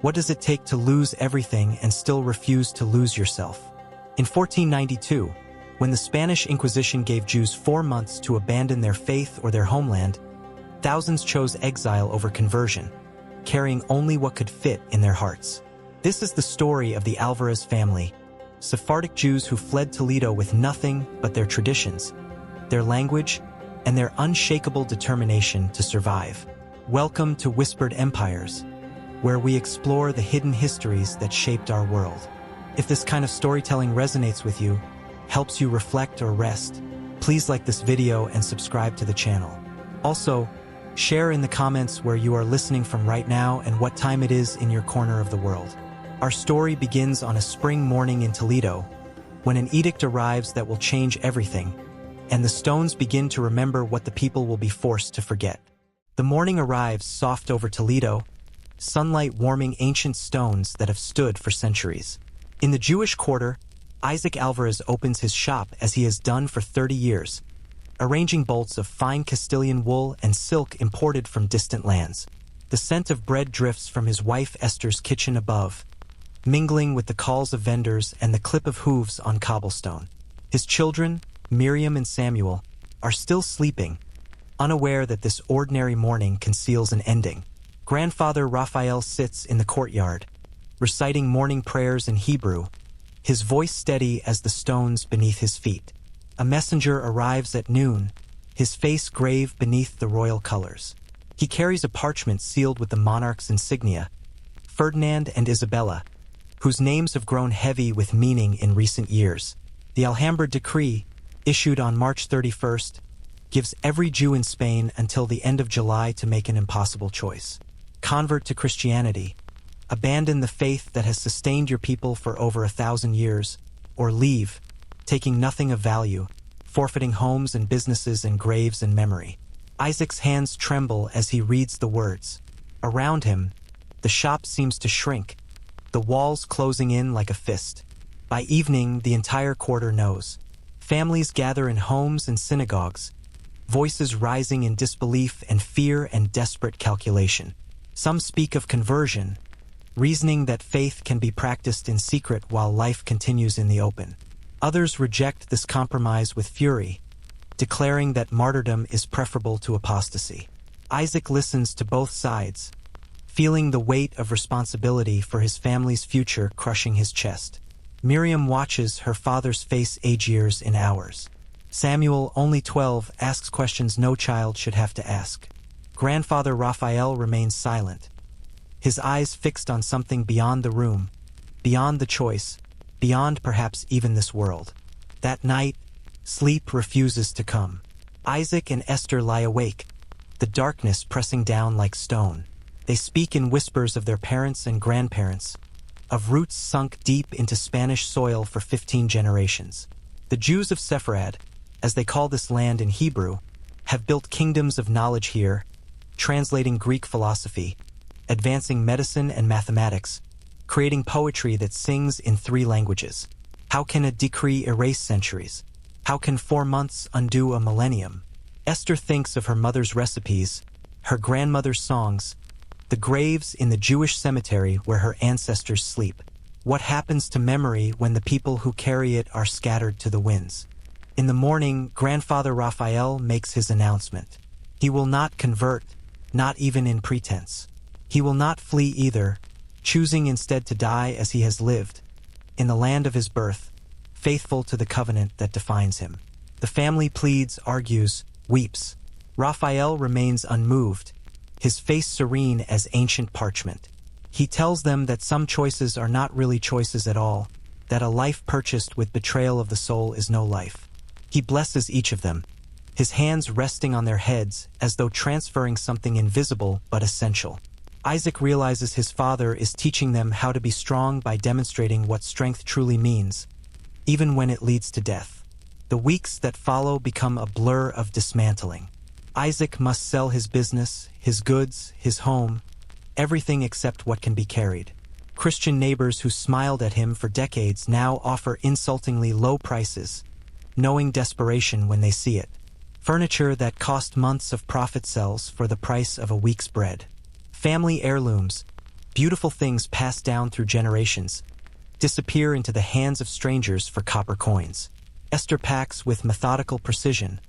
What does it take to lose everything and still refuse to lose yourself? In 1492, when the Spanish Inquisition gave Jews 4 months to abandon their faith or their homeland, thousands chose exile over conversion, carrying only what could fit in their hearts. This is the story of the Alvarez family, Sephardic Jews who fled Toledo with nothing but their traditions, their language, and their unshakable determination to survive. Welcome to Whispered Empires, where we explore the hidden histories that shaped our world. If this kind of storytelling resonates with you, helps you reflect or rest, please like this video and subscribe to the channel. Also, share in the comments where you are listening from right now and what time it is in your corner of the world. Our story begins on a spring morning in Toledo, when an edict arrives that will change everything, and the stones begin to remember what the people will be forced to forget. The morning arrives soft over Toledo, sunlight warming ancient stones that have stood for centuries. In the Jewish quarter, Isaac Alvarez opens his shop as he has done for 30 years, arranging bolts of fine Castilian wool and silk imported from distant lands. The scent of bread drifts from his wife Esther's kitchen above, mingling with the calls of vendors and the clip of hooves on cobblestone. His children, Miriam and Samuel, are still sleeping, unaware that this ordinary morning conceals an ending. Grandfather Raphael sits in the courtyard, reciting morning prayers in Hebrew, his voice steady as the stones beneath his feet. A messenger arrives at noon, his face grave beneath the royal colors. He carries a parchment sealed with the monarch's insignia, Ferdinand and Isabella, whose names have grown heavy with meaning in recent years. The Alhambra decree, issued on March 31st, gives every Jew in Spain until the end of July to make an impossible choice. Convert to Christianity, abandon the faith that has sustained your people for over 1,000 years, or leave, taking nothing of value, forfeiting homes and businesses and graves and memory. Isaac's hands tremble as he reads the words. Around him, the shop seems to shrink, the walls closing in like a fist. By evening, the entire quarter knows. Families gather in homes and synagogues, voices rising in disbelief and fear and desperate calculation. Some speak of conversion, reasoning that faith can be practiced in secret while life continues in the open. Others reject this compromise with fury, declaring that martyrdom is preferable to apostasy. Isaac listens to both sides, feeling the weight of responsibility for his family's future crushing his chest. Miriam watches her father's face age years in hours. Samuel, only 12, asks questions no child should have to ask. Grandfather Raphael remains silent, his eyes fixed on something beyond the room, beyond the choice, beyond perhaps even this world. That night, sleep refuses to come. Isaac and Esther lie awake, the darkness pressing down like stone. They speak in whispers of their parents and grandparents, of roots sunk deep into Spanish soil for 15 generations. The Jews of Sepharad, as they call this land in Hebrew, have built kingdoms of knowledge here, translating Greek philosophy, advancing medicine and mathematics, creating poetry that sings in 3 languages. How can a decree erase centuries? How can 4 months undo a millennium? Esther thinks of her mother's recipes, her grandmother's songs, the graves in the Jewish cemetery where her ancestors sleep. What happens to memory when the people who carry it are scattered to the winds? In the morning, Grandfather Raphael makes his announcement. He will not convert, not even in pretense. He will not flee either, choosing instead to die as he has lived, in the land of his birth, faithful to the covenant that defines him. The family pleads, argues, weeps. Raphael remains unmoved, his face serene as ancient parchment. He tells them that some choices are not really choices at all, that a life purchased with betrayal of the soul is no life. He blesses each of them, his hands resting on their heads as though transferring something invisible but essential. Isaac realizes his father is teaching them how to be strong by demonstrating what strength truly means, even when it leads to death. The weeks that follow become a blur of dismantling. Isaac must sell his business, his goods, his home, everything except what can be carried. Christian neighbors who smiled at him for decades now offer insultingly low prices, knowing desperation when they see it. Furniture that cost months of profit sells for the price of a week's bread. Family heirlooms, Beautiful things passed down through generations disappear into the hands of strangers for copper coins. Esther packs with methodical precision,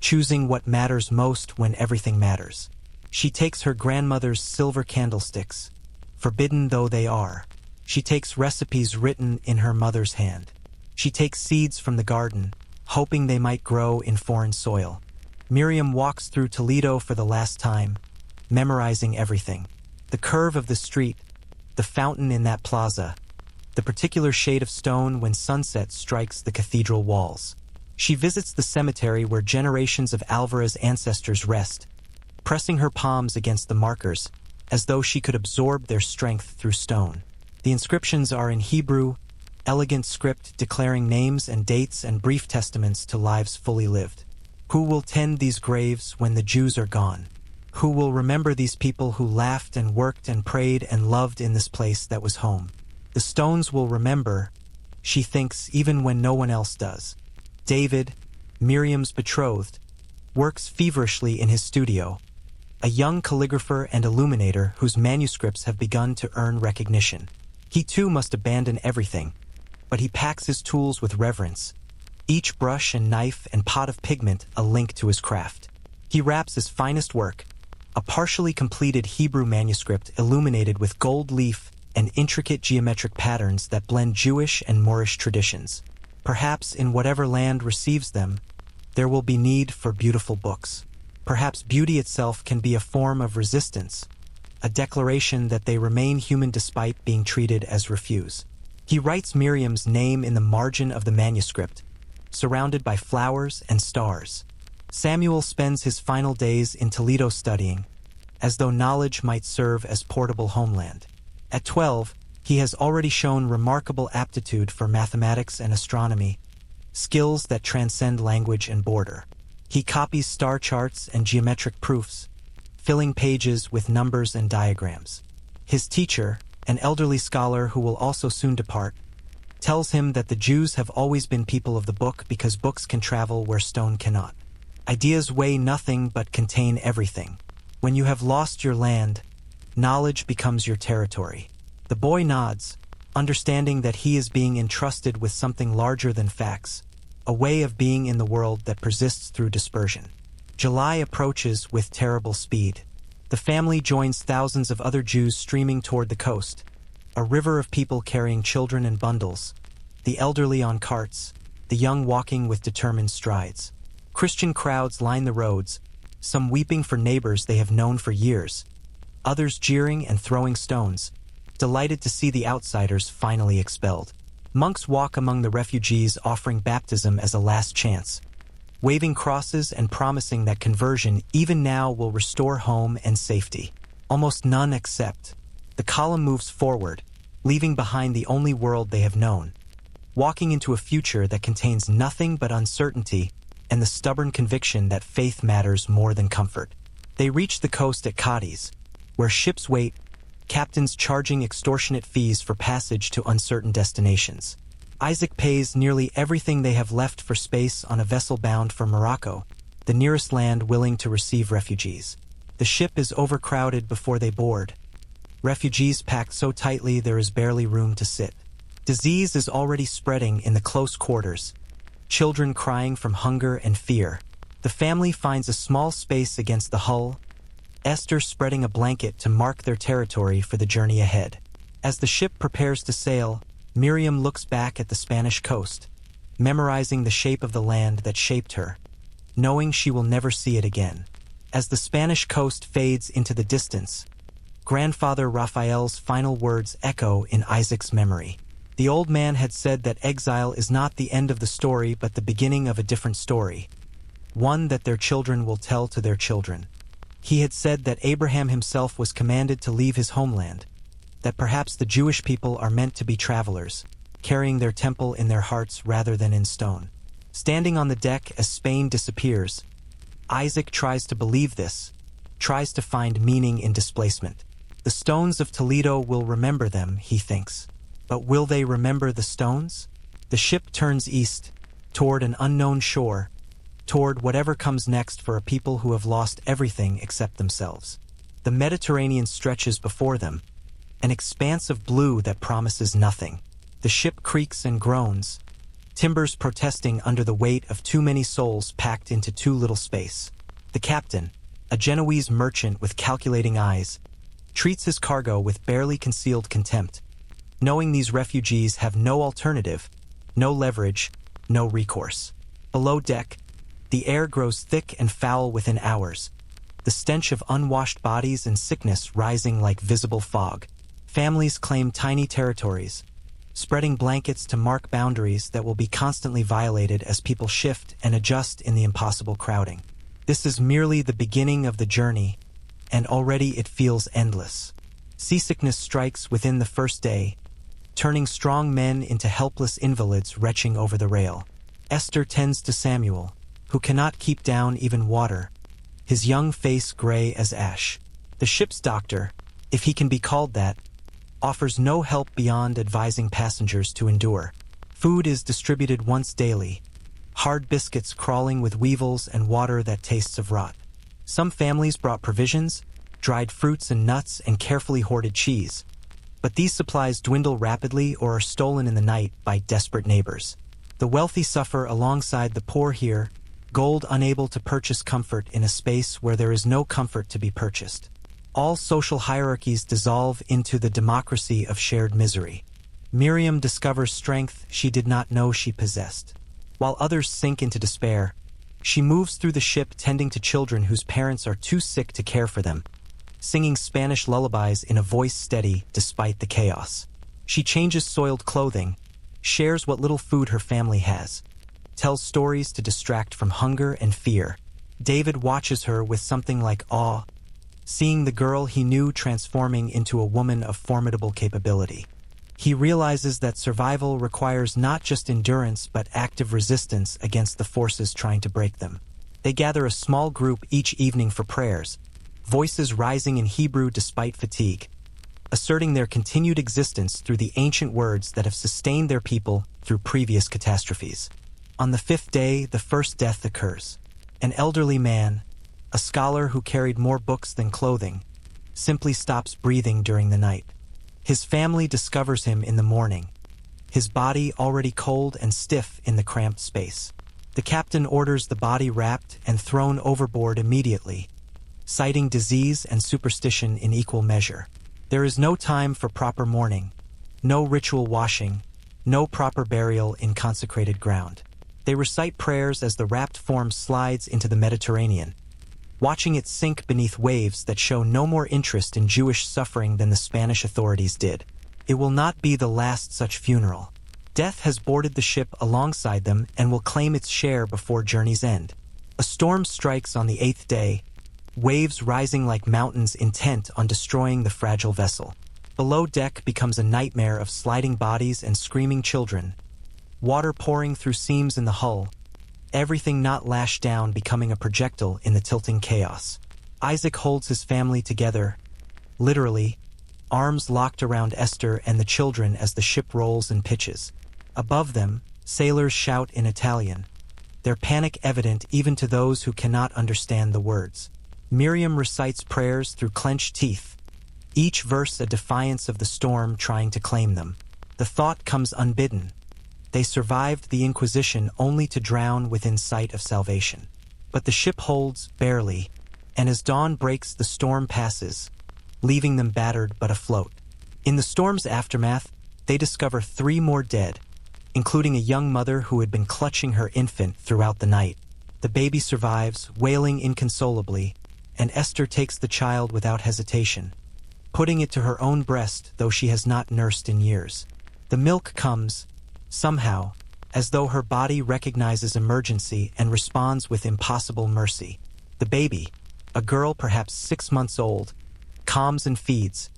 choosing what matters most when everything matters. She takes her grandmother's silver candlesticks, forbidden though they are. She takes recipes written in her mother's hand. She takes seeds from the garden, hoping they might grow in foreign soil. Miriam walks through Toledo for the last time, memorizing everything. The curve of the street, the fountain in that plaza, the particular shade of stone when sunset strikes the cathedral walls. She visits the cemetery where generations of Alvarez ancestors rest, pressing her palms against the markers, as though she could absorb their strength through stone. The inscriptions are in Hebrew, elegant script declaring names and dates and brief testaments to lives fully lived. Who will tend these graves when the Jews are gone? Who will remember these people who laughed and worked and prayed and loved in this place that was home? The stones will remember, she thinks, even when no one else does. David, Miriam's betrothed, works feverishly in his studio, a young calligrapher and illuminator whose manuscripts have begun to earn recognition. He too must abandon everything, but he packs his tools with reverence, each brush and knife and pot of pigment a link to his craft. He wraps his finest work, a partially completed Hebrew manuscript illuminated with gold leaf and intricate geometric patterns that blend Jewish and Moorish traditions. Perhaps in whatever land receives them, there will be need for beautiful books. Perhaps beauty itself can be a form of resistance, a declaration that they remain human despite being treated as refuse. He writes Miriam's name in the margin of the manuscript, surrounded by flowers and stars. Samuel spends his final days in Toledo studying, as though knowledge might serve as portable homeland. At 12, he has already shown remarkable aptitude for mathematics and astronomy, skills that transcend language and border. He copies star charts and geometric proofs, filling pages with numbers and diagrams. His teacher, an elderly scholar who will also soon depart, tells him that the Jews have always been people of the book because books can travel where stone cannot. Ideas weigh nothing but contain everything. When you have lost your land, knowledge becomes your territory. The boy nods, understanding that he is being entrusted with something larger than facts, a way of being in the world that persists through dispersion. July approaches with terrible speed. The family joins thousands of other Jews streaming toward the coast, a river of people carrying children and bundles, the elderly on carts, the young walking with determined strides. Christian crowds line the roads, some weeping for neighbors they have known for years, others jeering and throwing stones, delighted to see the outsiders finally expelled. Monks walk among the refugees offering baptism as a last chance, waving crosses and promising that conversion even now will restore home and safety. Almost none accept. The column moves forward, leaving behind the only world they have known, walking into a future that contains nothing but uncertainty and the stubborn conviction that faith matters more than comfort. They reach the coast at Cadiz, where ships wait, captains charging extortionate fees for passage to uncertain destinations. Isaac pays nearly everything they have left for space on a vessel bound for Morocco, the nearest land willing to receive refugees. The ship is overcrowded before they board. Refugees packed so tightly there is barely room to sit. Disease is already spreading in the close quarters, children crying from hunger and fear. The family finds a small space against the hull, Esther spreading a blanket to mark their territory for the journey ahead. As the ship prepares to sail, Miriam looks back at the Spanish coast, memorizing the shape of the land that shaped her, knowing she will never see it again. As the Spanish coast fades into the distance, Grandfather Raphael's final words echo in Isaac's memory. The old man had said that exile is not the end of the story but the beginning of a different story, one that their children will tell to their children. He had said that Abraham himself was commanded to leave his homeland, that perhaps the Jewish people are meant to be travelers, carrying their temple in their hearts rather than in stone. Standing on the deck as Spain disappears, Isaac tries to believe this, tries to find meaning in displacement. The stones of Toledo will remember them, he thinks. But will they remember the stones? The ship turns east, toward an unknown shore, toward whatever comes next for a people who have lost everything except themselves. The Mediterranean stretches before them, an expanse of blue that promises nothing. The ship creaks and groans, timbers protesting under the weight of too many souls packed into too little space. The captain, a Genoese merchant with calculating eyes, treats his cargo with barely concealed contempt, knowing these refugees have no alternative, no leverage, no recourse. Below deck, the air grows thick and foul within hours, the stench of unwashed bodies and sickness rising like visible fog. Families claim tiny territories, spreading blankets to mark boundaries that will be constantly violated as people shift and adjust in the impossible crowding. This is merely the beginning of the journey, and already it feels endless. Seasickness strikes within the first day, turning strong men into helpless invalids retching over the rail. Esther tends to Samuel, who cannot keep down even water, his young face gray as ash. The ship's doctor, if he can be called that, offers no help beyond advising passengers to endure. Food is distributed once daily, hard biscuits crawling with weevils and water that tastes of rot. Some families brought provisions, dried fruits and nuts, and carefully hoarded cheese. But these supplies dwindle rapidly or are stolen in the night by desperate neighbors. The wealthy suffer alongside the poor here, gold unable to purchase comfort in a space where there is no comfort to be purchased. All social hierarchies dissolve into the democracy of shared misery. Miriam discovers strength she did not know she possessed. While others sink into despair, she moves through the ship tending to children whose parents are too sick to care for them, singing Spanish lullabies in a voice steady despite the chaos. She changes soiled clothing, shares what little food her family has, tells stories to distract from hunger and fear. David watches her with something like awe, seeing the girl he knew transforming into a woman of formidable capability. He realizes that survival requires not just endurance but active resistance against the forces trying to break them. They gather a small group each evening for prayers, voices rising in Hebrew despite fatigue, asserting their continued existence through the ancient words that have sustained their people through previous catastrophes. On the fifth day, the first death occurs. An elderly man, a scholar who carried more books than clothing, simply stops breathing during the night. His family discovers him in the morning, his body already cold and stiff in the cramped space. The captain orders the body wrapped and thrown overboard immediately, citing disease and superstition in equal measure. There is no time for proper mourning, no ritual washing, no proper burial in consecrated ground. They recite prayers as the wrapped form slides into the Mediterranean, watching it sink beneath waves that show no more interest in Jewish suffering than the Spanish authorities did. It will not be the last such funeral. Death has boarded the ship alongside them and will claim its share before journey's end. A storm strikes on the eighth day, waves rising like mountains intent on destroying the fragile vessel. Below deck becomes a nightmare of sliding bodies and screaming children, water pouring through seams in the hull, everything not lashed down becoming a projectile in the tilting chaos. Isaac holds his family together, literally, arms locked around Esther and the children as the ship rolls and pitches. Above them, sailors shout in Italian, their panic evident even to those who cannot understand the words. Miriam recites prayers through clenched teeth, each verse a defiance of the storm trying to claim them. The thought comes unbidden. They survived the Inquisition only to drown within sight of salvation. But the ship holds, barely, and as dawn breaks the storm passes, leaving them battered but afloat. In the storm's aftermath, they discover 3 more dead, including a young mother who had been clutching her infant throughout the night. The baby survives, wailing inconsolably, and Esther takes the child without hesitation, putting it to her own breast though she has not nursed in years. The milk comes, somehow, as though her body recognizes emergency and responds with impossible mercy. The baby, a girl perhaps 6 months old, calms and feeds,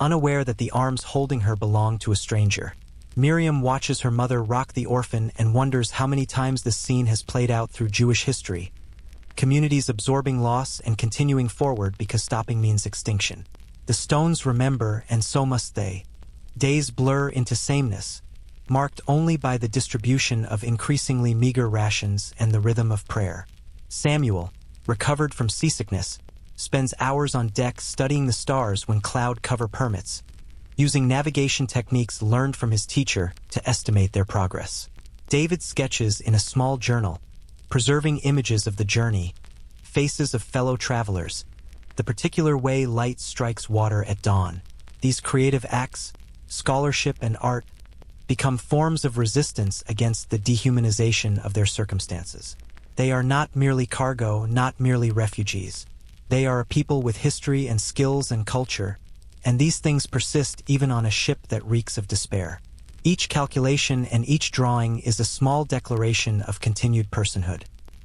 unaware that the arms holding her belong to a stranger. Miriam watches her mother rock the orphan and wonders how many times this scene has played out through Jewish history. Communities absorbing loss and continuing forward because stopping means extinction. The stones remember, and so must they. Days blur into sameness, marked only by the distribution of increasingly meager rations and the rhythm of prayer. Samuel, recovered from seasickness, spends hours on deck studying the stars when cloud cover permits, using navigation techniques learned from his teacher to estimate their progress. David sketches in a small journal, preserving images of the journey, faces of fellow travelers, the particular way light strikes water at dawn. These creative acts, scholarship and art, become forms of resistance against the dehumanization of their circumstances. They are not merely cargo, not merely refugees. They are a people with history and skills and culture, and these things persist even on a ship that reeks of despair. Each calculation and each drawing is a small declaration of continued personhood.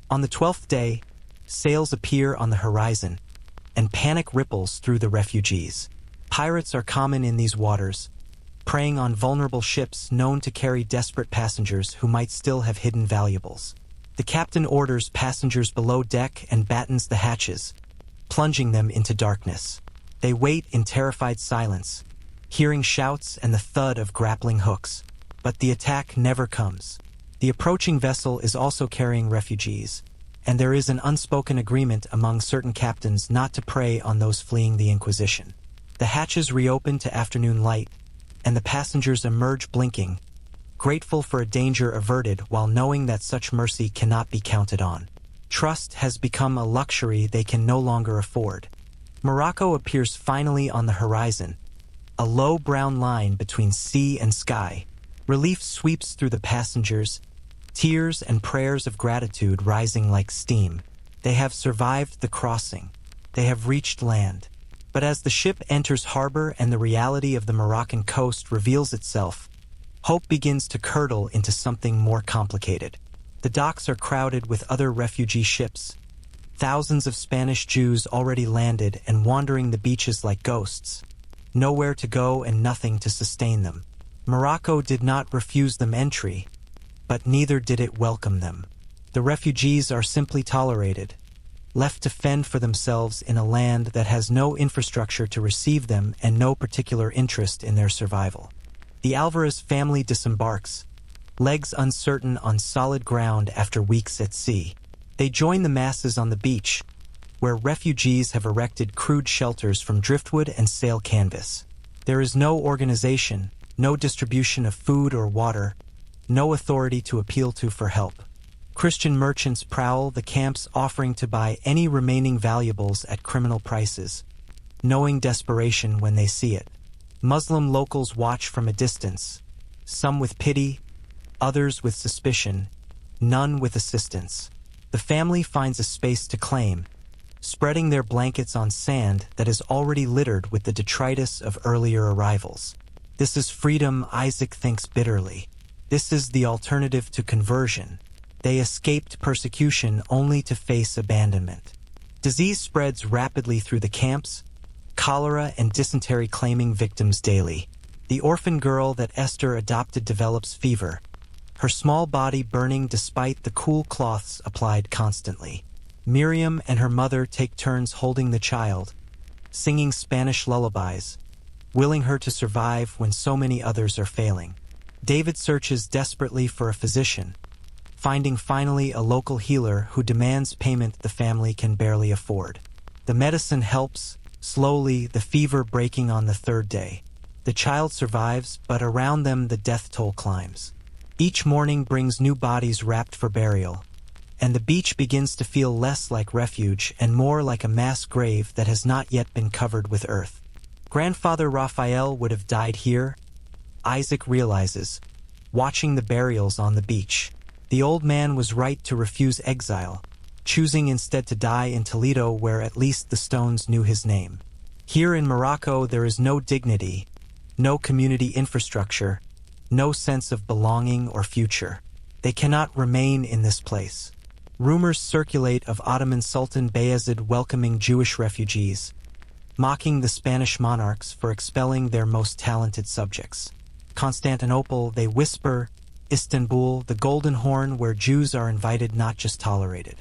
On the 12th day, sails appear on the horizon, and panic ripples through the refugees. Pirates are common in these waters, preying on vulnerable ships known to carry desperate passengers who might still have hidden valuables. The captain orders passengers below deck and battens the hatches, plunging them into darkness. They wait in terrified silence, hearing shouts and the thud of grappling hooks. But the attack never comes. The approaching vessel is also carrying refugees, and there is an unspoken agreement among certain captains not to prey on those fleeing the Inquisition. The hatches reopen to afternoon light, and the passengers emerge blinking, grateful for a danger averted while knowing that such mercy cannot be counted on. Trust has become a luxury they can no longer afford. Morocco appears finally on the horizon, a low brown line between sea and sky. Relief sweeps through the passengers, tears and prayers of gratitude rising like steam. They have survived the crossing. They have reached land. But as the ship enters harbor and the reality of the Moroccan coast reveals itself, hope begins to curdle into something more complicated. The docks are crowded with other refugee ships. Thousands of Spanish Jews already landed and wandering the beaches like ghosts. Nowhere to go and nothing to sustain them. Morocco did not refuse them entry, but neither did it welcome them. The refugees are simply tolerated, left to fend for themselves in a land that has no infrastructure to receive them and no particular interest in their survival. The Alvarez family disembarks, legs uncertain on solid ground after weeks at sea. They join the masses on the beach, where refugees have erected crude shelters from driftwood and sail canvas. There is no organization, no distribution of food or water, no authority to appeal to for help. Christian merchants prowl the camps offering to buy any remaining valuables at criminal prices, knowing desperation when they see it. Muslim locals watch from a distance, some with pity, others with suspicion, none with assistance. The family finds a space to claim, spreading their blankets on sand that is already littered with the detritus of earlier arrivals. This is freedom, Isaac thinks bitterly. This is the alternative to conversion. They escaped persecution only to face abandonment. Disease spreads rapidly through the camps, cholera and dysentery claiming victims daily. The orphan girl that Esther adopted develops fever, her small body burning despite the cool cloths applied constantly. Miriam and her mother take turns holding the child, singing Spanish lullabies, willing her to survive when so many others are failing. David searches desperately for a physician, finding finally a local healer who demands payment the family can barely afford. The medicine helps, slowly, the fever breaking on the third day. The child survives, but around them the death toll climbs. Each morning brings new bodies wrapped for burial, and the beach begins to feel less like refuge and more like a mass grave that has not yet been covered with earth. Grandfather Raphael would have died here, Isaac realizes, watching the burials on the beach. The old man was right to refuse exile, choosing instead to die in Toledo where at least the stones knew his name. Here in Morocco there is no dignity, no community infrastructure, no sense of belonging or future. They cannot remain in this place. Rumors circulate of Ottoman Sultan Bayezid welcoming Jewish refugees, mocking the Spanish monarchs for expelling their most talented subjects. Constantinople, they whisper, Istanbul, the Golden Horn where Jews are invited not just tolerated.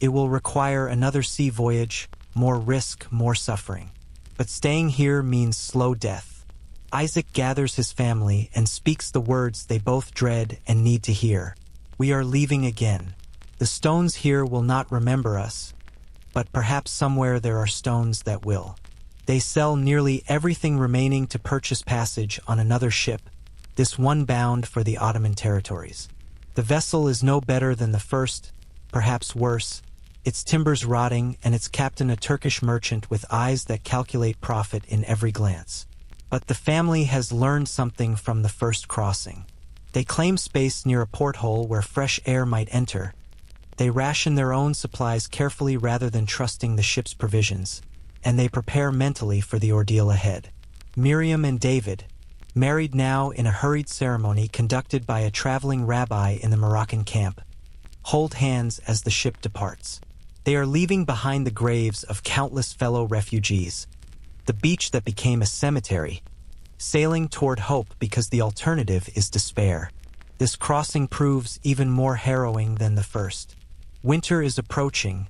It will require another sea voyage, more risk, more suffering. But staying here means slow death. Isaac gathers his family and speaks the words they both dread and need to hear. We are leaving again. The stones here will not remember us, but perhaps somewhere there are stones that will. They sell nearly everything remaining to purchase passage on another ship, this one bound for the Ottoman territories. The vessel is no better than the first, perhaps worse, its timbers rotting and its captain a Turkish merchant with eyes that calculate profit in every glance. But the family has learned something from the first crossing. They claim space near a porthole where fresh air might enter. They ration their own supplies carefully rather than trusting the ship's provisions, and they prepare mentally for the ordeal ahead. Miriam and David, married now in a hurried ceremony conducted by a traveling rabbi in the Moroccan camp, hold hands as the ship departs. They are leaving behind the graves of countless fellow refugees, the beach that became a cemetery, sailing toward hope because the alternative is despair. This crossing proves even more harrowing than the first. Winter is approaching,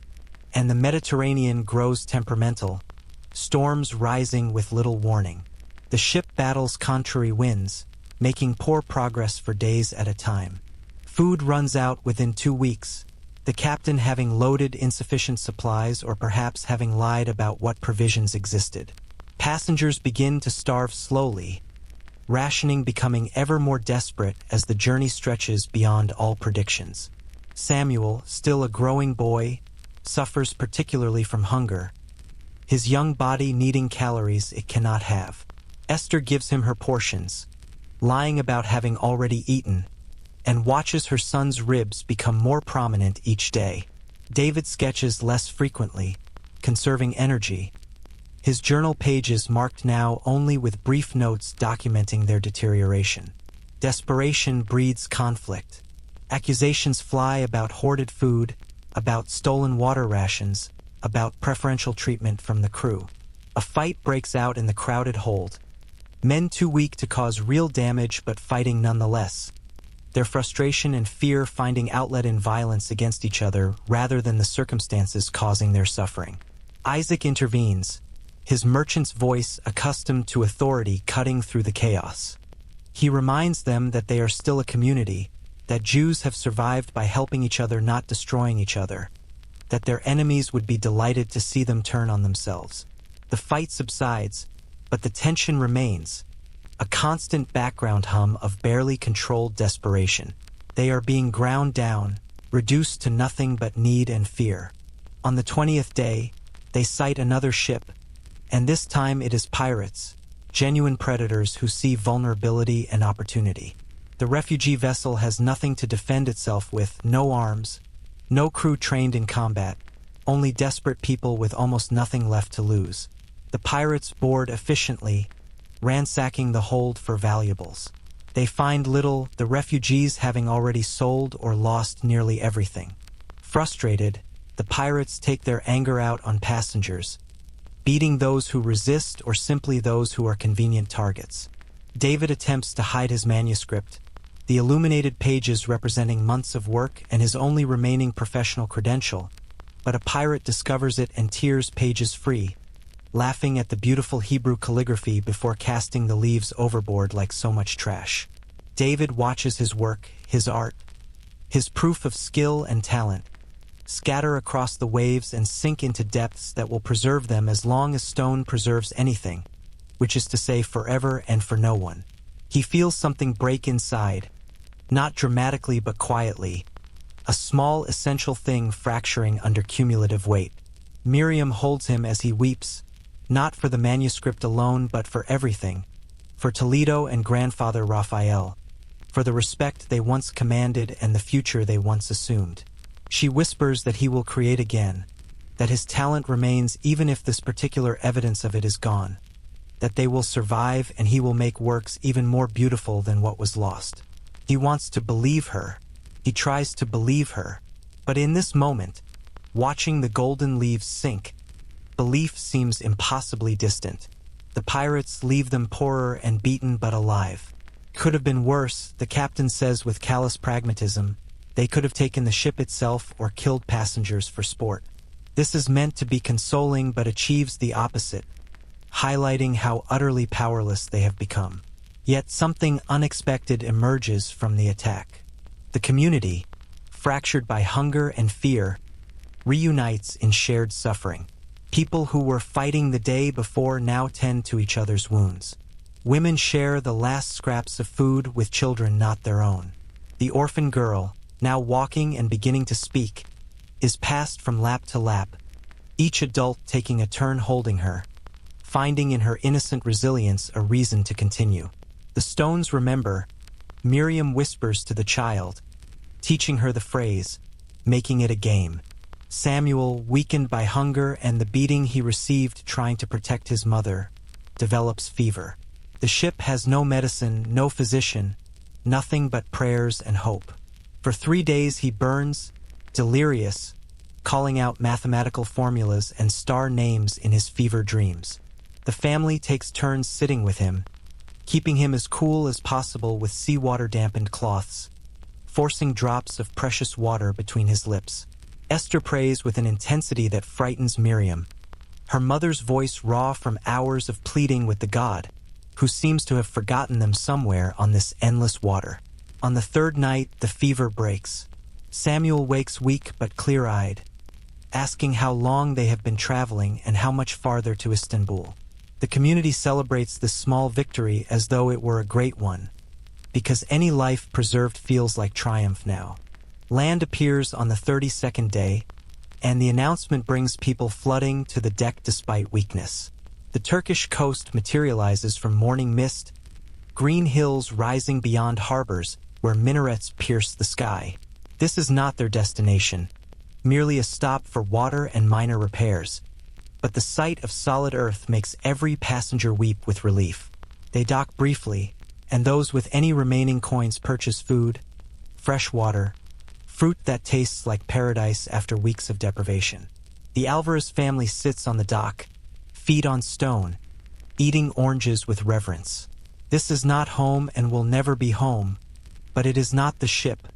and the Mediterranean grows temperamental, storms rising with little warning. The ship battles contrary winds, making poor progress for days at a time. Food runs out within 2 weeks, the captain having loaded insufficient supplies or perhaps having lied about what provisions existed. Passengers begin to starve slowly, rationing becoming ever more desperate as the journey stretches beyond all predictions. Samuel, still a growing boy, suffers particularly from hunger, his young body needing calories it cannot have. Esther gives him her portions, lying about having already eaten, and watches her son's ribs become more prominent each day. David sketches less frequently, conserving energy, his journal pages marked now only with brief notes documenting their deterioration. Desperation breeds conflict. Accusations fly about hoarded food, about stolen water rations, about preferential treatment from the crew. A fight breaks out in the crowded hold. Men too weak to cause real damage but fighting nonetheless. Their frustration and fear finding outlet in violence against each other rather than the circumstances causing their suffering. Isaac intervenes, his merchant's voice accustomed to authority cutting through the chaos. He reminds them that they are still a community, that Jews have survived by helping each other, not destroying each other, that their enemies would be delighted to see them turn on themselves. The fight subsides, but the tension remains, a constant background hum of barely controlled desperation. They are being ground down, reduced to nothing but need and fear. On the 20th day, they sight another ship, and this time it is pirates, genuine predators who see vulnerability and opportunity. The refugee vessel has nothing to defend itself with, no arms, no crew trained in combat, only desperate people with almost nothing left to lose. The pirates board efficiently, ransacking the hold for valuables. They find little, the refugees having already sold or lost nearly everything. Frustrated, the pirates take their anger out on passengers, beating those who resist or simply those who are convenient targets. David attempts to hide his manuscript, the illuminated pages representing months of work and his only remaining professional credential, but a pirate discovers it and tears pages free, laughing at the beautiful Hebrew calligraphy before casting the leaves overboard like so much trash. David watches his work, his art, his proof of skill and talent, scatter across the waves and sink into depths that will preserve them as long as stone preserves anything, which is to say forever and for no one. He feels something break inside, not dramatically but quietly, a small essential thing fracturing under cumulative weight. Miriam holds him as he weeps, not for the manuscript alone but for everything, for Toledo and grandfather Raphael, for the respect they once commanded and the future they once assumed. She whispers that he will create again, that his talent remains even if this particular evidence of it is gone, that they will survive and he will make works even more beautiful than what was lost. He wants to believe her. He tries to believe her. But in this moment, watching the golden leaves sink, belief seems impossibly distant. The pirates leave them poorer and beaten but alive. Could have been worse, the captain says with callous pragmatism. They could have taken the ship itself or killed passengers for sport. This is meant to be consoling but achieves the opposite, highlighting how utterly powerless they have become. Yet something unexpected emerges from the attack. The community, fractured by hunger and fear, reunites in shared suffering. People who were fighting the day before now tend to each other's wounds. Women share the last scraps of food with children not their own. The orphan girl, now walking and beginning to speak, is passed from lap to lap, each adult taking a turn holding her, finding in her innocent resilience a reason to continue. The stones remember. Miriam whispers to the child, teaching her the phrase, making it a game. Samuel, weakened by hunger and the beating he received trying to protect his mother, develops fever. The ship has no medicine, no physician, nothing but prayers and hope. For 3 days he burns, delirious, calling out mathematical formulas and star names in his fever dreams. The family takes turns sitting with him, keeping him as cool as possible with seawater-dampened cloths, forcing drops of precious water between his lips. Esther prays with an intensity that frightens Miriam, her mother's voice raw from hours of pleading with the god, who seems to have forgotten them somewhere on this endless water. On the 3rd night, the fever breaks. Samuel wakes weak but clear-eyed, asking how long they have been traveling and how much farther to Istanbul. The community celebrates this small victory as though it were a great one, because any life preserved feels like triumph now. Land appears on the 32nd day, and the announcement brings people flooding to the deck despite weakness. The Turkish coast materializes from morning mist, green hills rising beyond harbors where minarets pierce the sky. This is not their destination, merely a stop for water and minor repairs. But the sight of solid earth makes every passenger weep with relief. They dock briefly, and those with any remaining coins purchase food, fresh water, fruit that tastes like paradise after weeks of deprivation. The Alvarez family sits on the dock, feet on stone, eating oranges with reverence. This is not home and will never be home, but it is not the ship,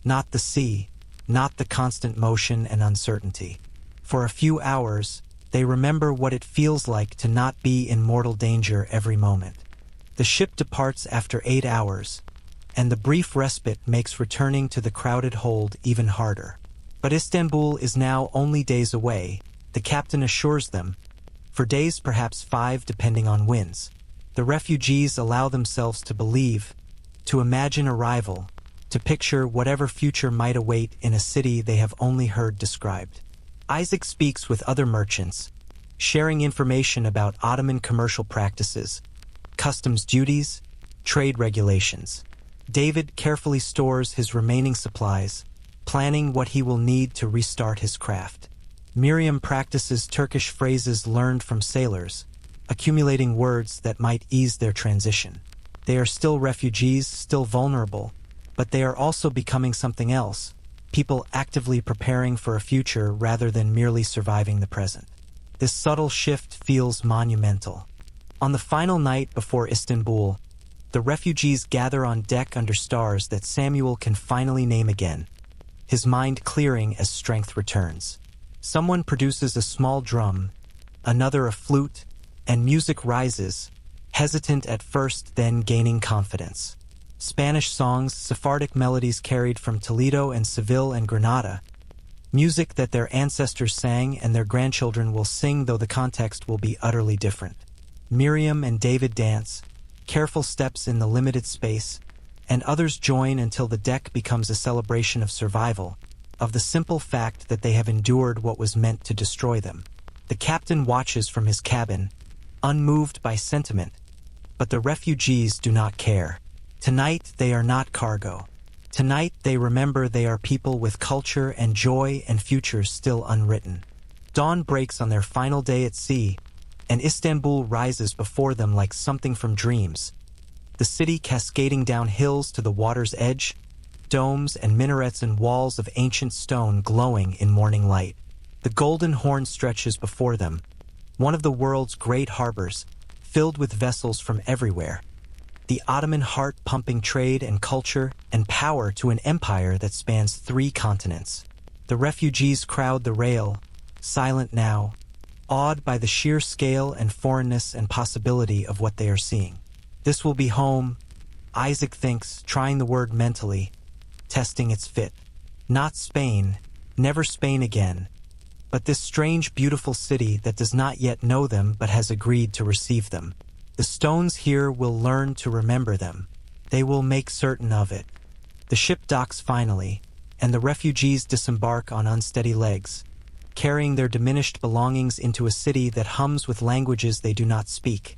not the sea, not the constant motion and uncertainty. For a few hours, they remember what it feels like to not be in mortal danger every moment. The ship departs after 8 hours, and the brief respite makes returning to the crowded hold even harder. But Istanbul is now only days away, the captain assures them, for days, perhaps 5 depending on winds. The refugees allow themselves to believe, to imagine arrival, to picture whatever future might await in a city they have only heard described. Isaac speaks with other merchants, sharing information about Ottoman commercial practices, customs duties, trade regulations. David carefully stores his remaining supplies, planning what he will need to restart his craft. Miriam practices Turkish phrases learned from sailors, accumulating words that might ease their transition. They are still refugees, still vulnerable, but they are also becoming something else, people actively preparing for a future rather than merely surviving the present. This subtle shift feels monumental. On the final night before Istanbul, the refugees gather on deck under stars that Samuel can finally name again, his mind clearing as strength returns. Someone produces a small drum, another a flute, and music rises, hesitant at first, then gaining confidence. Spanish songs, Sephardic melodies carried from Toledo and Seville and Granada, music that their ancestors sang and their grandchildren will sing, though the context will be utterly different. Miriam and David dance, careful steps in the limited space, and others join until the deck becomes a celebration of survival, of the simple fact that they have endured what was meant to destroy them. The captain watches from his cabin, unmoved by sentiment, but the refugees do not care. Tonight they are not cargo. Tonight they remember they are people with culture and joy and futures still unwritten. Dawn breaks on their final day at sea, and Istanbul rises before them like something from dreams. The city cascading down hills to the water's edge, domes and minarets and walls of ancient stone glowing in morning light. The Golden Horn stretches before them, one of the world's great harbors, filled with vessels from everywhere. The Ottoman heart pumping trade and culture and power to an empire that spans 3 continents. The refugees crowd the rail, silent now, awed by the sheer scale and foreignness and possibility of what they are seeing. This will be home, Isaac thinks, trying the word mentally, testing its fit. Not Spain, never Spain again, but this strange, beautiful city that does not yet know them but has agreed to receive them. The stones here will learn to remember them. They will make certain of it. The ship docks finally, and the refugees disembark on unsteady legs, carrying their diminished belongings into a city that hums with languages they do not speak,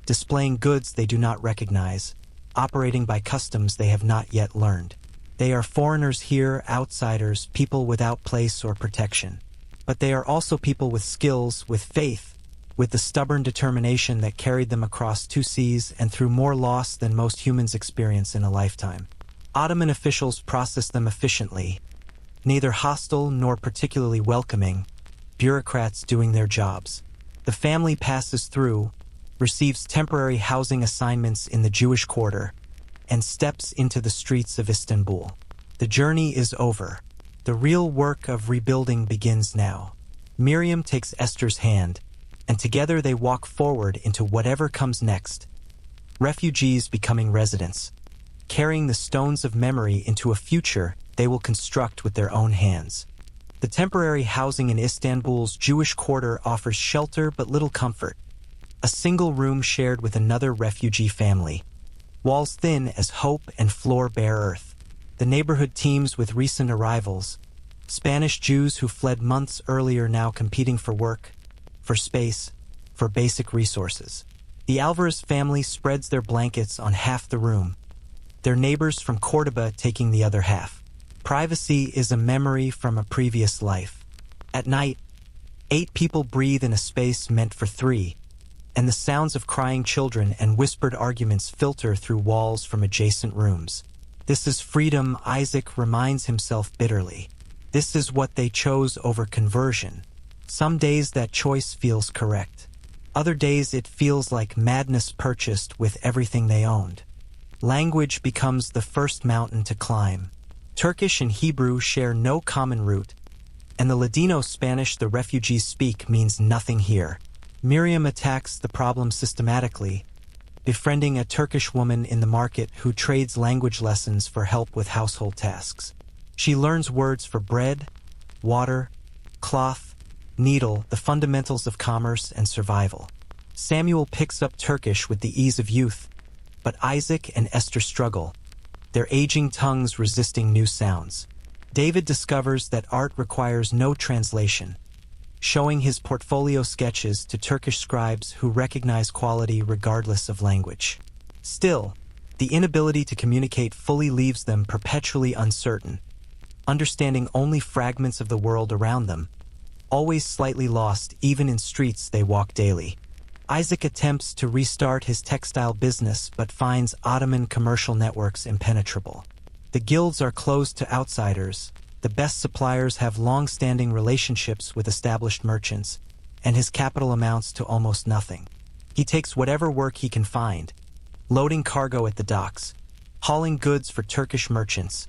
displaying goods they do not recognize, operating by customs they have not yet learned. They are foreigners here, outsiders, people without place or protection. But they are also people with skills, with faith, with the stubborn determination that carried them across 2 seas and through more loss than most humans experience in a lifetime. Ottoman officials process them efficiently, neither hostile nor particularly welcoming, bureaucrats doing their jobs. The family passes through, receives temporary housing assignments in the Jewish quarter, and steps into the streets of Istanbul. The journey is over. The real work of rebuilding begins now. Miriam takes Esther's hand, and together they walk forward into whatever comes next. Refugees becoming residents, carrying the stones of memory into a future they will construct with their own hands. The temporary housing in Istanbul's Jewish quarter offers shelter but little comfort. A single room shared with another refugee family. Walls thin as hope and floor bare earth. The neighborhood teems with recent arrivals. Spanish Jews who fled months earlier now competing for work, for space, for basic resources. The Alvarez family spreads their blankets on half the room, their neighbors from Cordoba taking the other half. Privacy is a memory from a previous life. At night, 8 people breathe in a space meant for 3, and the sounds of crying children and whispered arguments filter through walls from adjacent rooms. This is freedom, Isaac reminds himself bitterly. This is what they chose over conversion. Some days that choice feels correct. Other days it feels like madness purchased with everything they owned. Language becomes the first mountain to climb. Turkish and Hebrew share no common root, and the Ladino Spanish the refugees speak means nothing here. Miriam attacks the problem systematically, befriending a Turkish woman in the market who trades language lessons for help with household tasks. She learns words for bread, water, cloth, needle, the fundamentals of commerce and survival. Samuel picks up Turkish with the ease of youth, but Isaac and Esther struggle, their aging tongues resisting new sounds. David discovers that art requires no translation, showing his portfolio sketches to Turkish scribes who recognize quality regardless of language. Still, the inability to communicate fully leaves them perpetually uncertain, understanding only fragments of the world around them, always slightly lost even in streets they walk daily. Isaac attempts to restart his textile business but finds Ottoman commercial networks impenetrable. The guilds are closed to outsiders, the best suppliers have long-standing relationships with established merchants, and his capital amounts to almost nothing. He takes whatever work he can find, loading cargo at the docks, hauling goods for Turkish merchants,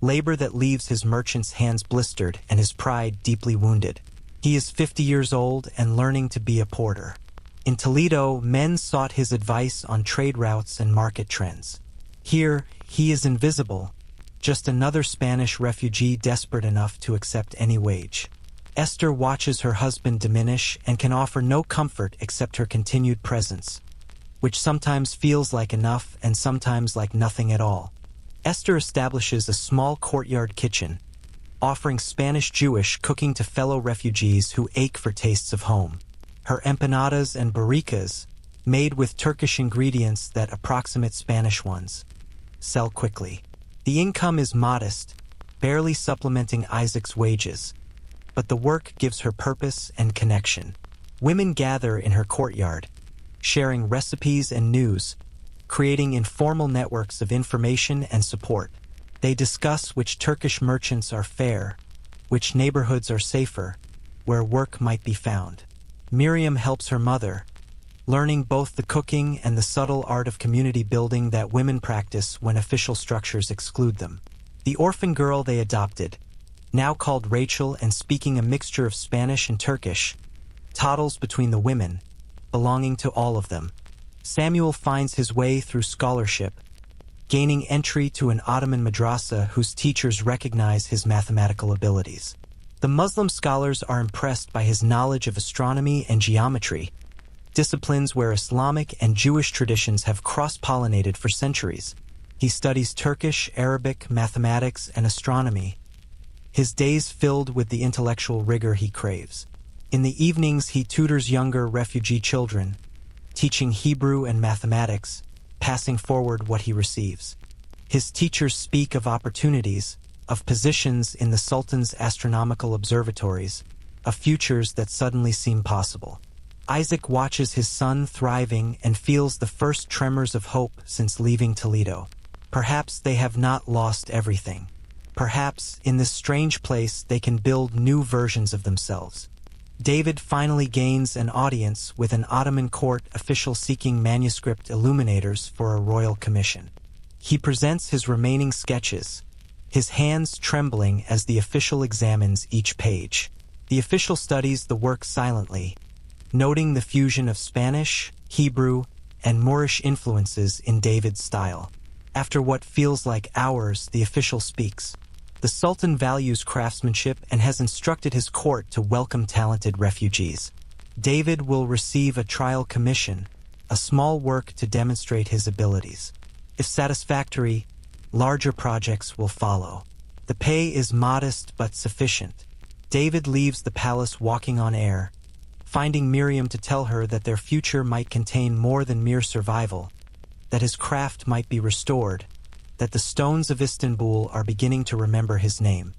labor that leaves his merchants' hands blistered and his pride deeply wounded. He is 50 years old and learning to be a porter. In Toledo, men sought his advice on trade routes and market trends. Here, he is invisible, just another Spanish refugee desperate enough to accept any wage. Esther watches her husband diminish and can offer no comfort except her continued presence, which sometimes feels like enough and sometimes like nothing at all. Esther establishes a small courtyard kitchen, offering Spanish Jewish cooking to fellow refugees who ache for tastes of home. Her empanadas and barricas, made with Turkish ingredients that approximate Spanish ones, sell quickly. The income is modest, barely supplementing Isaac's wages, but the work gives her purpose and connection. Women gather in her courtyard, sharing recipes and news, creating informal networks of information and support. They discuss which Turkish merchants are fair, which neighborhoods are safer, where work might be found. Miriam helps her mother, learning both the cooking and the subtle art of community building that women practice when official structures exclude them. The orphan girl they adopted, now called Rachel and speaking a mixture of Spanish and Turkish, toddles between the women, belonging to all of them. Samuel finds his way through scholarship, gaining entry to an Ottoman madrasa whose teachers recognize his mathematical abilities. The Muslim scholars are impressed by his knowledge of astronomy and geometry, disciplines where Islamic and Jewish traditions have cross-pollinated for centuries. He studies Turkish, Arabic, mathematics, and astronomy, his days filled with the intellectual rigor he craves. In the evenings, he tutors younger refugee children, teaching Hebrew and mathematics, passing forward what he receives. His teachers speak of opportunities, of positions in the Sultan's astronomical observatories, of futures that suddenly seem possible. Isaac watches his son thriving and feels the first tremors of hope since leaving Toledo. Perhaps they have not lost everything. Perhaps, in this strange place, they can build new versions of themselves. David finally gains an audience with an Ottoman court official seeking manuscript illuminators for a royal commission. He presents his remaining sketches, his hands trembling as the official examines each page. The official studies the work silently, noting the fusion of Spanish, Hebrew, and Moorish influences in David's style. After what feels like hours, the official speaks. The Sultan values craftsmanship and has instructed his court to welcome talented refugees. David will receive a trial commission, a small work to demonstrate his abilities. If satisfactory, larger projects will follow. The pay is modest but sufficient. David leaves the palace walking on air, finding Miriam to tell her that their future might contain more than mere survival, that his craft might be restored, that the stones of Istanbul are beginning to remember his name.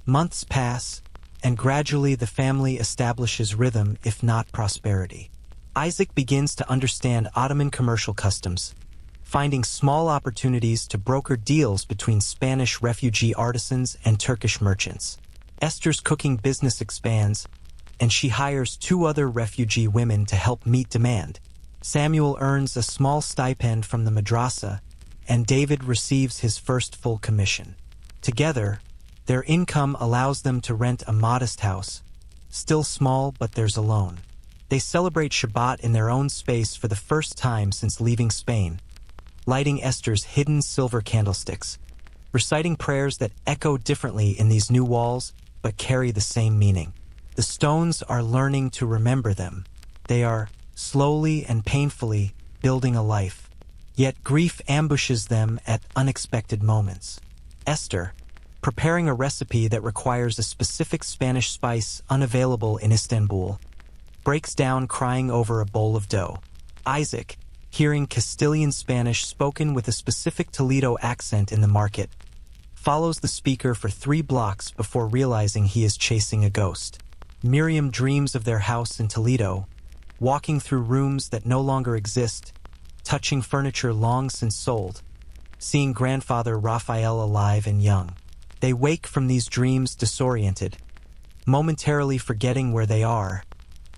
Months pass, and gradually the family establishes rhythm, if not prosperity. Isaac begins to understand Ottoman commercial customs, finding small opportunities to broker deals between Spanish refugee artisans and Turkish merchants. Esther's cooking business expands, and she hires 2 other refugee women to help meet demand. Samuel earns a small stipend from the madrasa, and David receives his first full commission. Together, their income allows them to rent a modest house, still small but theirs alone. They celebrate Shabbat in their own space for the first time since leaving Spain, lighting Esther's hidden silver candlesticks, reciting prayers that echo differently in these new walls but carry the same meaning. The stones are learning to remember them. They are, slowly and painfully, building a life. Yet grief ambushes them at unexpected moments. Esther, preparing a recipe that requires a specific Spanish spice unavailable in Istanbul, breaks down crying over a bowl of dough. Isaac, hearing Castilian Spanish spoken with a specific Toledo accent in the market, follows the speaker for 3 blocks before realizing he is chasing a ghost. Miriam dreams of their house in Toledo, walking through rooms that no longer exist, touching furniture long since sold, seeing grandfather Raphael alive and young. They wake from these dreams disoriented, momentarily forgetting where they are,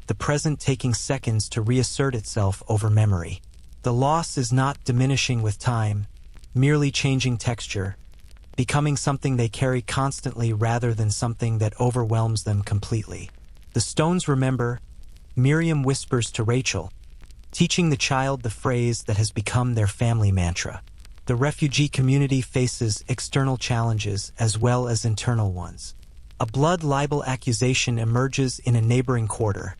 the present taking seconds to reassert itself over memory. The loss is not diminishing with time, merely changing texture, becoming something they carry constantly rather than something that overwhelms them completely. The stones remember, Miriam whispers to Rachel, teaching the child the phrase that has become their family mantra. The refugee community faces external challenges as well as internal ones. A blood libel accusation emerges in a neighboring quarter,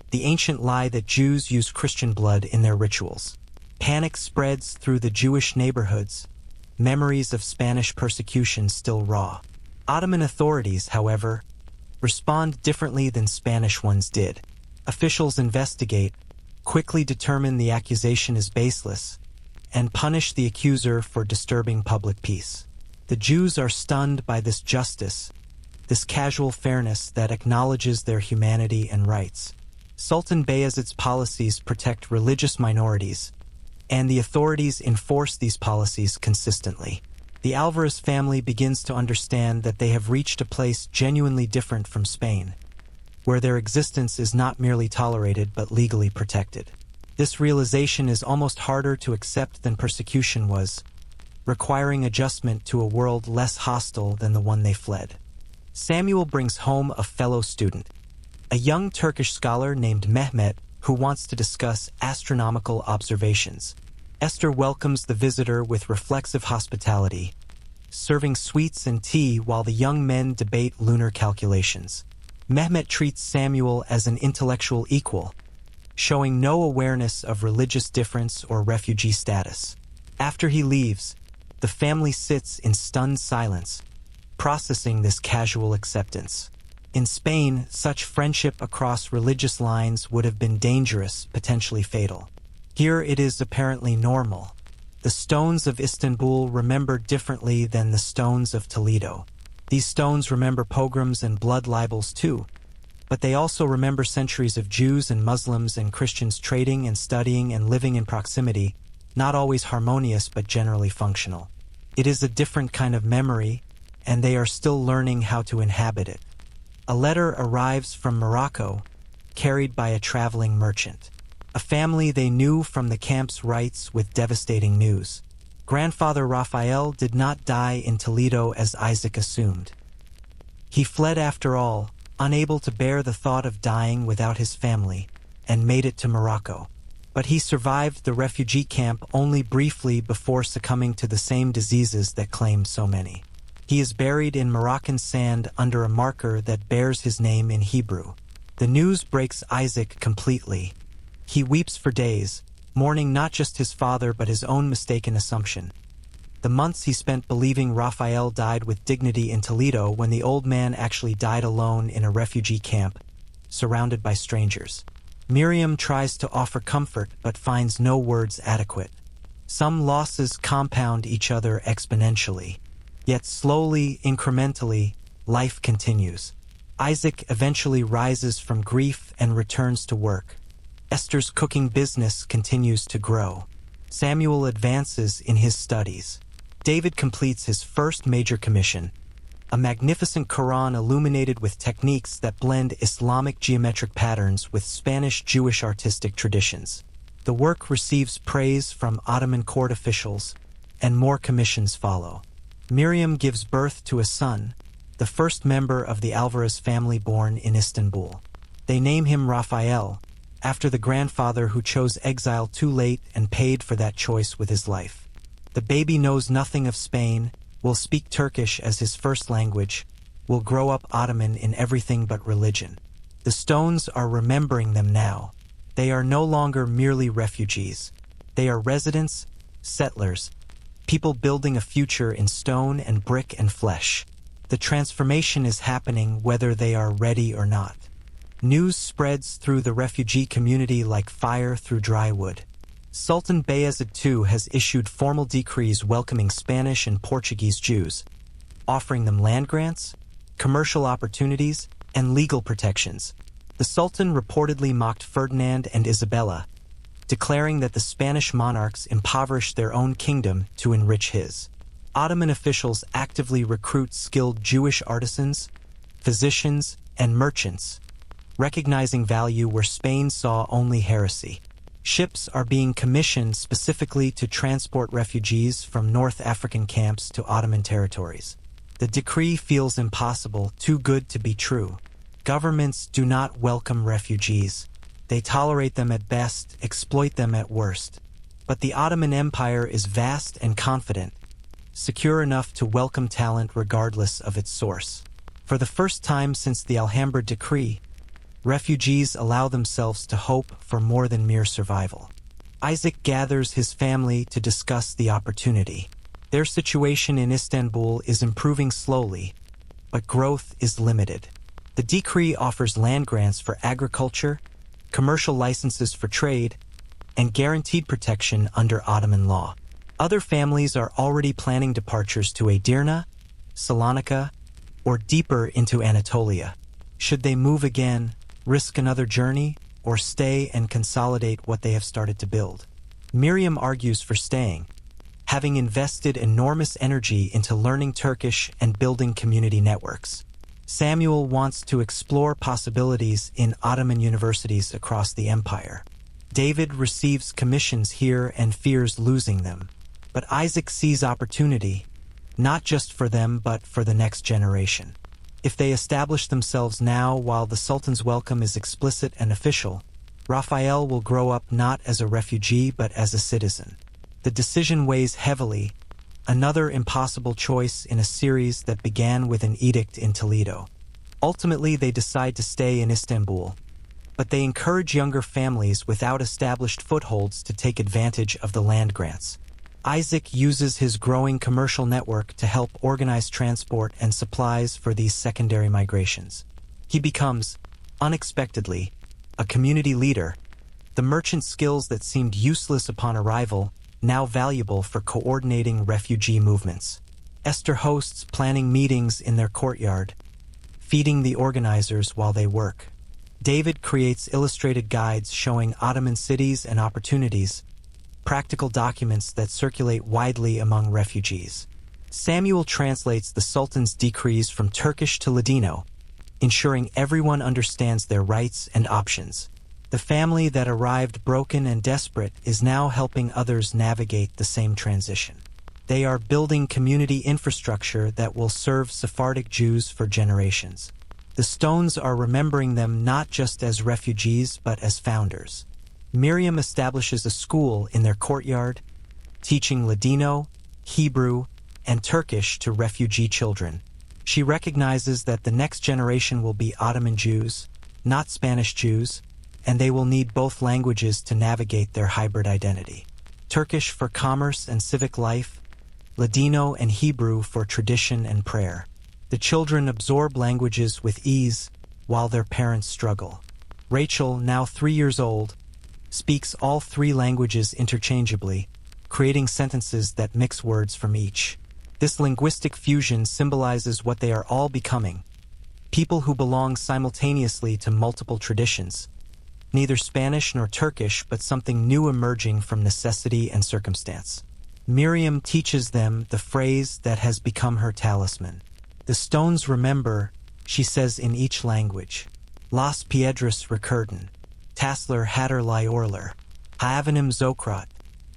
the ancient lie that Jews use Christian blood in their rituals. Panic spreads through the Jewish neighborhoods, memories of Spanish persecution still raw. Ottoman authorities, however, respond differently than Spanish ones did. Officials investigate, quickly determine the accusation is baseless, and punish the accuser for disturbing public peace. The Jews are stunned by this justice, this casual fairness that acknowledges their humanity and rights. Sultan Bayezid's policies protect religious minorities, and the authorities enforce these policies consistently. The Alvarez family begins to understand that they have reached a place genuinely different from Spain, where their existence is not merely tolerated but legally protected. This realization is almost harder to accept than persecution was, requiring adjustment to a world less hostile than the one they fled. Samuel brings home a fellow student, a young Turkish scholar named Mehmet who wants to discuss astronomical observations. Esther welcomes the visitor with reflexive hospitality, serving sweets and tea while the young men debate lunar calculations. Mehmet treats Samuel as an intellectual equal, showing no awareness of religious difference or refugee status. After he leaves, the family sits in stunned silence, processing this casual acceptance. In Spain, such friendship across religious lines would have been dangerous, potentially fatal. Here it is apparently normal. The stones of Istanbul remember differently than the stones of Toledo. These stones remember pogroms and blood libels too, but they also remember centuries of Jews and Muslims and Christians trading and studying and living in proximity, not always harmonious but generally functional. It is a different kind of memory, and they are still learning how to inhabit it. A letter arrives from Morocco, carried by a traveling merchant. A family they knew from the camps writes with devastating news. Grandfather Raphael did not die in Toledo as Isaac assumed. He fled after all, unable to bear the thought of dying without his family, and made it to Morocco. But he survived the refugee camp only briefly before succumbing to the same diseases that claimed so many. He is buried in Moroccan sand under a marker that bears his name in Hebrew. The news breaks Isaac completely. He weeps for days, mourning not just his father but his own mistaken assumption. The months he spent believing Raphael died with dignity in Toledo when the old man actually died alone in a refugee camp, surrounded by strangers. Miriam tries to offer comfort but finds no words adequate. Some losses compound each other exponentially. Yet slowly, incrementally, life continues. Isaac eventually rises from grief and returns to work. Esther's cooking business continues to grow. Samuel advances in his studies. David completes his first major commission, a magnificent Quran illuminated with techniques that blend Islamic geometric patterns with Spanish Jewish artistic traditions. The work receives praise from Ottoman court officials, and more commissions follow. Miriam gives birth to a son, the first member of the Alvarez family born in Istanbul. They name him Raphael, after the grandfather who chose exile too late and paid for that choice with his life. The baby knows nothing of Spain, will speak Turkish as his first language, will grow up Ottoman in everything but religion. The stones are remembering them now. They are no longer merely refugees. They are residents, settlers, people building a future in stone and brick and flesh. The transformation is happening whether they are ready or not. News spreads through the refugee community like fire through dry wood. Sultan Bayezid II has issued formal decrees welcoming Spanish and Portuguese Jews, offering them land grants, commercial opportunities, and legal protections. The Sultan reportedly mocked Ferdinand and Isabella, declaring that the Spanish monarchs impoverished their own kingdom to enrich his. Ottoman officials actively recruit skilled Jewish artisans, physicians, and merchants, recognizing value where Spain saw only heresy. Ships are being commissioned specifically to transport refugees from North African camps to Ottoman territories. The decree feels impossible, too good to be true. Governments do not welcome refugees. They tolerate them at best, exploit them at worst. But the Ottoman Empire is vast and confident, secure enough to welcome talent regardless of its source. For the first time since the Alhambra decree, refugees allow themselves to hope for more than mere survival. Isaac gathers his family to discuss the opportunity. Their situation in Istanbul is improving slowly, but growth is limited. The decree offers land grants for agriculture, commercial licenses for trade, and guaranteed protection under Ottoman law. Other families are already planning departures to Edirne, Salonika, or deeper into Anatolia. Should they move again, risk another journey, or stay and consolidate what they have started to build? Miriam argues for staying, having invested enormous energy into learning Turkish and building community networks. Samuel wants to explore possibilities in Ottoman universities across the empire. David receives commissions here and fears losing them. But Isaac sees opportunity, not just for them but for the next generation. If they establish themselves now while the Sultan's welcome is explicit and official, Raphael will grow up not as a refugee but as a citizen. The decision weighs heavily, another impossible choice in a series that began with an edict in Toledo. Ultimately, they decide to stay in Istanbul, but they encourage younger families without established footholds to take advantage of the land grants. Isaac uses his growing commercial network to help organize transport and supplies for these secondary migrations. He becomes, unexpectedly, a community leader, the merchant skills that seemed useless upon arrival, now valuable for coordinating refugee movements. Esther hosts planning meetings in their courtyard, feeding the organizers while they work. David creates illustrated guides showing Ottoman cities and opportunities, practical documents that circulate widely among refugees. Samuel translates the Sultan's decrees from Turkish to Ladino, ensuring everyone understands their rights and options. The family that arrived broken and desperate is now helping others navigate the same transition. They are building community infrastructure that will serve Sephardic Jews for generations. The stones are remembering them not just as refugees but as founders. Miriam establishes a school in their courtyard, teaching Ladino, Hebrew, and Turkish to refugee children. She recognizes that the next generation will be Ottoman Jews, not Spanish Jews, and they will need both languages to navigate their hybrid identity. Turkish for commerce and civic life, Ladino and Hebrew for tradition and prayer. The children absorb languages with ease while their parents struggle. Rachel, now 3 years old, speaks all 3 languages interchangeably, creating sentences that mix words from each. This linguistic fusion symbolizes what they are all becoming: people who belong simultaneously to multiple traditions, neither Spanish nor Turkish, but something new emerging from necessity and circumstance. Miriam teaches them the phrase that has become her talisman. The stones remember, she says in each language. Las piedras recurden, Tassler Hatter Liorler, Haavanim Zokraт.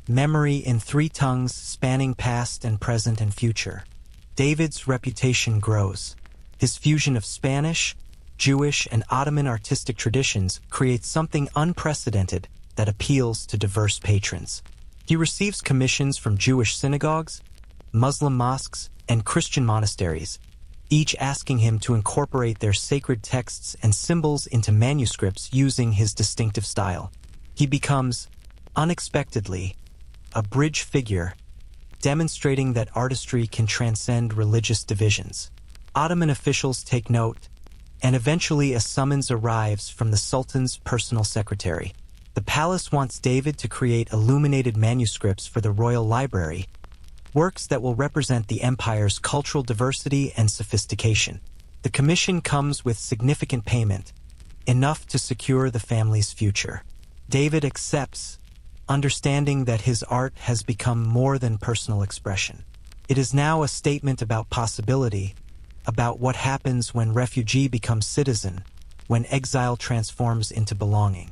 Memory in 3 tongues spanning past and present and future. David's reputation grows. His fusion of Spanish, Jewish, and Ottoman artistic traditions creates something unprecedented that appeals to diverse patrons. He receives commissions from Jewish synagogues, Muslim mosques, and Christian monasteries, each asking him to incorporate their sacred texts and symbols into manuscripts using his distinctive style. He becomes, unexpectedly, a bridge figure, demonstrating that artistry can transcend religious divisions. Ottoman officials take note, and eventually a summons arrives from the Sultan's personal secretary. The palace wants David to create illuminated manuscripts for the royal library, works that will represent the empire's cultural diversity and sophistication. The commission comes with significant payment, enough to secure the family's future. David accepts, understanding that his art has become more than personal expression. It is now a statement about possibility, about what happens when refugee becomes citizen, when exile transforms into belonging.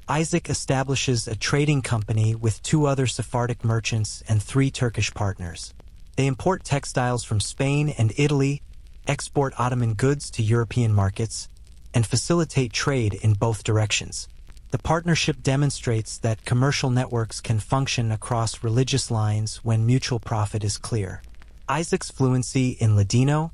Isaac establishes a trading company with 2 other Sephardic merchants and 3 Turkish partners. They import textiles from Spain and Italy, export Ottoman goods to European markets, and facilitate trade in both directions. The partnership demonstrates that commercial networks can function across religious lines when mutual profit is clear. Isaac's fluency in Ladino,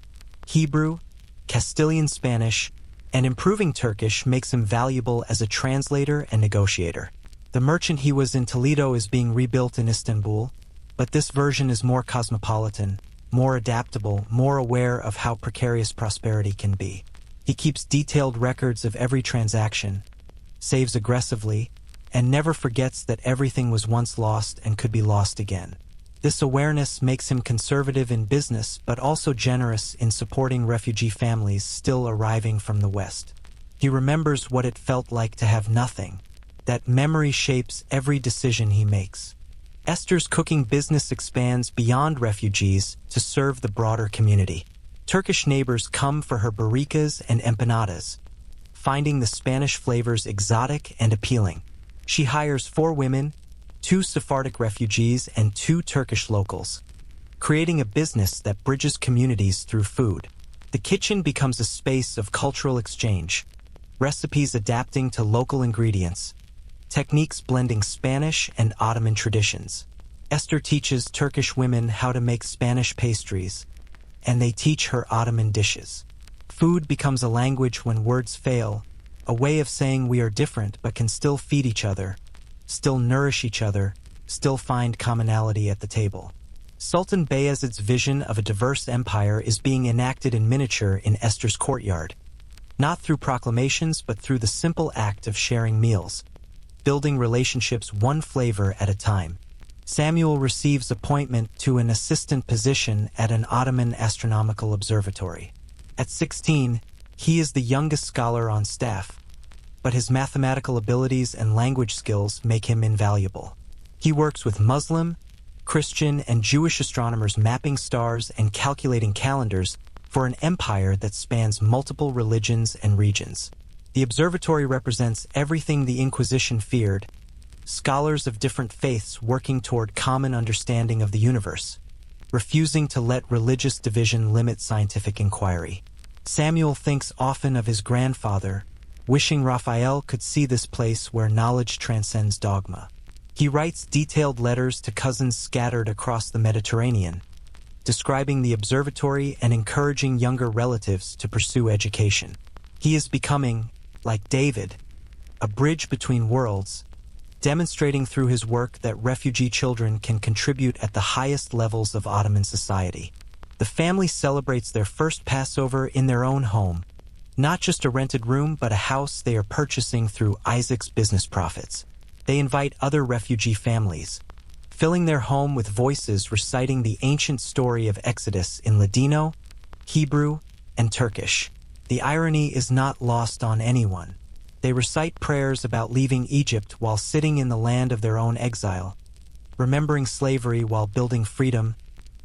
Hebrew, Castilian Spanish, and improving Turkish makes him valuable as a translator and negotiator. The merchant he was in Toledo is being rebuilt in Istanbul, but this version is more cosmopolitan, more adaptable, more aware of how precarious prosperity can be. He keeps detailed records of every transaction, saves aggressively, and never forgets that everything was once lost and could be lost again. This awareness makes him conservative in business but also generous in supporting refugee families still arriving from the West. He remembers what it felt like to have nothing. That memory shapes every decision he makes. Esther's cooking business expands beyond refugees to serve the broader community. Turkish neighbors come for her barikas and empanadas, finding the Spanish flavors exotic and appealing. She hires 4 women, 2 Sephardic refugees, and 2 Turkish locals, creating a business that bridges communities through food. The kitchen becomes a space of cultural exchange, recipes adapting to local ingredients, techniques blending Spanish and Ottoman traditions. Esther teaches Turkish women how to make Spanish pastries, and they teach her Ottoman dishes. Food becomes a language when words fail, a way of saying we are different but can still feed each other, still nourish each other, still find commonality at the table. Sultan Bayezid's vision of a diverse empire is being enacted in miniature in Esther's courtyard, not through proclamations but through the simple act of sharing meals, building relationships one flavor at a time. Samuel receives appointment to an assistant position at an Ottoman astronomical observatory. At 16, he is the youngest scholar on staff, but his mathematical abilities and language skills make him invaluable. He works with Muslim, Christian, and Jewish astronomers mapping stars and calculating calendars for an empire that spans multiple religions and regions. The observatory represents everything the Inquisition feared: scholars of different faiths working toward common understanding of the universe, refusing to let religious division limit scientific inquiry. Samuel thinks often of his grandfather, wishing Raphael could see this place where knowledge transcends dogma. He writes detailed letters to cousins scattered across the Mediterranean, describing the observatory and encouraging younger relatives to pursue education. He is becoming, like David, a bridge between worlds, demonstrating through his work that refugee children can contribute at the highest levels of Ottoman society. The family celebrates their first Passover in their own home, not just a rented room but a house they are purchasing through Isaac's business profits. They invite other refugee families, filling their home with voices reciting the ancient story of Exodus in Ladino, Hebrew, and Turkish. The irony is not lost on anyone. They recite prayers about leaving Egypt while sitting in the land of their own exile, remembering slavery while building freedom,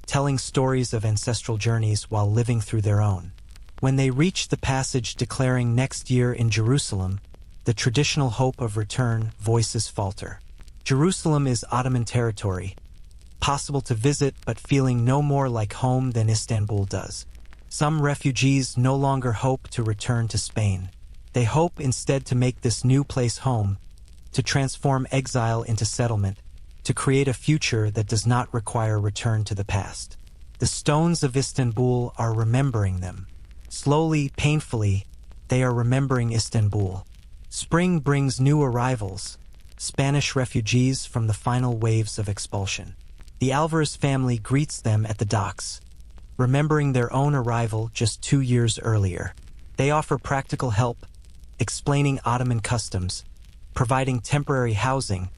telling stories of ancestral journeys while living through their own. When they reach the passage declaring next year in Jerusalem, the traditional hope of return, voices falter. Jerusalem is Ottoman territory, possible to visit but feeling no more like home than Istanbul does. Some refugees no longer hope to return to Spain. They hope instead to make this new place home, to transform exile into settlement, to create a future that does not require return to the past. The stones of Istanbul are remembering them. Slowly, painfully, they are remembering Istanbul. Spring brings new arrivals, Spanish refugees from the final waves of expulsion. The Alvarez family greets them at the docks, remembering their own arrival just 2 years earlier. They offer practical help, explaining Ottoman customs, providing temporary housing,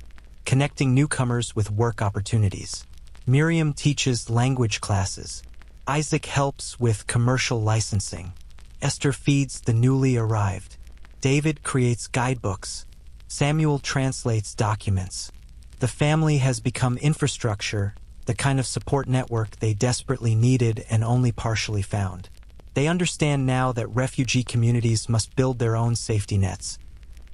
connecting newcomers with work opportunities. Miriam teaches language classes. Isaac helps with commercial licensing. Esther feeds the newly arrived. David creates guidebooks. Samuel translates documents. The family has become infrastructure, the kind of support network they desperately needed and only partially found. They understand now that refugee communities must build their own safety nets,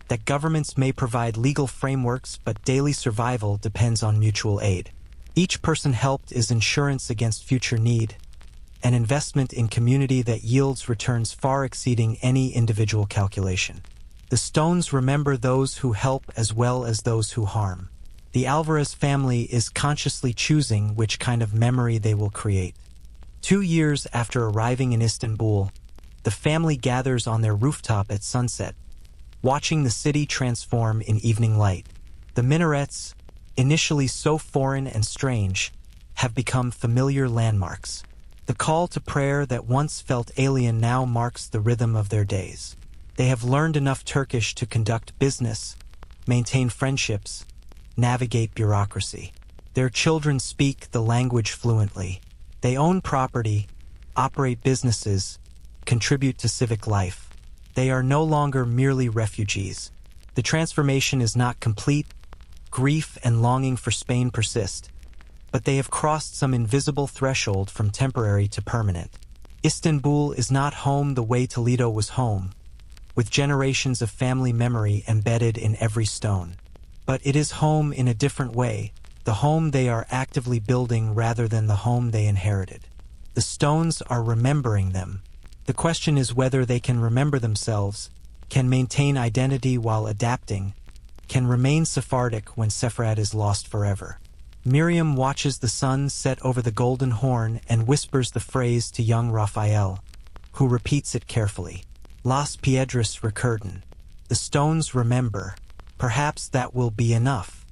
that governments may provide legal frameworks but daily survival depends on mutual aid. Each person helped is insurance against future need, an investment in community that yields returns far exceeding any individual calculation. The stones remember those who help as well as those who harm. The Alvarez family is consciously choosing which kind of memory they will create. 2 years after arriving in Istanbul, the family gathers on their rooftop at sunset, watching the city transform in evening light. The minarets, initially so foreign and strange, have become familiar landmarks. The call to prayer that once felt alien now marks the rhythm of their days. They have learned enough Turkish to conduct business, maintain friendships, navigate bureaucracy. Their children speak the language fluently. They own property, operate businesses, contribute to civic life. They are no longer merely refugees. The transformation is not complete. Grief and longing for Spain persist, but they have crossed some invisible threshold from temporary to permanent. Istanbul is not home the way Toledo was home, with generations of family memory embedded in every stone. But it is home in a different way, the home they are actively building rather than the home they inherited. The stones are remembering them. The question is whether they can remember themselves, can maintain identity while adapting, can remain Sephardic when Sepharad is lost forever. Miriam watches the sun set over the Golden Horn and whispers the phrase to young Raphael, who repeats it carefully. Las piedras recuerdan. The stones remember. Perhaps that will be enough.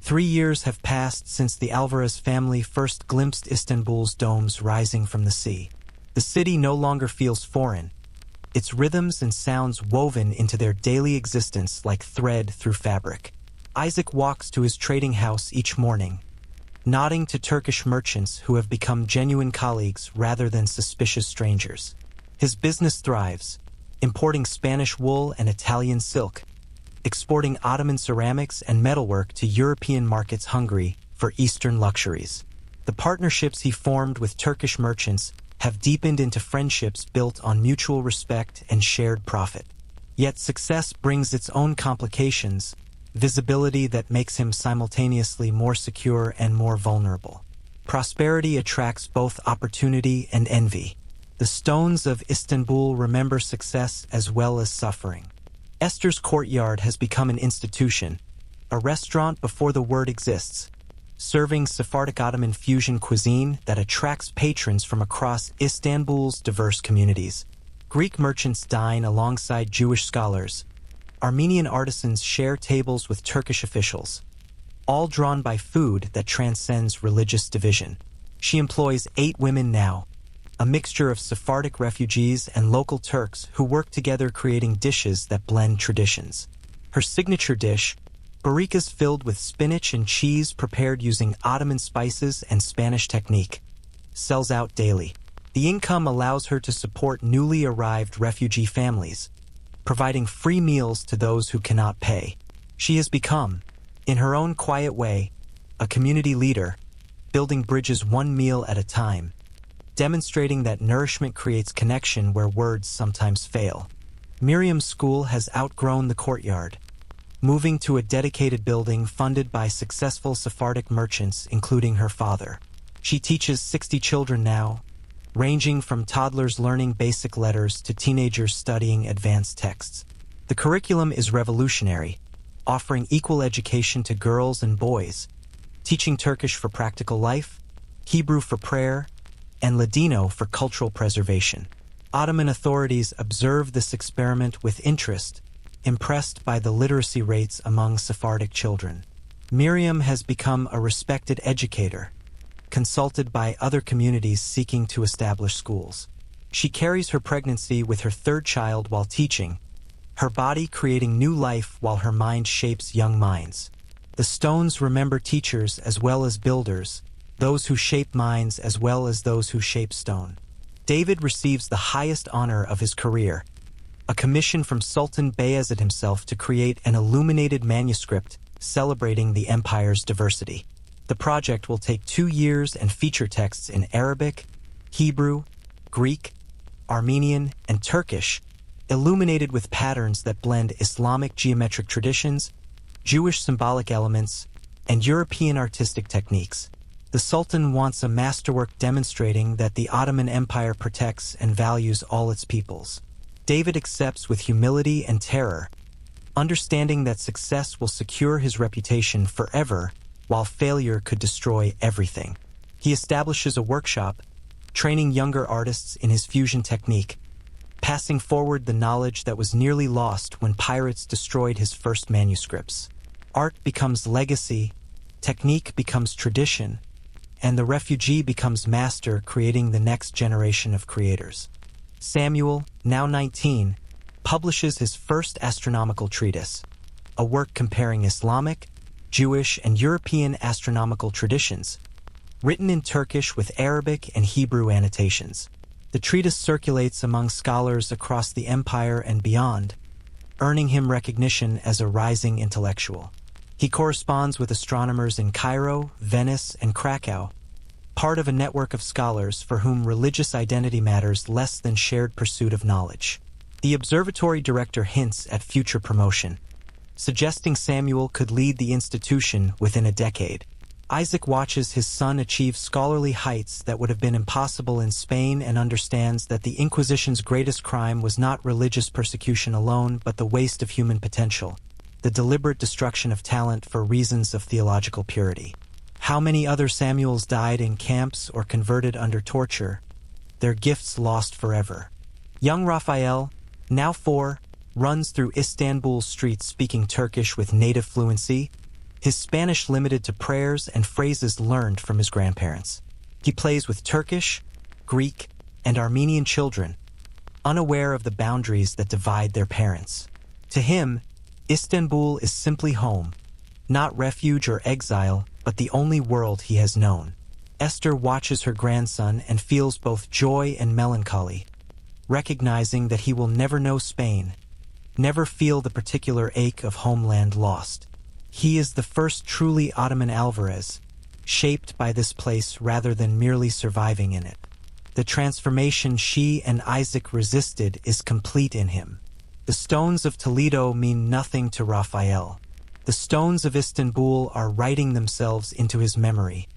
3 years have passed since the Alvarez family first glimpsed Istanbul's domes rising from the sea. The city no longer feels foreign, its rhythms and sounds woven into their daily existence like thread through fabric. Isaac walks to his trading house each morning, nodding to Turkish merchants who have become genuine colleagues rather than suspicious strangers. His business thrives, importing Spanish wool and Italian silk, exporting Ottoman ceramics and metalwork to European markets hungry for Eastern luxuries. The partnerships he formed with Turkish merchants have deepened into friendships built on mutual respect and shared profit. Yet success brings its own complications, visibility that makes him simultaneously more secure and more vulnerable. Prosperity attracts both opportunity and envy. The stones of Istanbul remember success as well as suffering. Esther's Courtyard has become an institution, a restaurant before the word exists, serving Sephardic Ottoman fusion cuisine that attracts patrons from across Istanbul's diverse communities. Greek merchants dine alongside Jewish scholars. Armenian artisans share tables with Turkish officials, all drawn by food that transcends religious division. She employs 8 women now, a mixture of Sephardic refugees and local Turks who work together creating dishes that blend traditions. Her signature dish, barikas filled with spinach and cheese prepared using Ottoman spices and Spanish technique, sells out daily. The income allows her to support newly arrived refugee families, providing free meals to those who cannot pay. She has become, in her own quiet way, a community leader, building bridges one meal at a time, demonstrating that nourishment creates connection where words sometimes fail. Miriam's school has outgrown the courtyard, moving to a dedicated building funded by successful Sephardic merchants, including her father. She teaches 60 children now, ranging from toddlers learning basic letters to teenagers studying advanced texts. The curriculum is revolutionary, offering equal education to girls and boys, teaching Turkish for practical life, Hebrew for prayer, and Ladino for cultural preservation. Ottoman authorities observe this experiment with interest, impressed by the literacy rates among Sephardic children. Miriam has become a respected educator, consulted by other communities seeking to establish schools. She carries her pregnancy with her 3rd child while teaching, her body creating new life while her mind shapes young minds. The stones remember teachers as well as builders, those who shape minds as well as those who shape stone. David receives the highest honor of his career, a commission from Sultan Bayezid himself to create an illuminated manuscript celebrating the empire's diversity. The project will take 2 years and feature texts in Arabic, Hebrew, Greek, Armenian, and Turkish, illuminated with patterns that blend Islamic geometric traditions, Jewish symbolic elements, and European artistic techniques. The Sultan wants a masterwork demonstrating that the Ottoman Empire protects and values all its peoples. David accepts with humility and terror, understanding that success will secure his reputation forever, while failure could destroy everything. He establishes a workshop, training younger artists in his fusion technique, passing forward the knowledge that was nearly lost when pirates destroyed his first manuscripts. Art becomes legacy, technique becomes tradition, and the refugee becomes master, creating the next generation of creators. Samuel, now 19, publishes his first astronomical treatise, a work comparing Islamic, Jewish, and European astronomical traditions, written in Turkish with Arabic and Hebrew annotations. The treatise circulates among scholars across the empire and beyond, earning him recognition as a rising intellectual. He corresponds with astronomers in Cairo, Venice, and Krakow, part of a network of scholars for whom religious identity matters less than shared pursuit of knowledge. The observatory director hints at future promotion, suggesting Samuel could lead the institution within a decade. Isaac watches his son achieve scholarly heights that would have been impossible in Spain and understands that the Inquisition's greatest crime was not religious persecution alone, but the waste of human potential, the deliberate destruction of talent for reasons of theological purity. How many other Samuels died in camps or converted under torture, their gifts lost forever? Young Raphael, now 4, runs through Istanbul's streets speaking Turkish with native fluency, his Spanish limited to prayers and phrases learned from his grandparents. He plays with Turkish, Greek, and Armenian children, unaware of the boundaries that divide their parents. To him, Istanbul is simply home, not refuge or exile, but the only world he has known. Esther watches her grandson and feels both joy and melancholy, recognizing that he will never know Spain, never feel the particular ache of homeland lost. He is the first truly Ottoman Alvarez, shaped by this place rather than merely surviving in it. The transformation she and Isaac resisted is complete in him. The stones of Toledo mean nothing to Raphael. The stones of Istanbul are writing themselves into his memory,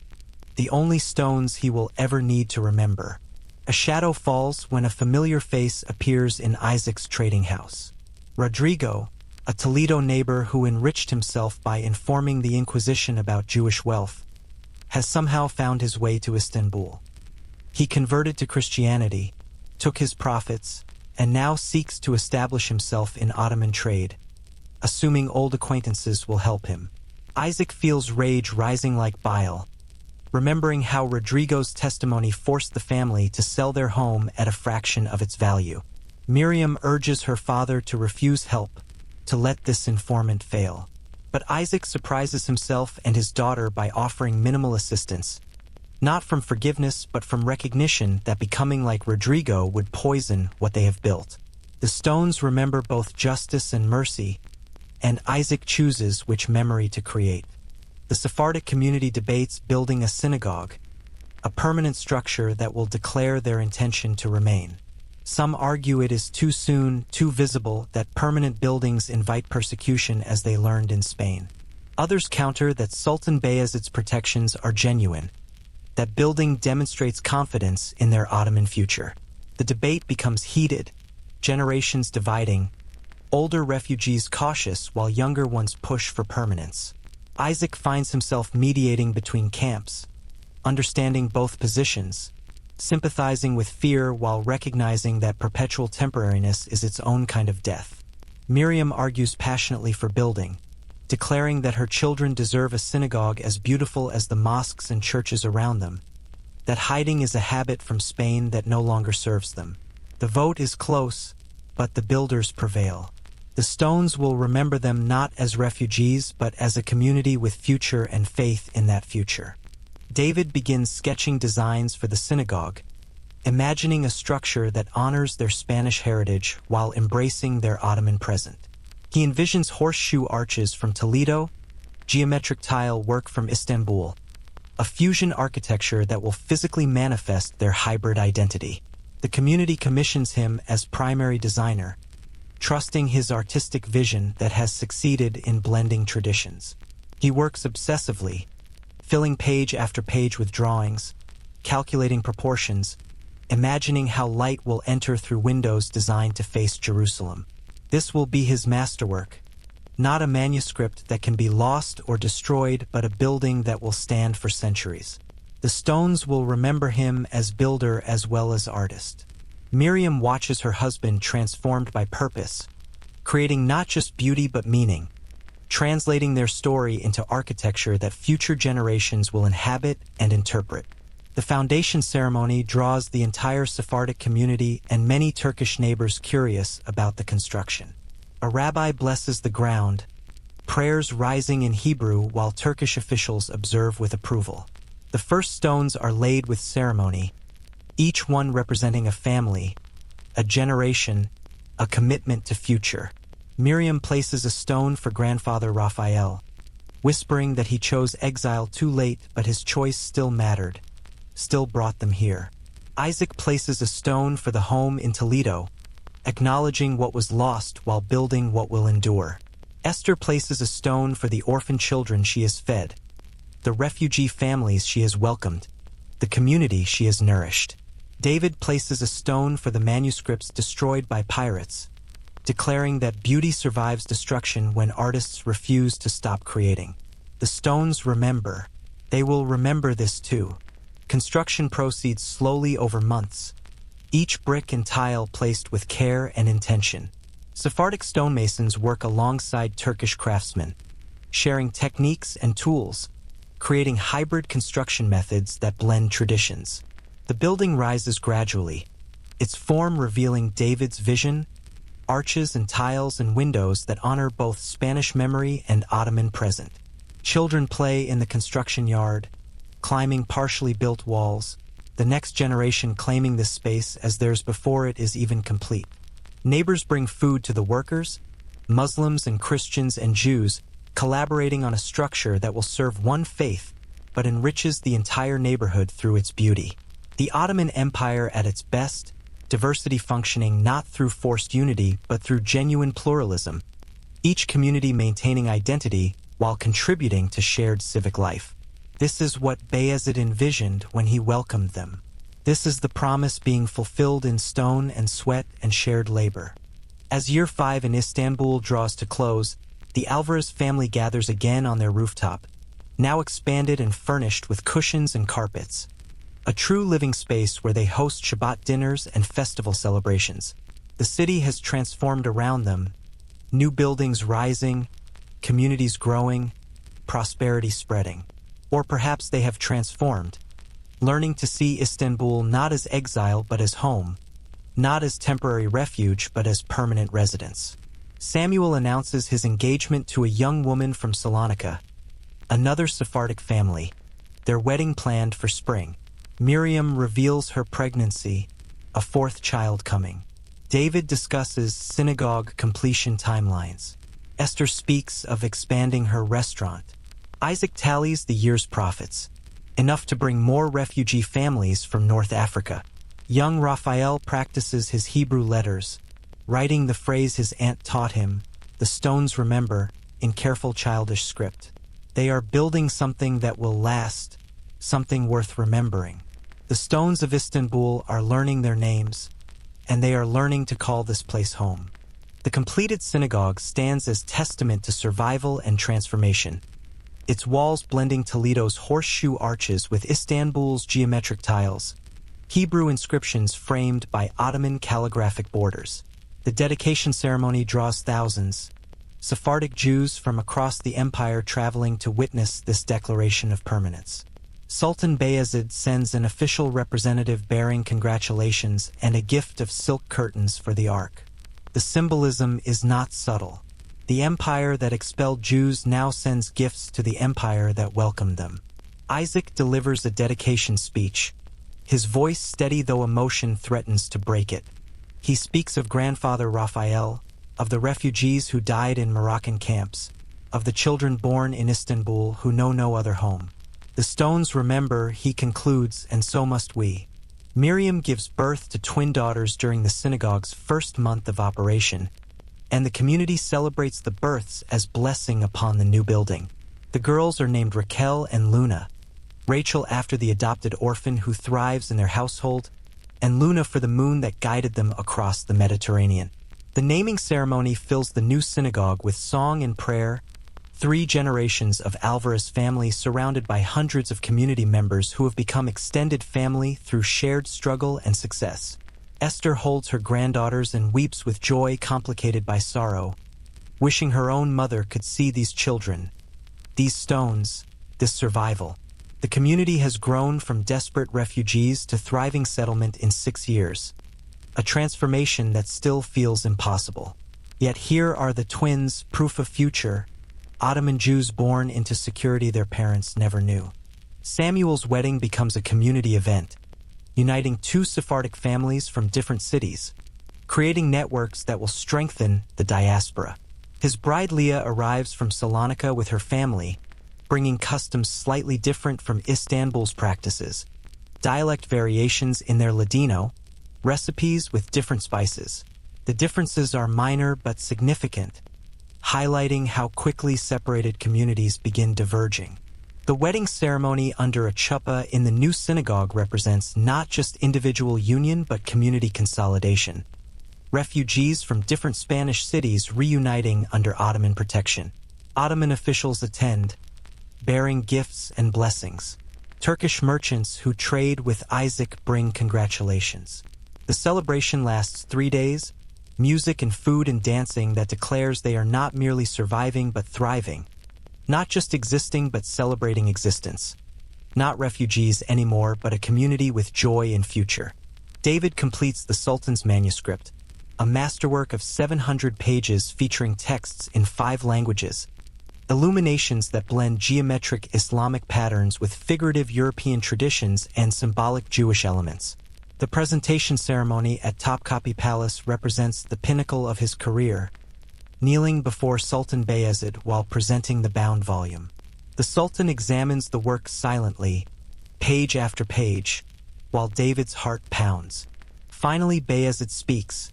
the only stones he will ever need to remember. A shadow falls when a familiar face appears in Isaac's trading house. Rodrigo, a Toledo neighbor who enriched himself by informing the Inquisition about Jewish wealth, has somehow found his way to Istanbul. He converted to Christianity, took his profits, and now seeks to establish himself in Ottoman trade, assuming old acquaintances will help him. Isaac feels rage rising like bile, remembering how Rodrigo's testimony forced the family to sell their home at a fraction of its value. Miriam urges her father to refuse help, to let this informant fail. But Isaac surprises himself and his daughter by offering minimal assistance, not from forgiveness but from recognition that becoming like Rodrigo would poison what they have built. The stones remember both justice and mercy, and Isaac chooses which memory to create. The Sephardic community debates building a synagogue, a permanent structure that will declare their intention to remain. Some argue it is too soon, too visible, that permanent buildings invite persecution as they learned in Spain. Others counter that Sultan Bayezid's protections are genuine, that building demonstrates confidence in their Ottoman future. The debate becomes heated, generations dividing, older refugees cautious while younger ones push for permanence. Isaac finds himself mediating between camps, understanding both positions, sympathizing with fear while recognizing that perpetual temporariness is its own kind of death. Miriam argues passionately for building, declaring that her children deserve a synagogue as beautiful as the mosques and churches around them, that hiding is a habit from Spain that no longer serves them. The vote is close, but the builders prevail. The stones will remember them not as refugees but as a community with future and faith in that future. David begins sketching designs for the synagogue, imagining a structure that honors their Spanish heritage while embracing their Ottoman present. He envisions horseshoe arches from Toledo, geometric tile work from Istanbul, a fusion architecture that will physically manifest their hybrid identity. The community commissions him as primary designer, trusting his artistic vision that has succeeded in blending traditions. He works obsessively, filling page after page with drawings, calculating proportions, imagining how light will enter through windows designed to face Jerusalem. This will be his masterwork, not a manuscript that can be lost or destroyed, but a building that will stand for centuries. The stones will remember him as builder as well as artist. Miriam watches her husband transformed by purpose, creating not just beauty but meaning, translating their story into architecture that future generations will inhabit and interpret. The foundation ceremony draws the entire Sephardic community and many Turkish neighbors curious about the construction. A rabbi blesses the ground, prayers rising in Hebrew while Turkish officials observe with approval. The first stones are laid with ceremony, each one representing a family, a generation, a commitment to future. Miriam places a stone for grandfather Raphael, whispering that he chose exile too late but his choice still mattered, still brought them here. Isaac places a stone for the home in Toledo, acknowledging what was lost while building what will endure. Esther places a stone for the orphan children she has fed, the refugee families she has welcomed, the community she has nourished. David places a stone for the manuscripts destroyed by pirates, declaring that beauty survives destruction when artists refuse to stop creating. The stones remember. They will remember this too. Construction proceeds slowly over months, each brick and tile placed with care and intention. Sephardic stonemasons work alongside Turkish craftsmen, sharing techniques and tools, creating hybrid construction methods that blend traditions. The building rises gradually, its form revealing David's vision, arches and tiles and windows that honor both Spanish memory and Ottoman present. Children play in the construction yard, climbing partially built walls, the next generation claiming this space as theirs before it is even complete. Neighbors bring food to the workers, Muslims and Christians and Jews collaborating on a structure that will serve one faith but enriches the entire neighborhood through its beauty. The Ottoman Empire at its best, diversity functioning not through forced unity but through genuine pluralism, each community maintaining identity while contributing to shared civic life. This is what Bayezid envisioned when he welcomed them. This is the promise being fulfilled in stone and sweat and shared labor. As year 5 in Istanbul draws to close, the Alvarez family gathers again on their rooftop, now expanded and furnished with cushions and carpets. A true living space where they host Shabbat dinners and festival celebrations. The city has transformed around them, new buildings rising, communities growing, prosperity spreading. Or perhaps they have transformed, learning to see Istanbul not as exile but as home, not as temporary refuge but as permanent residence. Samuel announces his engagement to a young woman from Salonika, another Sephardic family, their wedding planned for spring. Miriam reveals her pregnancy, a fourth child coming. David discusses synagogue completion timelines. Esther speaks of expanding her restaurant. Isaac tallies the year's profits, enough to bring more refugee families from North Africa. Young Raphael practices his Hebrew letters, writing the phrase his aunt taught him, "The stones remember," in careful childish script. They are building something that will last, something worth remembering. The stones of Istanbul are learning their names, and they are learning to call this place home. The completed synagogue stands as testament to survival and transformation, its walls blending Toledo's horseshoe arches with Istanbul's geometric tiles, Hebrew inscriptions framed by Ottoman calligraphic borders. The dedication ceremony draws thousands, Sephardic Jews from across the empire traveling to witness this declaration of permanence. Sultan Bayezid sends an official representative bearing congratulations and a gift of silk curtains for the ark. The symbolism is not subtle. The empire that expelled Jews now sends gifts to the empire that welcomed them. Isaac delivers a dedication speech, his voice steady though emotion threatens to break it. He speaks of grandfather Raphael, of the refugees who died in Moroccan camps, of the children born in Istanbul who know no other home. The stones remember, he concludes, and so must we. Miriam gives birth to twin daughters during the synagogue's first month of operation, and the community celebrates the births as blessing upon the new building. The girls are named Raquel and Luna, Rachel after the adopted orphan who thrives in their household, and Luna for the moon that guided them across the Mediterranean. The naming ceremony fills the new synagogue with song and prayer, 3 generations of Alvarez family surrounded by hundreds of community members who have become extended family through shared struggle and success. Esther holds her granddaughters and weeps with joy complicated by sorrow, wishing her own mother could see these children, these stones, this survival. The community has grown from desperate refugees to thriving settlement in 6 years, a transformation that still feels impossible. Yet here are the twins, proof of future, Ottoman Jews born into security their parents never knew. Samuel's wedding becomes a community event, uniting 2 Sephardic families from different cities, creating networks that will strengthen the diaspora. His bride Leah arrives from Salonika with her family, bringing customs slightly different from Istanbul's practices, dialect variations in their Ladino, recipes with different spices. The differences are minor but significant, highlighting how quickly separated communities begin diverging. The wedding ceremony under a chuppah in the new synagogue represents not just individual union but community consolidation. Refugees from different Spanish cities reuniting under Ottoman protection. Ottoman officials attend, bearing gifts and blessings. Turkish merchants who trade with Isaac bring congratulations. The celebration lasts 3 days, music and food and dancing that declares they are not merely surviving but thriving, not just existing but celebrating existence. Not refugees anymore, but a community with joy and future. David completes the Sultan's manuscript, a masterwork of 700 pages featuring texts in 5 languages, illuminations that blend geometric Islamic patterns with figurative European traditions and symbolic Jewish elements. The presentation ceremony at Topkapi Palace represents the pinnacle of his career, kneeling before Sultan Bayezid while presenting the bound volume. The Sultan examines the work silently, page after page, while David's heart pounds. Finally, Bayezid speaks,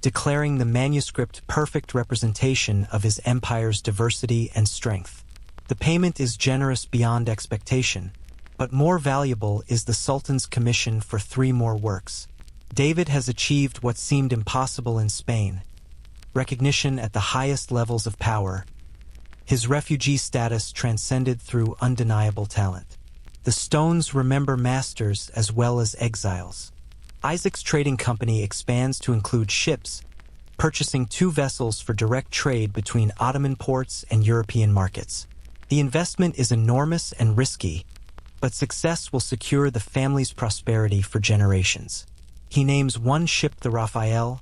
declaring the manuscript perfect representation of his empire's diversity and strength. The payment is generous beyond expectation, but more valuable is the Sultan's commission for 3 more works. David has achieved what seemed impossible in Spain: recognition at the highest levels of power. His refugee status transcended through undeniable talent. The stones remember masters as well as exiles. Isaac's trading company expands to include ships, purchasing 2 vessels for direct trade between Ottoman ports and European markets. The investment is enormous and risky, but success will secure the family's prosperity for generations. He names one ship the Raphael,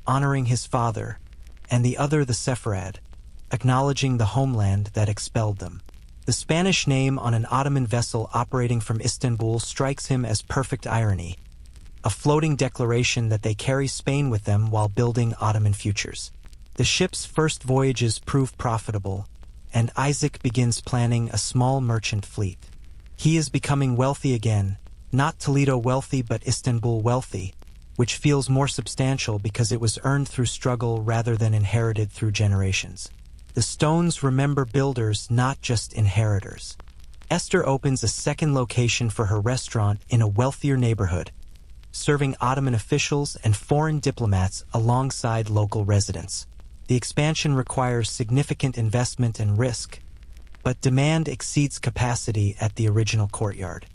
honoring his father, and the other the Sepharad, acknowledging the homeland that expelled them. The Spanish name on an Ottoman vessel operating from Istanbul strikes him as perfect irony, a floating declaration that they carry Spain with them while building Ottoman futures. The ship's first voyages prove profitable, and Isaac begins planning a small merchant fleet. He is becoming wealthy again, not Toledo wealthy but Istanbul wealthy, which feels more substantial because it was earned through struggle rather than inherited through generations. The stones remember builders, not just inheritors. Esther opens a second location for her restaurant in a wealthier neighborhood, serving Ottoman officials and foreign diplomats alongside local residents. The expansion requires significant investment and risk, but demand exceeds capacity at the original courtyard.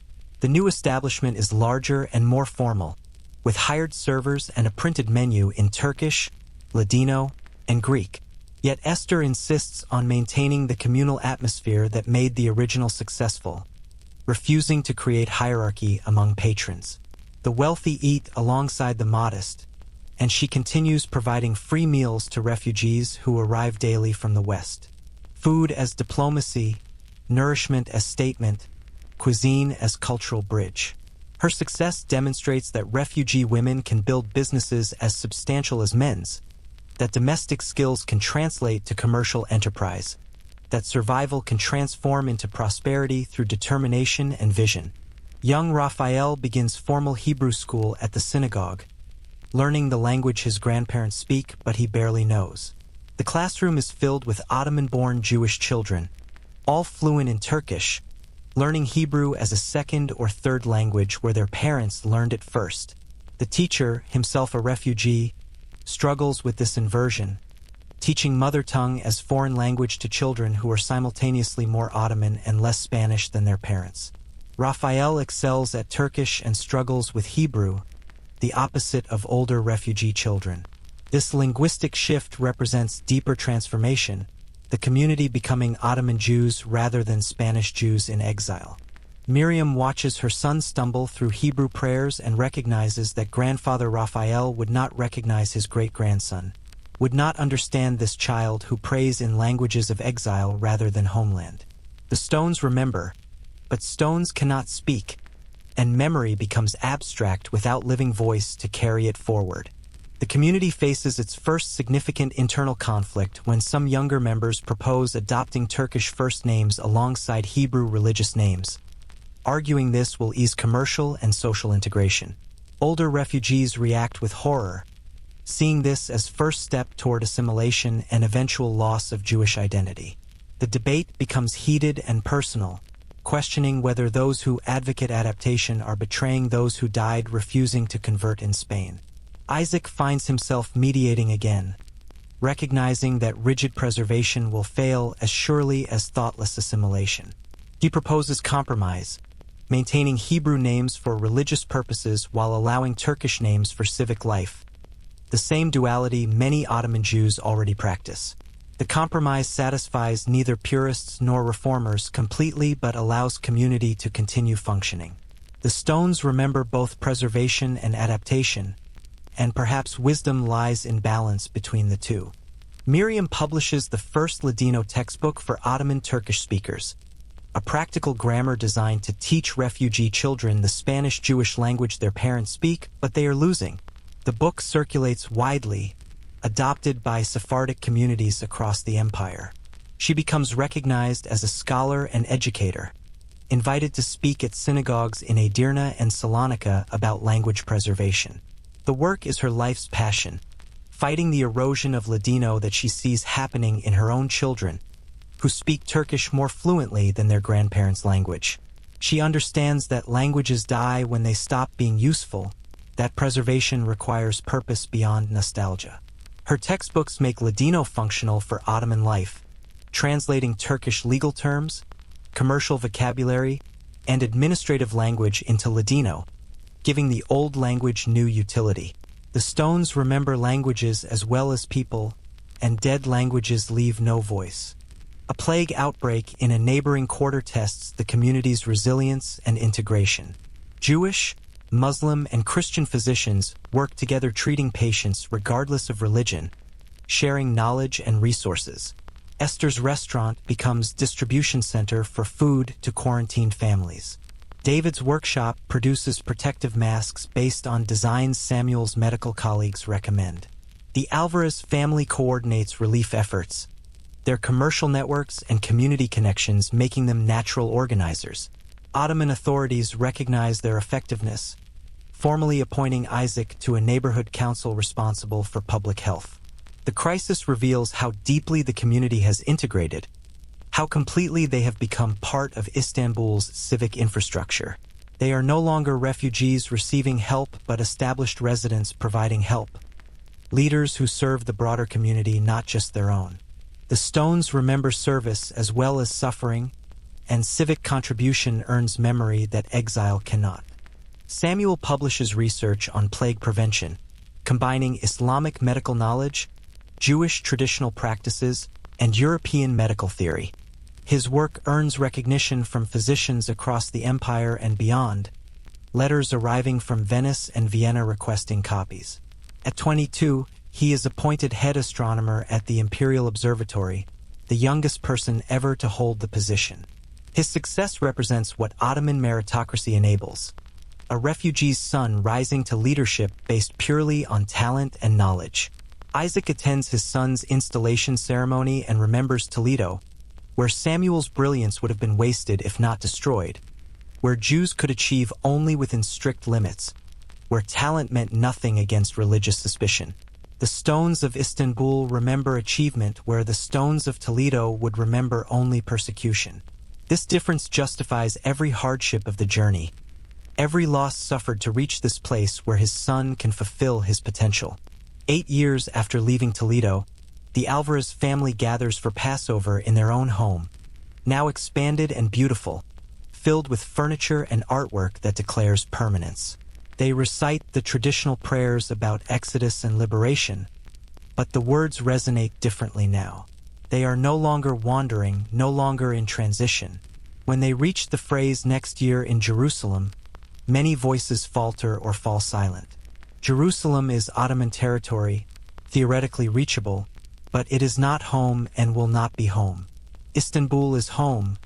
The new establishment is larger and more formal, with hired servers and a printed menu in Turkish, Ladino, and Greek. Yet Esther insists on maintaining the communal atmosphere that made the original successful, refusing to create hierarchy among patrons. The wealthy eat alongside the modest, and she continues providing free meals to refugees who arrive daily from the West. Food as diplomacy, nourishment as statement, cuisine as cultural bridge. Her success demonstrates that refugee women can build businesses as substantial as men's, that domestic skills can translate to commercial enterprise, that survival can transform into prosperity through determination and vision. Young Raphael begins formal Hebrew school at the synagogue, learning the language his grandparents speak but he barely knows. The classroom is filled with Ottoman-born Jewish children, all fluent in Turkish, learning Hebrew as a second or third language where their parents learned it first. The teacher, himself a refugee, struggles with this inversion, teaching mother tongue as foreign language to children who are simultaneously more Ottoman and less Spanish than their parents. Raphael excels at Turkish and struggles with Hebrew, the opposite of older refugee children. This linguistic shift represents deeper transformation, the community becoming Ottoman Jews rather than Spanish Jews in exile. Miriam watches her son stumble through Hebrew prayers and recognizes that grandfather Raphael would not recognize his great-grandson, would not understand this child who prays in languages of exile rather than homeland. The stones remember, but stones cannot speak, and memory becomes abstract without living voice to carry it forward. The community faces its first significant internal conflict when some younger members propose adopting Turkish first names alongside Hebrew religious names, arguing this will ease commercial and social integration. Older refugees react with horror, seeing this as first step toward assimilation and eventual loss of Jewish identity. The debate becomes heated and personal, questioning whether those who advocate adaptation are betraying those who died refusing to convert in Spain. Isaac finds himself mediating again, recognizing that rigid preservation will fail as surely as thoughtless assimilation. He proposes compromise, maintaining Hebrew names for religious purposes while allowing Turkish names for civic life. The same duality many Ottoman Jews already practice. The compromise satisfies neither purists nor reformers completely but allows community to continue functioning. The stones remember both preservation and adaptation, and perhaps wisdom lies in balance between the two. Miriam publishes the first Ladino textbook for Ottoman Turkish speakers, a practical grammar designed to teach refugee children the Spanish Jewish language their parents speak, but they are losing. The book circulates widely, adopted by Sephardic communities across the empire. She becomes recognized as a scholar and educator, invited to speak at synagogues in Edirne and Salonika about language preservation. The work is her life's passion, fighting the erosion of Ladino that she sees happening in her own children, who speak Turkish more fluently than their grandparents' language. She understands that languages die when they stop being useful, that preservation requires purpose beyond nostalgia. Her textbooks make Ladino functional for Ottoman life, translating Turkish legal terms, commercial vocabulary, and administrative language into Ladino, giving the old language new utility. The stones remember languages as well as people, and dead languages leave no voice. A plague outbreak in a neighboring quarter tests the community's resilience and integration. Jewish, Muslim, and Christian physicians work together treating patients regardless of religion, sharing knowledge and resources. Esther's restaurant becomes distribution center for food to quarantined families. David's workshop produces protective masks based on designs Samuel's medical colleagues recommend. The Alvarez family coordinates relief efforts, their commercial networks and community connections making them natural organizers. Ottoman authorities recognize their effectiveness, formally appointing Isaac to a neighborhood council responsible for public health. The crisis reveals how deeply the community has integrated, how completely they have become part of Istanbul's civic infrastructure. They are no longer refugees receiving help but established residents providing help, leaders who serve the broader community, not just their own. The stones remember service as well as suffering, and civic contribution earns memory that exile cannot. Samuel publishes research on plague prevention, combining Islamic medical knowledge, Jewish traditional practices, and European medical theory. His work earns recognition from physicians across the empire and beyond, letters arriving from Venice and Vienna requesting copies. At 22, he is appointed head astronomer at the Imperial Observatory, the youngest person ever to hold the position. His success represents what Ottoman meritocracy enables: a refugee's son rising to leadership based purely on talent and knowledge. Isaac attends his son's installation ceremony and remembers Toledo, where Samuel's brilliance would have been wasted if not destroyed, where Jews could achieve only within strict limits, where talent meant nothing against religious suspicion. The stones of Istanbul remember achievement where the stones of Toledo would remember only persecution. This difference justifies every hardship of the journey, every loss suffered to reach this place where his son can fulfill his potential. 8 years after leaving Toledo, the Alvarez family gathers for Passover in their own home, now expanded and beautiful, filled with furniture and artwork that declares permanence. They recite the traditional prayers about Exodus and liberation, but the words resonate differently now. They are no longer wandering, no longer in transition. When they reach the phrase "next year in Jerusalem," many voices falter or fall silent. Jerusalem is Ottoman territory, theoretically reachable, but it is not home and will not be home. Istanbul is home.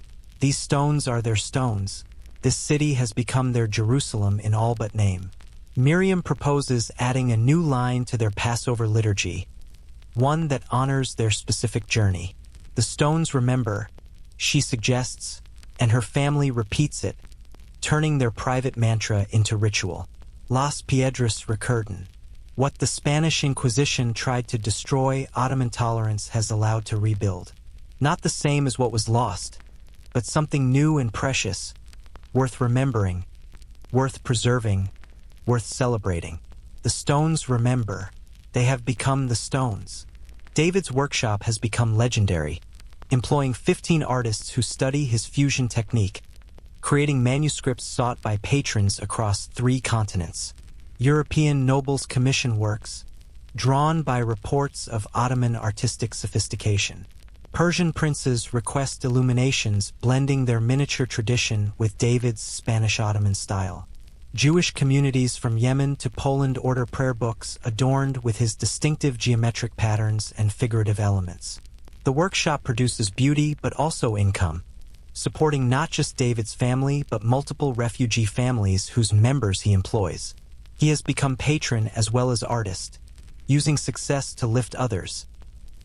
These stones are their stones. This city has become their Jerusalem in all but name. Miriam proposes adding a new line to their Passover liturgy, one that honors their specific journey. The stones remember, she suggests, and her family repeats it, turning their private mantra into ritual. Las Piedras Recurden. What the Spanish Inquisition tried to destroy, Ottoman tolerance has allowed to rebuild. Not the same as what was lost, but something new and precious, worth remembering, worth preserving, worth celebrating. The stones remember. They have become the stones. David's workshop has become legendary, employing 15 artists who study his fusion technique, creating manuscripts sought by patrons across 3 continents. European nobles commission works, drawn by reports of Ottoman artistic sophistication. Persian princes request illuminations blending their miniature tradition with David's Spanish Ottoman style. Jewish communities from Yemen to Poland order prayer books adorned with his distinctive geometric patterns and figurative elements. The workshop produces beauty but also income, supporting not just David's family but multiple refugee families whose members he employs. He has become patron as well as artist, using success to lift others,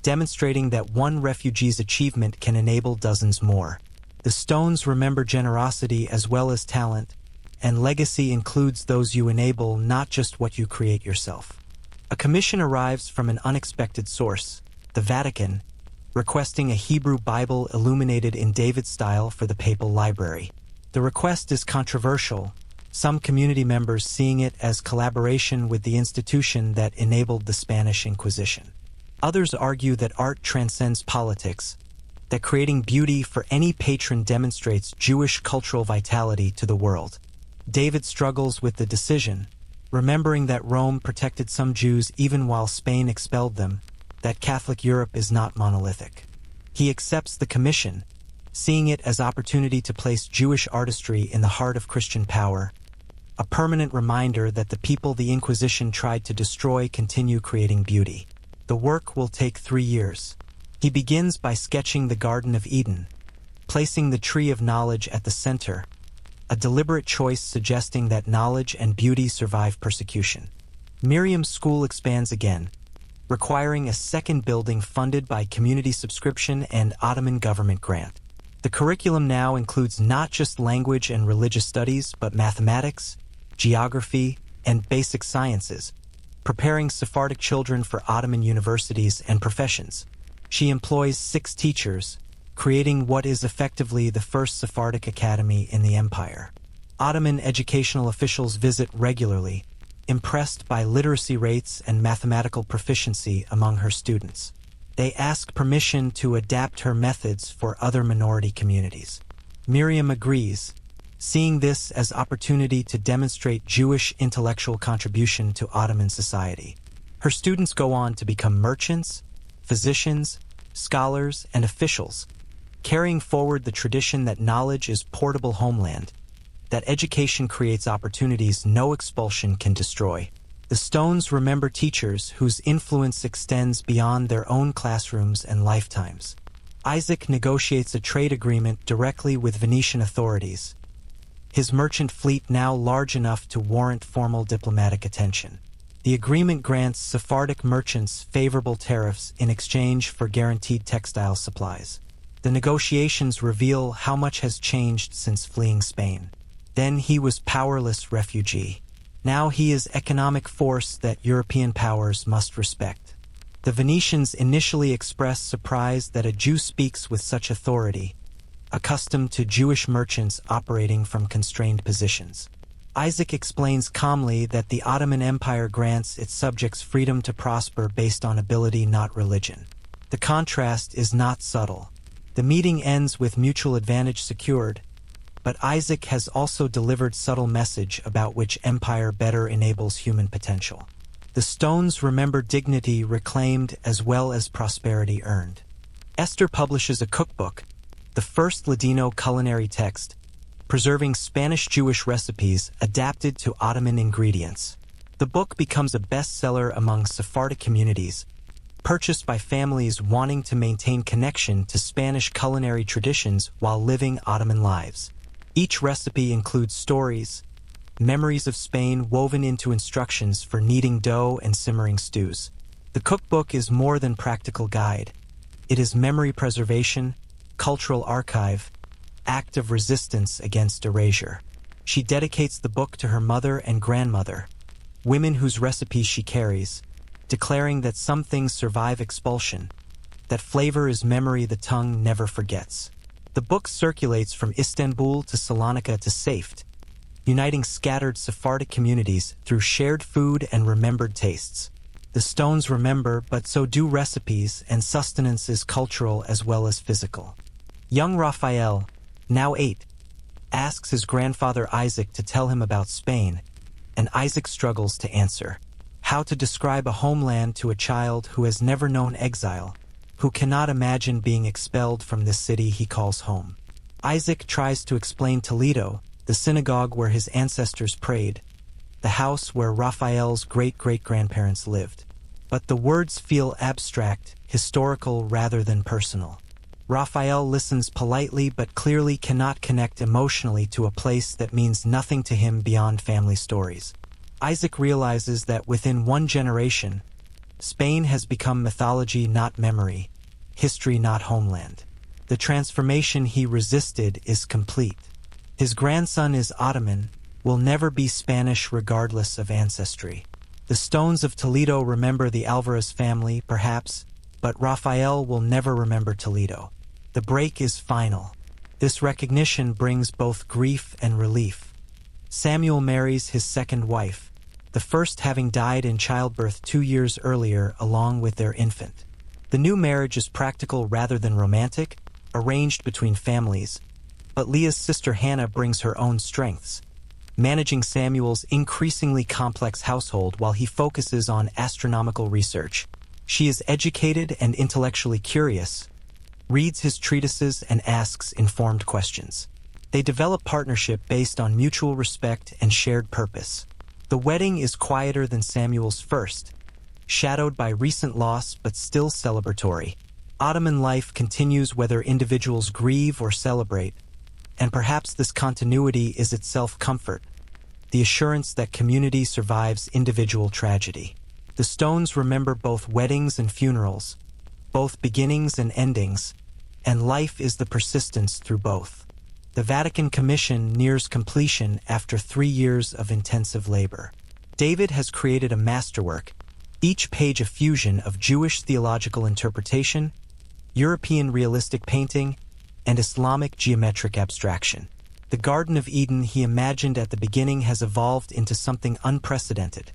demonstrating that one refugee's achievement can enable dozens more. The stones remember generosity as well as talent, and legacy includes those you enable, not just what you create yourself. A commission arrives from an unexpected source, the Vatican, requesting a Hebrew Bible illuminated in David's style for the papal library. The request is controversial, some community members seeing it as collaboration with the institution that enabled the Spanish Inquisition. Others argue that art transcends politics, that creating beauty for any patron demonstrates Jewish cultural vitality to the world. David struggles with the decision, remembering that Rome protected some Jews even while Spain expelled them, that Catholic Europe is not monolithic. He accepts the commission, seeing it as opportunity to place Jewish artistry in the heart of Christian power, a permanent reminder that the people the Inquisition tried to destroy continue creating beauty. The work will take 3 years. He begins by sketching the Garden of Eden, placing the tree of knowledge at the center, a deliberate choice suggesting that knowledge and beauty survive persecution. Miriam's school expands again, requiring a second building funded by community subscription and Ottoman government grant. The curriculum now includes not just language and religious studies, but mathematics, geography, and basic sciences, preparing Sephardic children for Ottoman universities and professions. She employs 6 teachers, creating what is effectively the first Sephardic academy in the empire. Ottoman educational officials visit regularly, impressed by literacy rates and mathematical proficiency among her students. They ask permission to adapt her methods for other minority communities. Miriam agrees, seeing this as opportunity to demonstrate Jewish intellectual contribution to Ottoman society. Her students go on to become merchants, physicians, scholars, and officials, carrying forward the tradition that knowledge is portable homeland, that education creates opportunities no expulsion can destroy. The stones remember teachers whose influence extends beyond their own classrooms and lifetimes. Isaac negotiates a trade agreement directly with Venetian authorities, his merchant fleet now large enough to warrant formal diplomatic attention. The agreement grants Sephardic merchants favorable tariffs in exchange for guaranteed textile supplies. The negotiations reveal how much has changed since fleeing Spain. Then he was powerless refugee. Now he is economic force that European powers must respect. The Venetians initially express surprise that a Jew speaks with such authority, accustomed to Jewish merchants operating from constrained positions. Isaac explains calmly that the Ottoman Empire grants its subjects freedom to prosper based on ability, not religion. The contrast is not subtle. The meeting ends with mutual advantage secured, but Isaac has also delivered subtle message about which empire better enables human potential. The stones remember dignity reclaimed as well as prosperity earned. Esther publishes a cookbook, the first Ladino culinary text, preserving Spanish Jewish recipes adapted to Ottoman ingredients. The book becomes a bestseller among Sephardic communities, purchased by families wanting to maintain connection to Spanish culinary traditions while living Ottoman lives. Each recipe includes stories, memories of Spain woven into instructions for kneading dough and simmering stews. The cookbook is more than practical guide. It is memory preservation, cultural archive, act of resistance against erasure. She dedicates the book to her mother and grandmother, women whose recipes she carries, declaring that some things survive expulsion, that flavor is memory the tongue never forgets. The book circulates from Istanbul to Salonika to Safed, uniting scattered Sephardic communities through shared food and remembered tastes. The stones remember, but so do recipes, and sustenance is cultural as well as physical. Young Raphael, now 8, asks his grandfather Isaac to tell him about Spain, and Isaac struggles to answer. How to describe a homeland to a child who has never known exile, who cannot imagine being expelled from this city he calls home. Isaac tries to explain Toledo, the synagogue where his ancestors prayed, the house where Raphael's great-great-grandparents lived. But the words feel abstract, historical rather than personal. Raphael listens politely but clearly cannot connect emotionally to a place that means nothing to him beyond family stories. Isaac realizes that within one generation, Spain has become mythology not memory, history not homeland. The transformation he resisted is complete. His grandson is Ottoman, will never be Spanish regardless of ancestry. The stones of Toledo remember the Alvarez family, perhaps, but Raphael will never remember Toledo. The break is final. This recognition brings both grief and relief. Samuel marries his second wife, the first having died in childbirth 2 years earlier along with their infant. The new marriage is practical rather than romantic, arranged between families, but Leah's sister Hannah brings her own strengths, managing Samuel's increasingly complex household while he focuses on astronomical research. She is educated and intellectually curious, reads his treatises and asks informed questions. They develop partnership based on mutual respect and shared purpose. The wedding is quieter than Samuel's first, shadowed by recent loss but still celebratory. Ottoman life continues whether individuals grieve or celebrate, and perhaps this continuity is itself comfort, the assurance that community survives individual tragedy. The stones remember both weddings and funerals, both beginnings and endings, and life is the persistence through both. The Vatican Commission nears completion after 3 years of intensive labor. David has created a masterwork, each page a fusion of Jewish theological interpretation, European realistic painting, and Islamic geometric abstraction. The Garden of Eden he imagined at the beginning has evolved into something unprecedented.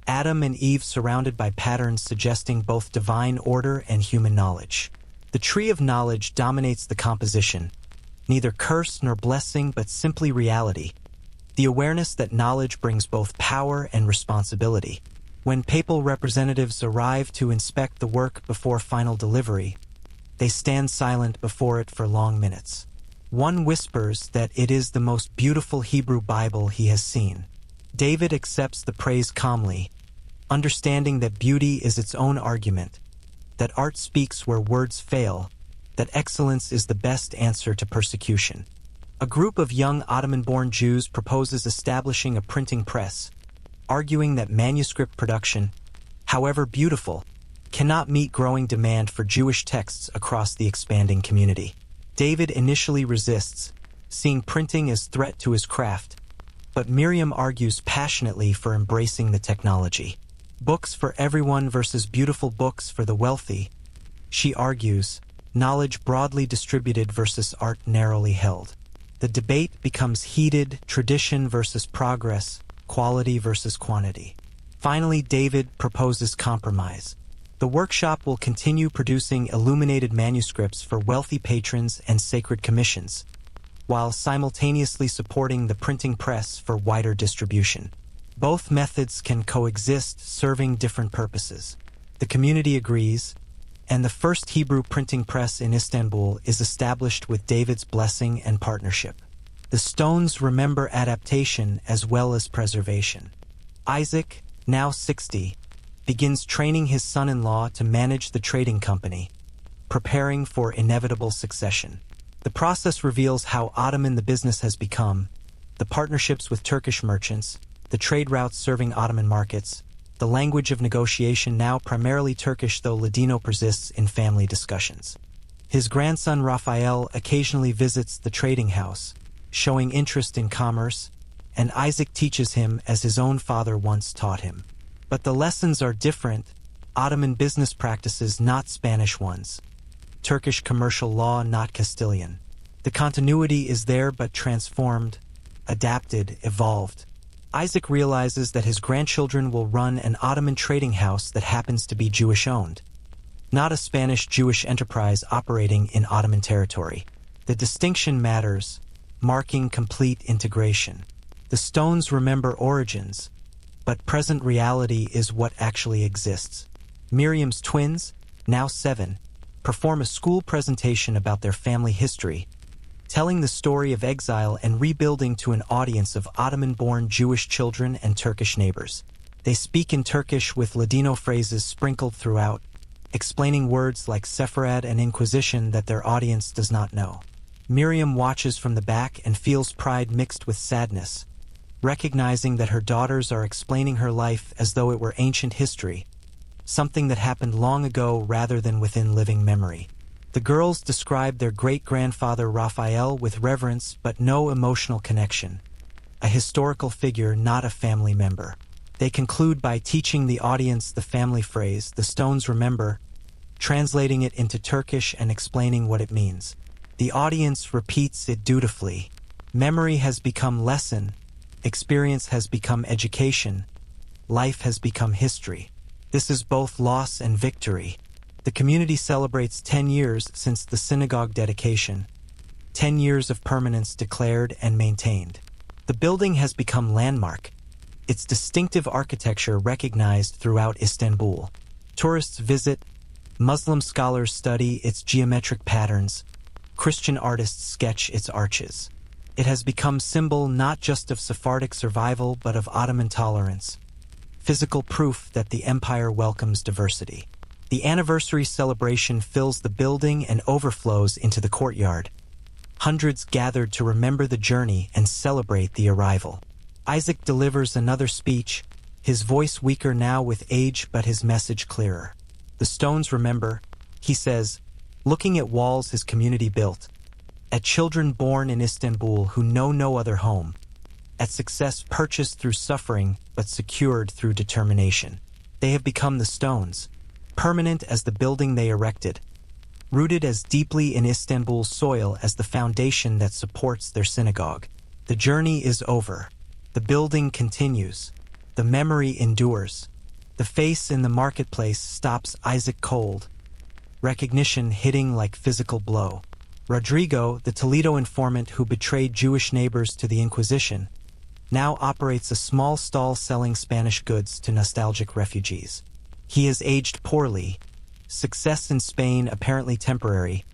Adam and Eve surrounded by patterns suggesting both divine order and human knowledge. The tree of knowledge dominates the composition, neither curse nor blessing but simply reality, the awareness that knowledge brings both power and responsibility. When papal representatives arrive to inspect the work before final delivery, they stand silent before it for long minutes. One whispers that it is the most beautiful Hebrew Bible he has seen. David accepts the praise calmly, understanding that beauty is its own argument, that art speaks where words fail, that excellence is the best answer to persecution. A group of young Ottoman-born Jews proposes establishing a printing press, arguing that manuscript production, however beautiful, cannot meet growing demand for Jewish texts across the expanding community. David initially resists, seeing printing as threat to his craft, but Miriam argues passionately for embracing the technology. Books for everyone versus beautiful books for the wealthy, she argues, knowledge broadly distributed versus art narrowly held. The debate becomes heated, tradition versus progress, quality versus quantity. Finally, David proposes compromise. The workshop will continue producing illuminated manuscripts for wealthy patrons and sacred commissions, while simultaneously supporting the printing press for wider distribution. Both methods can coexist, serving different purposes. The community agrees, and the first Hebrew printing press in Istanbul is established with David's blessing and partnership. The stones remember adaptation as well as preservation. Isaac, now 60, begins training his son-in-law to manage the trading company, preparing for inevitable succession. The process reveals how Ottoman the business has become, the partnerships with Turkish merchants, the trade routes serving Ottoman markets, the language of negotiation now primarily Turkish though Ladino persists in family discussions. His grandson Raphael occasionally visits the trading house, showing interest in commerce, and Isaac teaches him as his own father once taught him. But the lessons are different, Ottoman business practices not Spanish ones, Turkish commercial law not Castilian. The continuity is there but transformed, adapted, evolved. Isaac realizes that his grandchildren will run an Ottoman trading house that happens to be Jewish-owned, not a Spanish-Jewish enterprise operating in Ottoman territory. The distinction matters, marking complete integration. The stones remember origins, but present reality is what actually exists. Miriam's twins, now 7, perform a school presentation about their family history, telling the story of exile and rebuilding to an audience of Ottoman-born Jewish children and Turkish neighbors. They speak in Turkish with Ladino phrases sprinkled throughout, explaining words like Sepharad and Inquisition that their audience does not know. Miriam watches from the back and feels pride mixed with sadness, recognizing that her daughters are explaining her life as though it were ancient history, something that happened long ago rather than within living memory. The girls describe their great-grandfather Raphael with reverence but no emotional connection, a historical figure, not a family member. They conclude by teaching the audience the family phrase, "The stones remember," translating it into Turkish and explaining what it means. The audience repeats it dutifully. Memory has become lesson, experience has become education, life has become history. This is both loss and victory. The community celebrates 10 years since the synagogue dedication, 10 years of permanence declared and maintained. The building has become landmark, its distinctive architecture recognized throughout Istanbul. Tourists visit, Muslim scholars study its geometric patterns, Christian artists sketch its arches. It has become symbol not just of Sephardic survival but of Ottoman tolerance, physical proof that the empire welcomes diversity. The anniversary celebration fills the building and overflows into the courtyard. Hundreds gathered to remember the journey and celebrate the arrival. Isaac delivers another speech, his voice weaker now with age but his message clearer. The stones remember, he says, looking at walls his community built, at children born in Istanbul who know no other home, at success purchased through suffering but secured through determination. They have become the stones, permanent as the building they erected, rooted as deeply in Istanbul's soil as the foundation that supports their synagogue. The journey is over. The building continues. The memory endures. The face in the marketplace stops Isaac cold, recognition hitting like physical blow. Rodrigo, the Toledo informant who betrayed Jewish neighbors to the Inquisition, now operates a small stall selling Spanish goods to nostalgic refugees. He has aged poorly, success in Spain apparently temporary,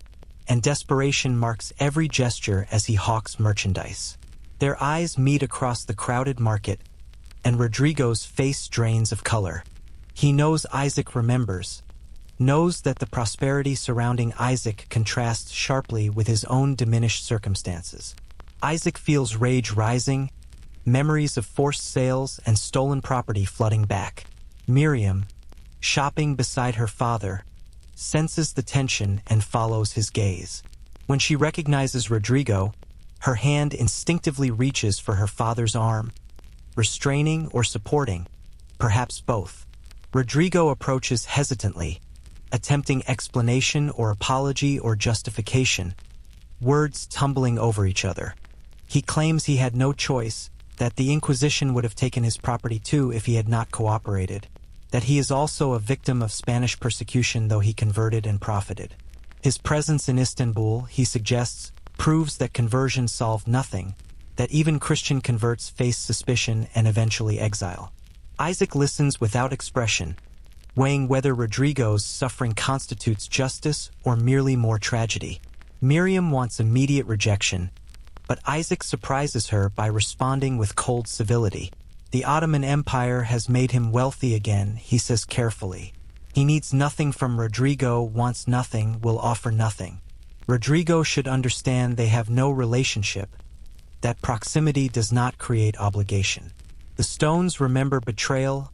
and desperation marks every gesture as he hawks merchandise. Their eyes meet across the crowded market, and Rodrigo's face drains of color. He knows Isaac remembers, knows that the prosperity surrounding Isaac contrasts sharply with his own diminished circumstances. Isaac feels rage rising, memories of forced sales and stolen property flooding back. Miriam, shopping beside her father, senses the tension and follows his gaze. When she recognizes Rodrigo, her hand instinctively reaches for her father's arm, restraining or supporting, perhaps both. Rodrigo approaches hesitantly, attempting explanation or apology or justification, words tumbling over each other. He claims he had no choice, that the Inquisition would have taken his property too if he had not cooperated, that he is also a victim of Spanish persecution though he converted and profited. His presence in Istanbul, he suggests, proves that conversion solved nothing, that even Christian converts face suspicion and eventually exile. Isaac listens without expression, weighing whether Rodrigo's suffering constitutes justice or merely more tragedy. Miriam wants immediate rejection, but Isaac surprises her by responding with cold civility. The Ottoman Empire has made him wealthy again, he says carefully. He needs nothing from Rodrigo, wants nothing, will offer nothing. Rodrigo should understand they have no relationship, that proximity does not create obligation. The stones remember betrayal,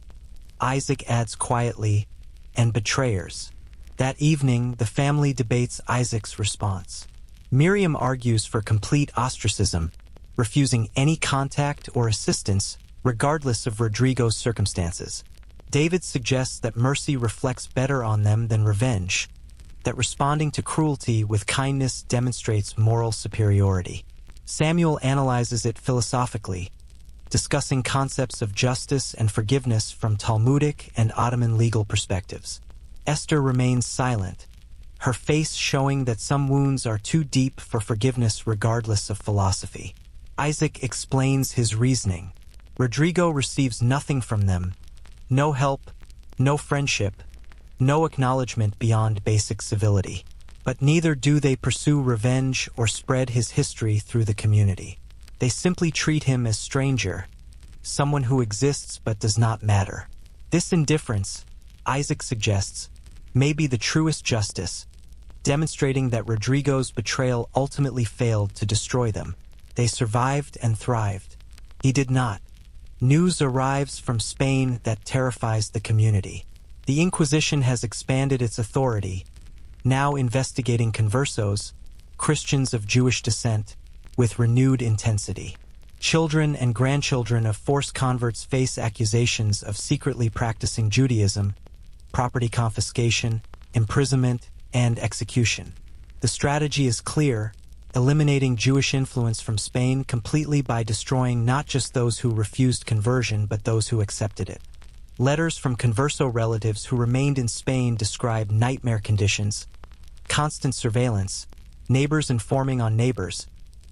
Isaac adds quietly, and betrayers. That evening, the family debates Isaac's response. Miriam argues for complete ostracism, refusing any contact or assistance regardless of Rodrigo's circumstances. David suggests that mercy reflects better on them than revenge, that responding to cruelty with kindness demonstrates moral superiority. Samuel analyzes it philosophically, discussing concepts of justice and forgiveness from Talmudic and Ottoman legal perspectives. Esther remains silent, her face showing that some wounds are too deep for forgiveness regardless of philosophy. Isaac explains his reasoning. Rodrigo receives nothing from them. No help, no friendship, no acknowledgement beyond basic civility. But neither do they pursue revenge or spread his history through the community. They simply treat him as stranger, someone who exists but does not matter. This indifference, Isaac suggests, may be the truest justice, demonstrating that Rodrigo's betrayal ultimately failed to destroy them. They survived and thrived. He did not. News arrives from Spain that terrifies the community. The Inquisition has expanded its authority, now investigating conversos, Christians of Jewish descent, with renewed intensity. Children and grandchildren of forced converts face accusations of secretly practicing Judaism, property confiscation, imprisonment, and execution. The strategy is clear, eliminating Jewish influence from Spain completely by destroying not just those who refused conversion but those who accepted it. Letters from converso relatives who remained in Spain describe nightmare conditions, constant surveillance, neighbors informing on neighbors,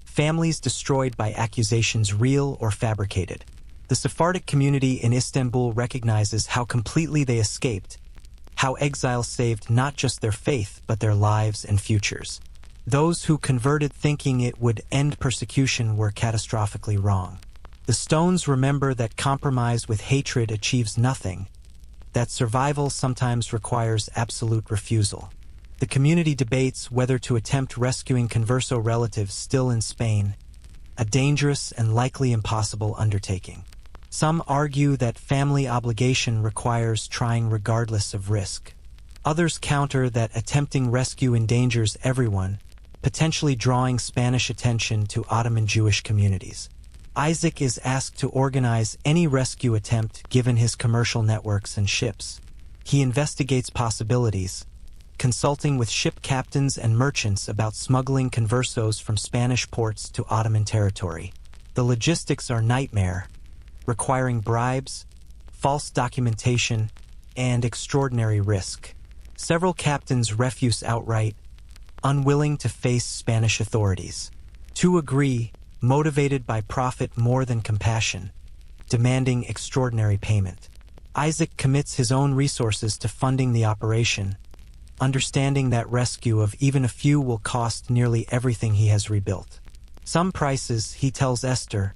families destroyed by accusations real or fabricated. The Sephardic community in Istanbul recognizes how completely they escaped, how exile saved not just their faith but their lives and futures. Those who converted thinking it would end persecution were catastrophically wrong. The stones remember that compromise with hatred achieves nothing, that survival sometimes requires absolute refusal. The community debates whether to attempt rescuing converso relatives still in Spain, a dangerous and likely impossible undertaking. Some argue that family obligation requires trying regardless of risk. Others counter that attempting rescue endangers everyone, potentially drawing Spanish attention to Ottoman Jewish communities. Isaac is asked to organize any rescue attempt given his commercial networks and ships. He investigates possibilities, consulting with ship captains and merchants about smuggling conversos from Spanish ports to Ottoman territory. The logistics are nightmare, requiring bribes, false documentation, and extraordinary risk. Several captains refuse outright, unwilling to face Spanish authorities. Two agree, motivated by profit more than compassion, demanding extraordinary payment. Isaac commits his own resources to funding the operation, understanding that rescue of even a few will cost nearly everything he has rebuilt. Some prices, he tells Esther,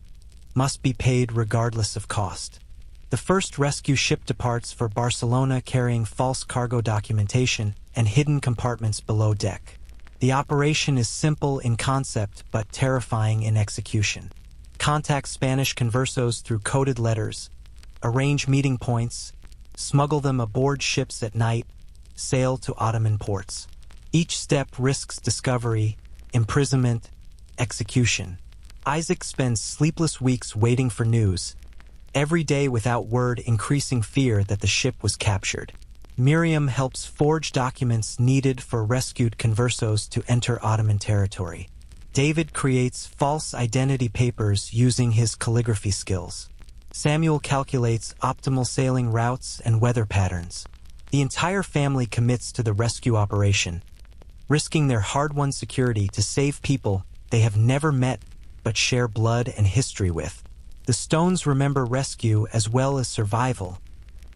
must be paid regardless of cost. The first rescue ship departs for Barcelona carrying false cargo documentation and hidden compartments below deck. The operation is simple in concept but terrifying in execution. Contact Spanish conversos through coded letters, arrange meeting points, smuggle them aboard ships at night, sail to Ottoman ports. Each step risks discovery, imprisonment, execution. Isaac spends sleepless weeks waiting for news, every day without word increasing fear that the ship was captured. Miriam helps forge documents needed for rescued conversos to enter Ottoman territory. David creates false identity papers using his calligraphy skills. Samuel calculates optimal sailing routes and weather patterns. The entire family commits to the rescue operation, risking their hard-won security to save people they have never met but share blood and history with. The stones remember rescue as well as survival,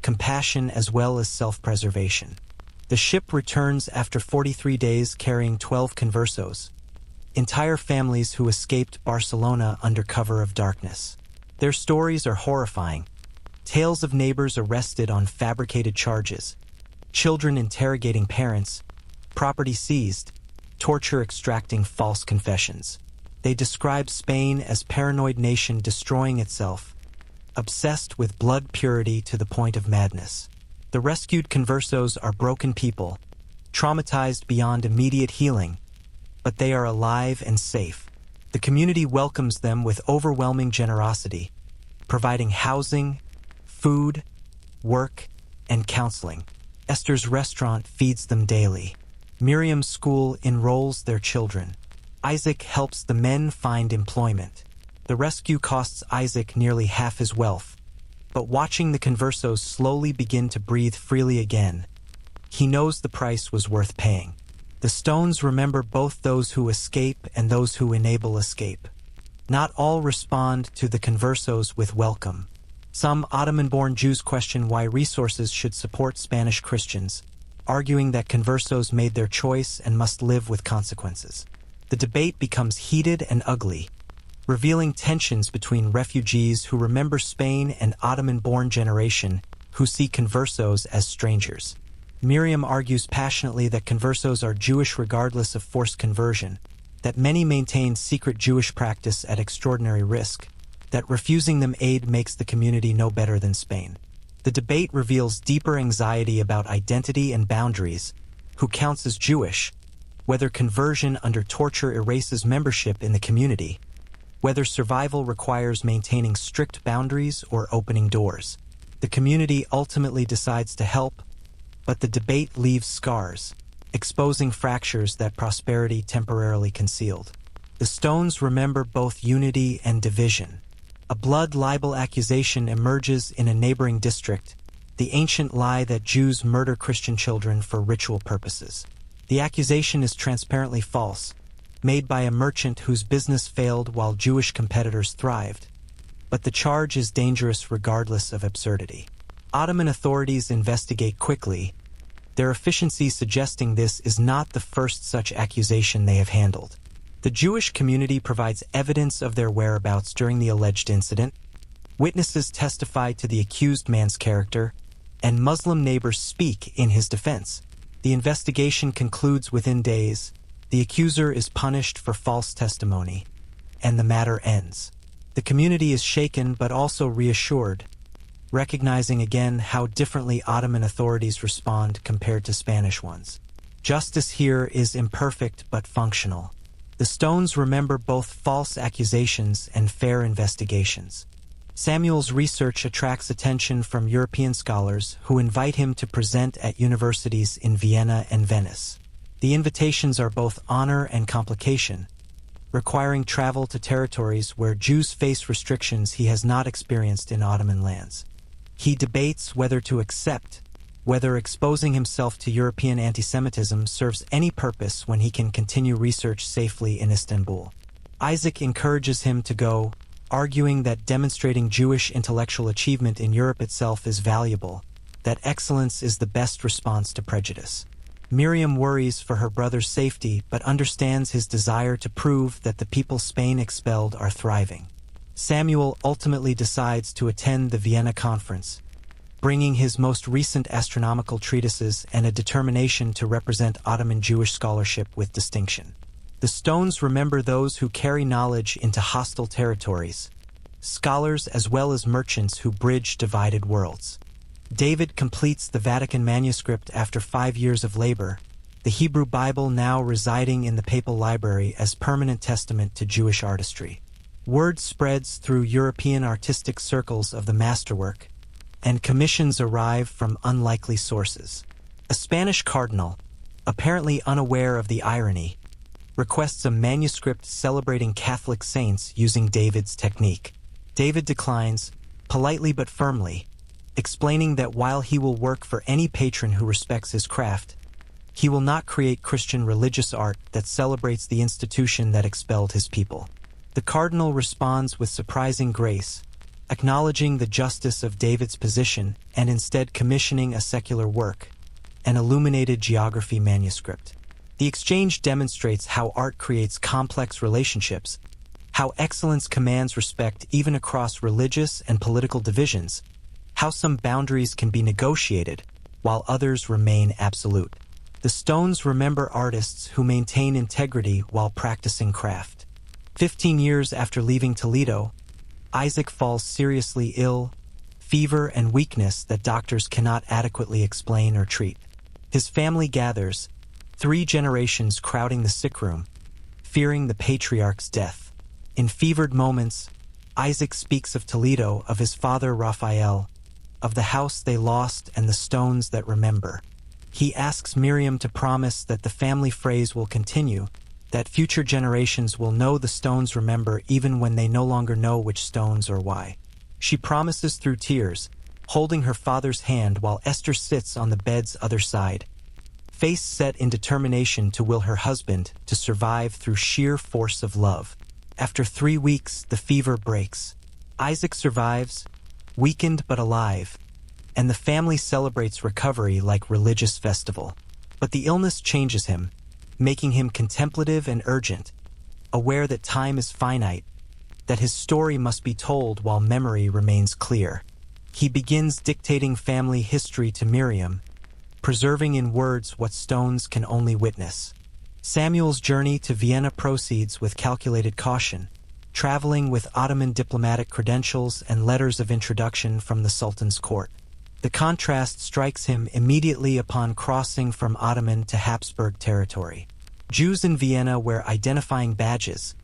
compassion as well as self-preservation. The ship returns after 43 days carrying 12 conversos, entire families who escaped Barcelona under cover of darkness. Their stories are horrifying. Tales of neighbors arrested on fabricated charges, children interrogating parents, property seized, torture extracting false confessions. They describe Spain as paranoid nation destroying itself, obsessed with blood purity to the point of madness. The rescued conversos are broken people, traumatized beyond immediate healing, but they are alive and safe. The community welcomes them with overwhelming generosity, providing housing, food, work, and counseling. Esther's restaurant feeds them daily. Miriam's school enrolls their children. Isaac helps the men find employment. The rescue costs Isaac nearly half his wealth, but watching the conversos slowly begin to breathe freely again, he knows the price was worth paying. The stones remember both those who escape and those who enable escape. Not all respond to the conversos with welcome. Some Ottoman-born Jews question why resources should support Spanish Christians, arguing that conversos made their choice and must live with consequences. The debate becomes heated and ugly, revealing tensions between refugees who remember Spain and Ottoman-born generation who see conversos as strangers. Miriam argues passionately that conversos are Jewish regardless of forced conversion, that many maintain secret Jewish practice at extraordinary risk, that refusing them aid makes the community no better than Spain. The debate reveals deeper anxiety about identity and boundaries, who counts as Jewish, whether conversion under torture erases membership in the community, whether survival requires maintaining strict boundaries or opening doors. The community ultimately decides to help, but the debate leaves scars, exposing fractures that prosperity temporarily concealed. The stones remember both unity and division. A blood libel accusation emerges in a neighboring district, the ancient lie that Jews murder Christian children for ritual purposes. The accusation is transparently false, made by a merchant whose business failed while Jewish competitors thrived. But the charge is dangerous regardless of absurdity. Ottoman authorities investigate quickly, their efficiency suggesting this is not the first such accusation they have handled. The Jewish community provides evidence of their whereabouts during the alleged incident. Witnesses testify to the accused man's character, and Muslim neighbors speak in his defense. The investigation concludes within days. The accuser is punished for false testimony, and the matter ends. The community is shaken but also reassured, recognizing again how differently Ottoman authorities respond compared to Spanish ones. Justice here is imperfect but functional. The stones remember both false accusations and fair investigations. Samuel's research attracts attention from European scholars who invite him to present at universities in Vienna and Venice. The invitations are both honor and complication, requiring travel to territories where Jews face restrictions he has not experienced in Ottoman lands. He debates whether to accept, whether exposing himself to European anti-Semitism serves any purpose when he can continue research safely in Istanbul. Isaac encourages him to go, arguing that demonstrating Jewish intellectual achievement in Europe itself is valuable, that excellence is the best response to prejudice. Miriam worries for her brother's safety but understands his desire to prove that the people Spain expelled are thriving. Samuel ultimately decides to attend the Vienna conference, bringing his most recent astronomical treatises and a determination to represent Ottoman Jewish scholarship with distinction. The stones remember those who carry knowledge into hostile territories, scholars as well as merchants who bridge divided worlds. David completes the Vatican manuscript after 5 years of labor, the Hebrew Bible now residing in the Papal Library as permanent testament to Jewish artistry. Word spreads through European artistic circles of the masterwork, and commissions arrive from unlikely sources. A Spanish cardinal, apparently unaware of the irony, requests a manuscript celebrating Catholic saints using David's technique. David declines, politely but firmly, explaining that while he will work for any patron who respects his craft, he will not create Christian religious art that celebrates the institution that expelled his people. The cardinal responds with surprising grace, acknowledging the justice of David's position and instead commissioning a secular work, an illuminated geography manuscript. The exchange demonstrates how art creates complex relationships, how excellence commands respect even across religious and political divisions, how some boundaries can be negotiated while others remain absolute. The stones remember artists who maintain integrity while practicing craft. 15 years after leaving Toledo, Isaac falls seriously ill, fever and weakness that doctors cannot adequately explain or treat. His family gathers, 3 generations crowding the sick room, fearing the patriarch's death. In fevered moments, Isaac speaks of Toledo, of his father Raphael, of the house they lost and the stones that remember. He asks Miriam to promise that the family phrase will continue, that future generations will know the stones remember even when they no longer know which stones or why. She promises through tears, holding her father's hand while Esther sits on the bed's other side, face set in determination to will her husband to survive through sheer force of love. After 3 weeks, the fever breaks. Isaac survives, weakened but alive, and the family celebrates recovery like religious festival. But the illness changes him, making him contemplative and urgent, aware that time is finite, that his story must be told while memory remains clear. He begins dictating family history to Miriam, preserving in words what stones can only witness. Samuel's journey to Vienna proceeds with calculated caution, traveling with Ottoman diplomatic credentials and letters of introduction from the Sultan's court. The contrast strikes him immediately upon crossing from Ottoman to Habsburg territory. Jews in Vienna wear identifying badges,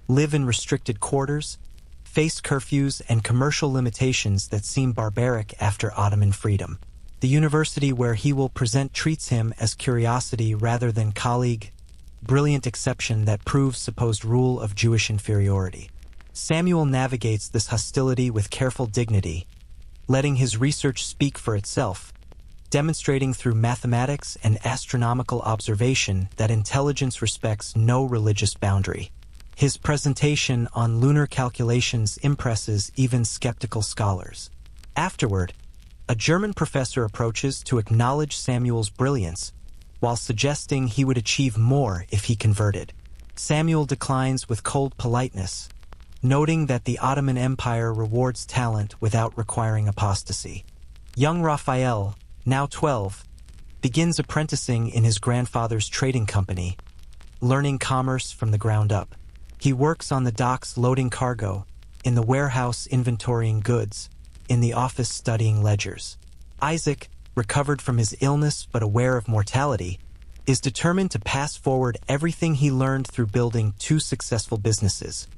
live in restricted quarters, face curfews and commercial limitations that seem barbaric after Ottoman freedom. The university where he will present treats him as curiosity rather than colleague, brilliant exception that proves supposed rule of Jewish inferiority. Samuel navigates this hostility with careful dignity, letting his research speak for itself, demonstrating through mathematics and astronomical observation that intelligence respects no religious boundary. His presentation on lunar calculations impresses even skeptical scholars. Afterward, a German professor approaches to acknowledge Samuel's brilliance, while suggesting he would achieve more if he converted. Samuel declines with cold politeness, noting that the Ottoman Empire rewards talent without requiring apostasy. Young Raphael, now 12, begins apprenticing in his grandfather's trading company, learning commerce from the ground up. He works on the docks loading cargo, in the warehouse inventorying goods, in the office studying ledgers. Isaac, recovered from his illness but aware of mortality, is determined to pass forward everything he learned through building 2 successful businesses,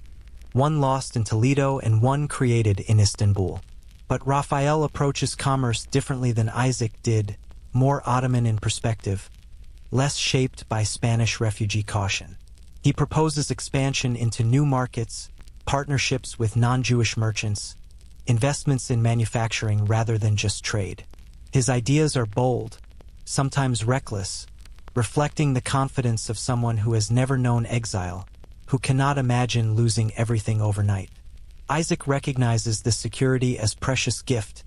one lost in Toledo and one created in Istanbul. But Raphael approaches commerce differently than Isaac did, more Ottoman in perspective, less shaped by Spanish refugee caution. He proposes expansion into new markets, partnerships with non-Jewish merchants, investments in manufacturing rather than just trade. His ideas are bold, sometimes reckless, reflecting the confidence of someone who has never known exile, who cannot imagine losing everything overnight. Isaac recognizes this security as precious gift,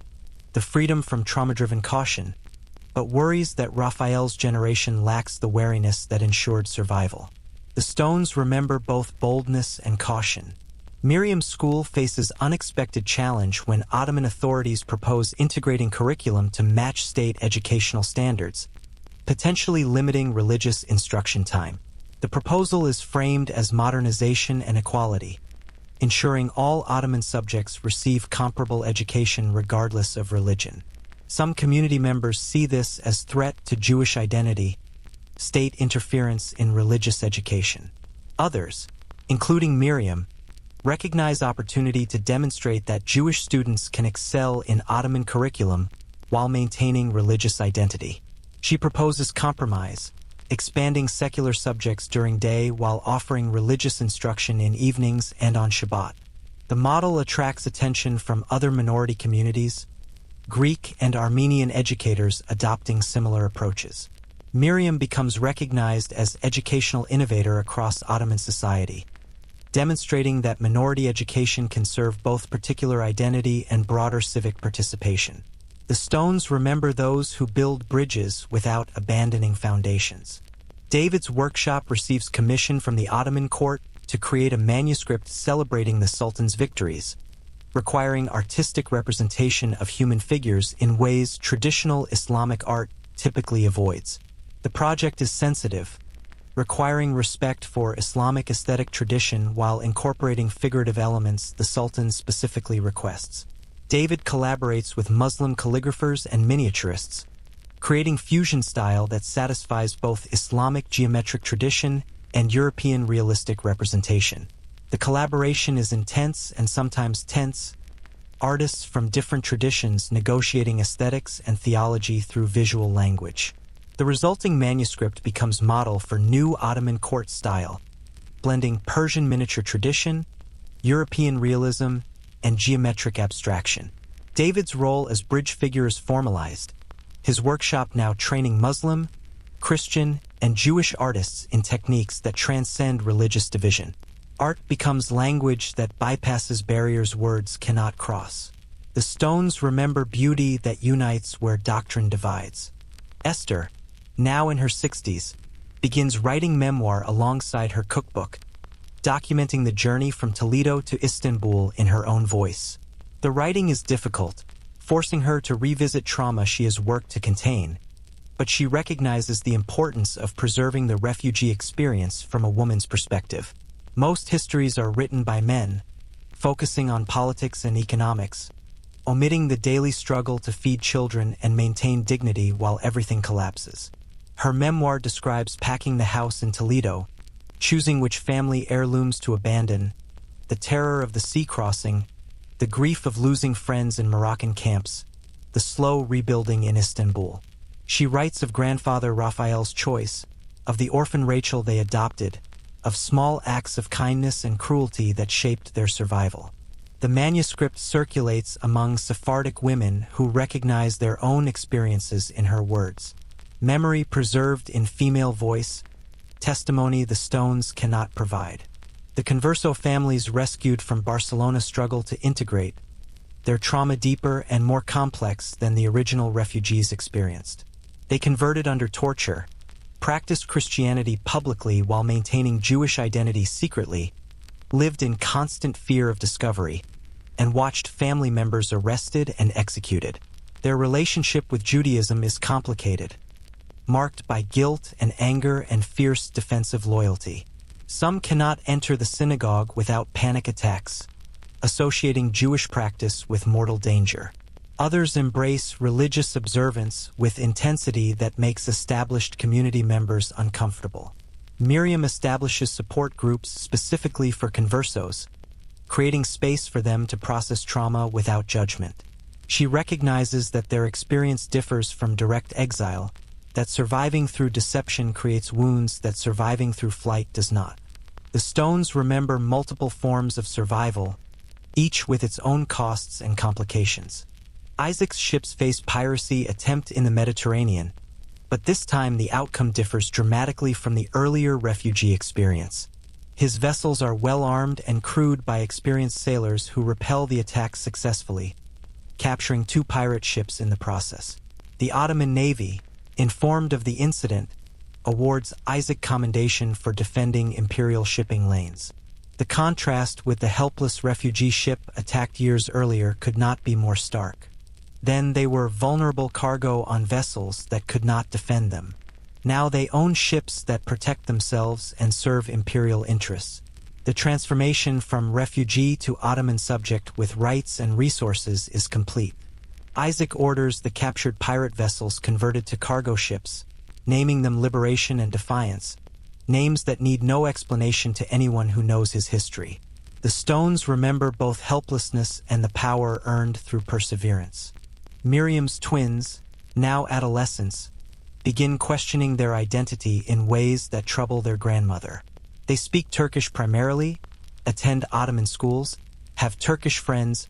the freedom from trauma-driven caution, but worries that Raphael's generation lacks the wariness that ensured survival. The stones remember both boldness and caution. Miriam's school faces unexpected challenge when Ottoman authorities propose integrating curriculum to match state educational standards, potentially limiting religious instruction time. The proposal is framed as modernization and equality, ensuring all Ottoman subjects receive comparable education regardless of religion. Some community members see this as threat to Jewish identity, state interference in religious education. Others, including Miriam, recognize opportunity to demonstrate that Jewish students can excel in Ottoman curriculum while maintaining religious identity. She proposes compromise, expanding secular subjects during day while offering religious instruction in evenings and on Shabbat. The model attracts attention from other minority communities, Greek and Armenian educators adopting similar approaches. Miriam becomes recognized as educational innovator across Ottoman society, demonstrating that minority education can serve both particular identity and broader civic participation. The stones remember those who build bridges without abandoning foundations. David's workshop receives commission from the Ottoman court to create a manuscript celebrating the Sultan's victories, requiring artistic representation of human figures in ways traditional Islamic art typically avoids. The project is sensitive, requiring respect for Islamic aesthetic tradition while incorporating figurative elements the Sultan specifically requests. David collaborates with Muslim calligraphers and miniaturists, creating fusion style that satisfies both Islamic geometric tradition and European realistic representation. The collaboration is intense and sometimes tense, artists from different traditions negotiating aesthetics and theology through visual language. The resulting manuscript becomes model for new Ottoman court style, blending Persian miniature tradition, European realism, and geometric abstraction. David's role as bridge figure is formalized, his workshop now training Muslim, Christian, and Jewish artists in techniques that transcend religious division. Art becomes language that bypasses barriers words cannot cross. The stones remember beauty that unites where doctrine divides. Esther, now in her 60s, begins writing memoir alongside her cookbook, documenting the journey from Toledo to Istanbul in her own voice. The writing is difficult, forcing her to revisit trauma she has worked to contain, but she recognizes the importance of preserving the refugee experience from a woman's perspective. Most histories are written by men, focusing on politics and economics, omitting the daily struggle to feed children and maintain dignity while everything collapses. Her memoir describes packing the house in Toledo, choosing which family heirlooms to abandon, the terror of the sea crossing, the grief of losing friends in Moroccan camps, the slow rebuilding in Istanbul. She writes of grandfather Raphael's choice, of the orphan Rachel they adopted, of small acts of kindness and cruelty that shaped their survival. The manuscript circulates among Sephardic women who recognize their own experiences in her words. Memory preserved in female voice, testimony the stones cannot provide. The Converso families rescued from Barcelona struggle to integrate, their trauma deeper and more complex than the original refugees experienced. They converted under torture, practiced Christianity publicly while maintaining Jewish identity secretly, lived in constant fear of discovery, and watched family members arrested and executed. Their relationship with Judaism is complicated, marked by guilt and anger and fierce defensive loyalty. Some cannot enter the synagogue without panic attacks, associating Jewish practice with mortal danger. Others embrace religious observance with intensity that makes established community members uncomfortable. Miriam establishes support groups specifically for conversos, creating space for them to process trauma without judgment. She recognizes that their experience differs from direct exile, that surviving through deception creates wounds that surviving through flight does not. The stones remember multiple forms of survival, each with its own costs and complications. Isaac's ships face piracy attempt in the Mediterranean, but this time the outcome differs dramatically from the earlier refugee experience. His vessels are well-armed and crewed by experienced sailors who repel the attacks successfully, capturing 2 pirate ships in the process. The Ottoman Navy, informed of the incident, awards Isaac commendation for defending imperial shipping lanes. The contrast with the helpless refugee ship attacked years earlier could not be more stark. Then they were vulnerable cargo on vessels that could not defend them. Now they own ships that protect themselves and serve imperial interests. The transformation from refugee to Ottoman subject with rights and resources is complete. Isaac orders the captured pirate vessels converted to cargo ships, naming them Liberation and Defiance, names that need no explanation to anyone who knows his history. The stones remember both helplessness and the power earned through perseverance. Miriam's twins, now adolescents, begin questioning their identity in ways that trouble their grandmother. They speak Turkish primarily, attend Ottoman schools, have Turkish friends,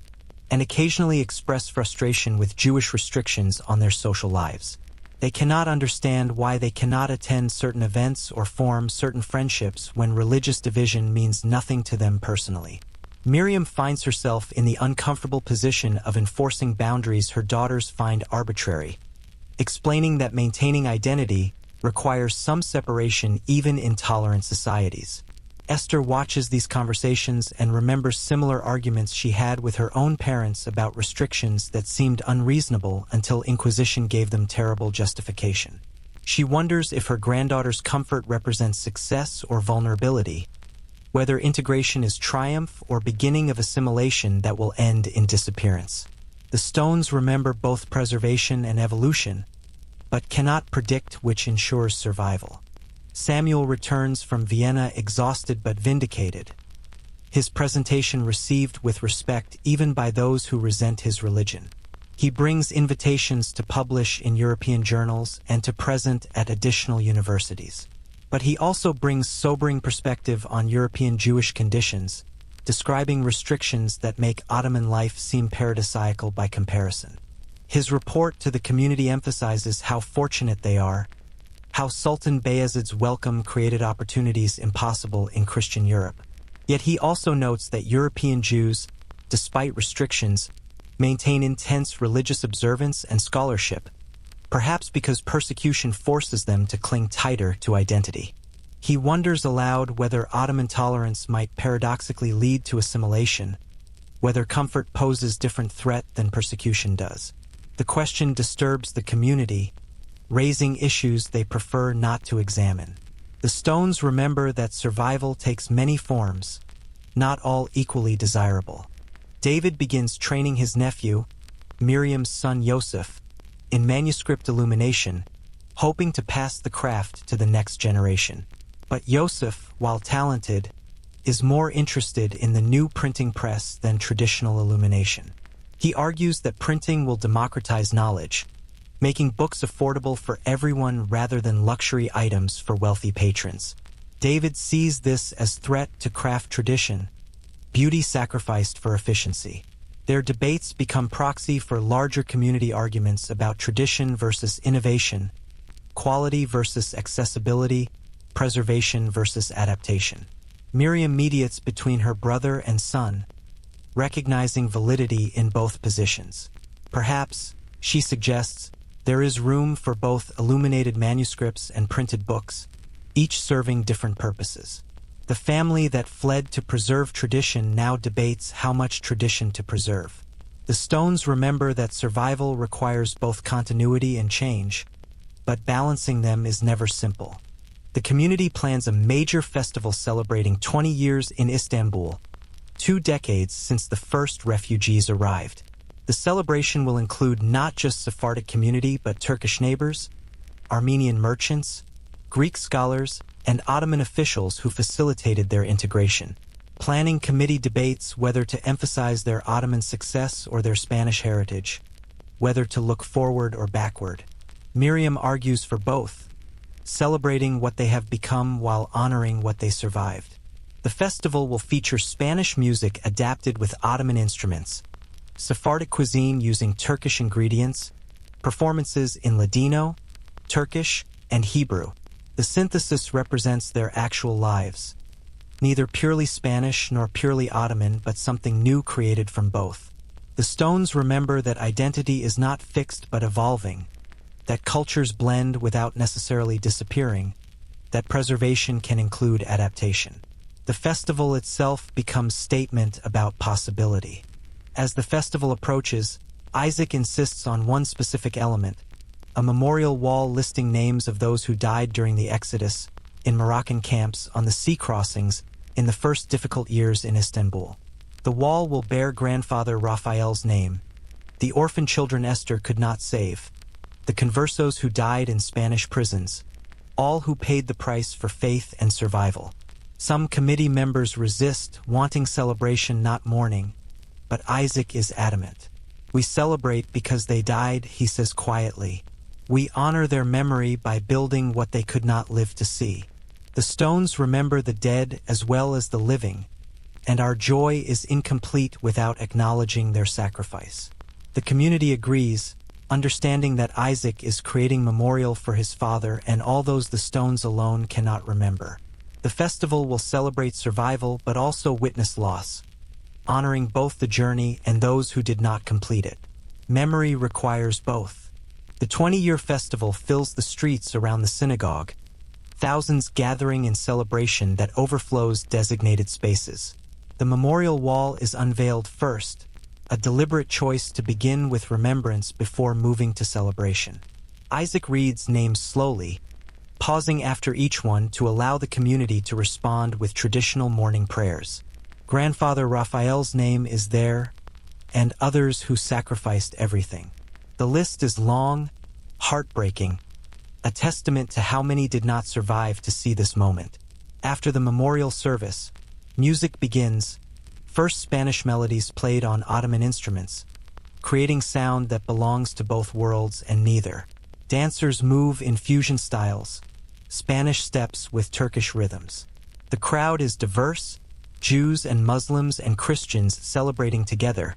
and occasionally express frustration with Jewish restrictions on their social lives. They cannot understand why they cannot attend certain events or form certain friendships when religious division means nothing to them personally. Miriam finds herself in the uncomfortable position of enforcing boundaries her daughters find arbitrary, explaining that maintaining identity requires some separation even in tolerant societies. Esther watches these conversations and remembers similar arguments she had with her own parents about restrictions that seemed unreasonable until Inquisition gave them terrible justification. She wonders if her granddaughter's comfort represents success or vulnerability, whether integration is triumph or beginning of assimilation that will end in disappearance. The stones remember both preservation and evolution, but cannot predict which ensures survival. Samuel returns from Vienna exhausted but vindicated, his presentation received with respect even by those who resent his religion. He brings invitations to publish in European journals and to present at additional universities. But he also brings sobering perspective on European Jewish conditions, describing restrictions that make Ottoman life seem paradisiacal by comparison. His report to the community emphasizes how fortunate they are, how Sultan Bayezid's welcome created opportunities impossible in Christian Europe. Yet he also notes that European Jews, despite restrictions, maintain intense religious observance and scholarship, perhaps because persecution forces them to cling tighter to identity. He wonders aloud whether Ottoman tolerance might paradoxically lead to assimilation, whether comfort poses different threat than persecution does. The question disturbs the community, raising issues they prefer not to examine. The stones remember that survival takes many forms, not all equally desirable. David begins training his nephew, Miriam's son Yosef, in manuscript illumination, hoping to pass the craft to the next generation. But Yosef, while talented, is more interested in the new printing press than traditional illumination. He argues that printing will democratize knowledge, making books affordable for everyone rather than luxury items for wealthy patrons. David sees this as threat to craft tradition, beauty sacrificed for efficiency. Their debates become proxy for larger community arguments about tradition versus innovation, quality versus accessibility, preservation versus adaptation. Miriam mediates between her brother and son, recognizing validity in both positions. Perhaps, she suggests, there is room for both illuminated manuscripts and printed books, each serving different purposes. The family that fled to preserve tradition now debates how much tradition to preserve. The stones remember that survival requires both continuity and change, but balancing them is never simple. The community plans a major festival celebrating 20 years in Istanbul, 2 decades since the first refugees arrived. The celebration will include not just Sephardic community but Turkish neighbors, Armenian merchants, Greek scholars, and Ottoman officials who facilitated their integration. Planning committee debates whether to emphasize their Ottoman success or their Spanish heritage, whether to look forward or backward. Miriam argues for both, celebrating what they have become while honoring what they survived. The festival will feature Spanish music adapted with Ottoman instruments, Sephardic cuisine using Turkish ingredients, performances in Ladino, Turkish, and Hebrew. The synthesis represents their actual lives, neither purely Spanish nor purely Ottoman, but something new created from both. The stones remember that identity is not fixed but evolving, that cultures blend without necessarily disappearing, that preservation can include adaptation. The festival itself becomes statement about possibility. As the festival approaches, Isaac insists on one specific element, a memorial wall listing names of those who died during the Exodus, in Moroccan camps, on the sea crossings, in the first difficult years in Istanbul. The wall will bear grandfather Raphael's name, the orphan children Esther could not save, the conversos who died in Spanish prisons, all who paid the price for faith and survival. Some committee members resist, wanting celebration not mourning, but Isaac is adamant. We celebrate because they died, he says quietly. We honor their memory by building what they could not live to see. The stones remember the dead as well as the living, and our joy is incomplete without acknowledging their sacrifice. The community agrees, understanding that Isaac is creating memorial for his father and all those the stones alone cannot remember. The festival will celebrate survival but also witness loss, honoring both the journey and those who did not complete it. Memory requires both. The 20-year festival fills the streets around the synagogue, thousands gathering in celebration that overflows designated spaces. The memorial wall is unveiled first, a deliberate choice to begin with remembrance before moving to celebration. Isaac reads names slowly, pausing after each one to allow the community to respond with traditional morning prayers. Grandfather Raphael's name is there, and others who sacrificed everything. The list is long, heartbreaking, a testament to how many did not survive to see this moment. After the memorial service, music begins, first Spanish melodies played on Ottoman instruments, creating sound that belongs to both worlds and neither. Dancers move in fusion styles, Spanish steps with Turkish rhythms. The crowd is diverse, Jews and Muslims and Christians celebrating together,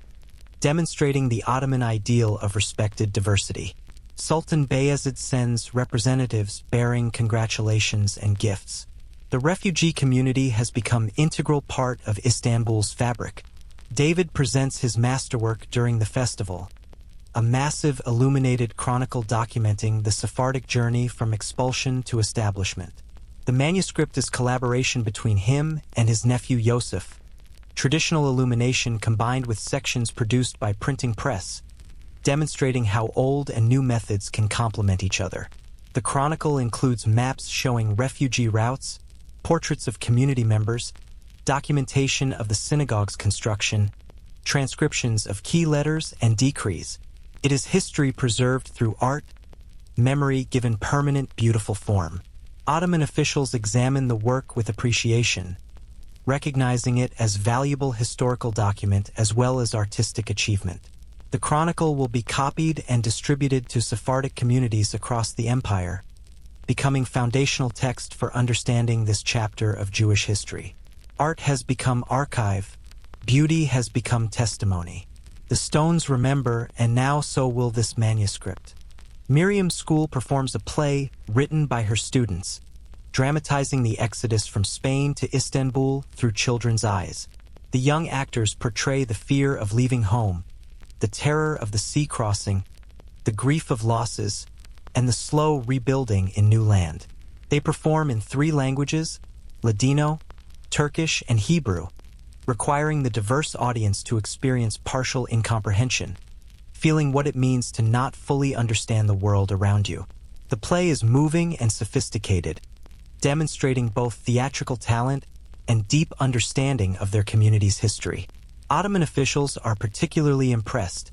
demonstrating the Ottoman ideal of respected diversity. Sultan Bayezid sends representatives bearing congratulations and gifts. The refugee community has become an integral part of Istanbul's fabric. David presents his masterwork during the festival, a massive illuminated chronicle documenting the Sephardic journey from expulsion to establishment. The manuscript is collaboration between him and his nephew Yosef, traditional illumination combined with sections produced by printing press, demonstrating how old and new methods can complement each other. The chronicle includes maps showing refugee routes, portraits of community members, documentation of the synagogue's construction, transcriptions of key letters and decrees. It is history preserved through art, memory given permanent, beautiful form. Ottoman officials examine the work with appreciation, recognizing it as valuable historical document as well as artistic achievement. The chronicle will be copied and distributed to Sephardic communities across the empire, becoming foundational text for understanding this chapter of Jewish history. Art has become archive, beauty has become testimony. The stones remember, and now so will this manuscript. Miriam's school performs a play written by her students, dramatizing the exodus from Spain to Istanbul through children's eyes. The young actors portray the fear of leaving home, the terror of the sea crossing, the grief of losses, and the slow rebuilding in new land. They perform in 3 languages, Ladino, Turkish, and Hebrew, requiring the diverse audience to experience partial incomprehension, feeling what it means to not fully understand the world around you. The play is moving and sophisticated, demonstrating both theatrical talent and deep understanding of their community's history. Ottoman officials are particularly impressed,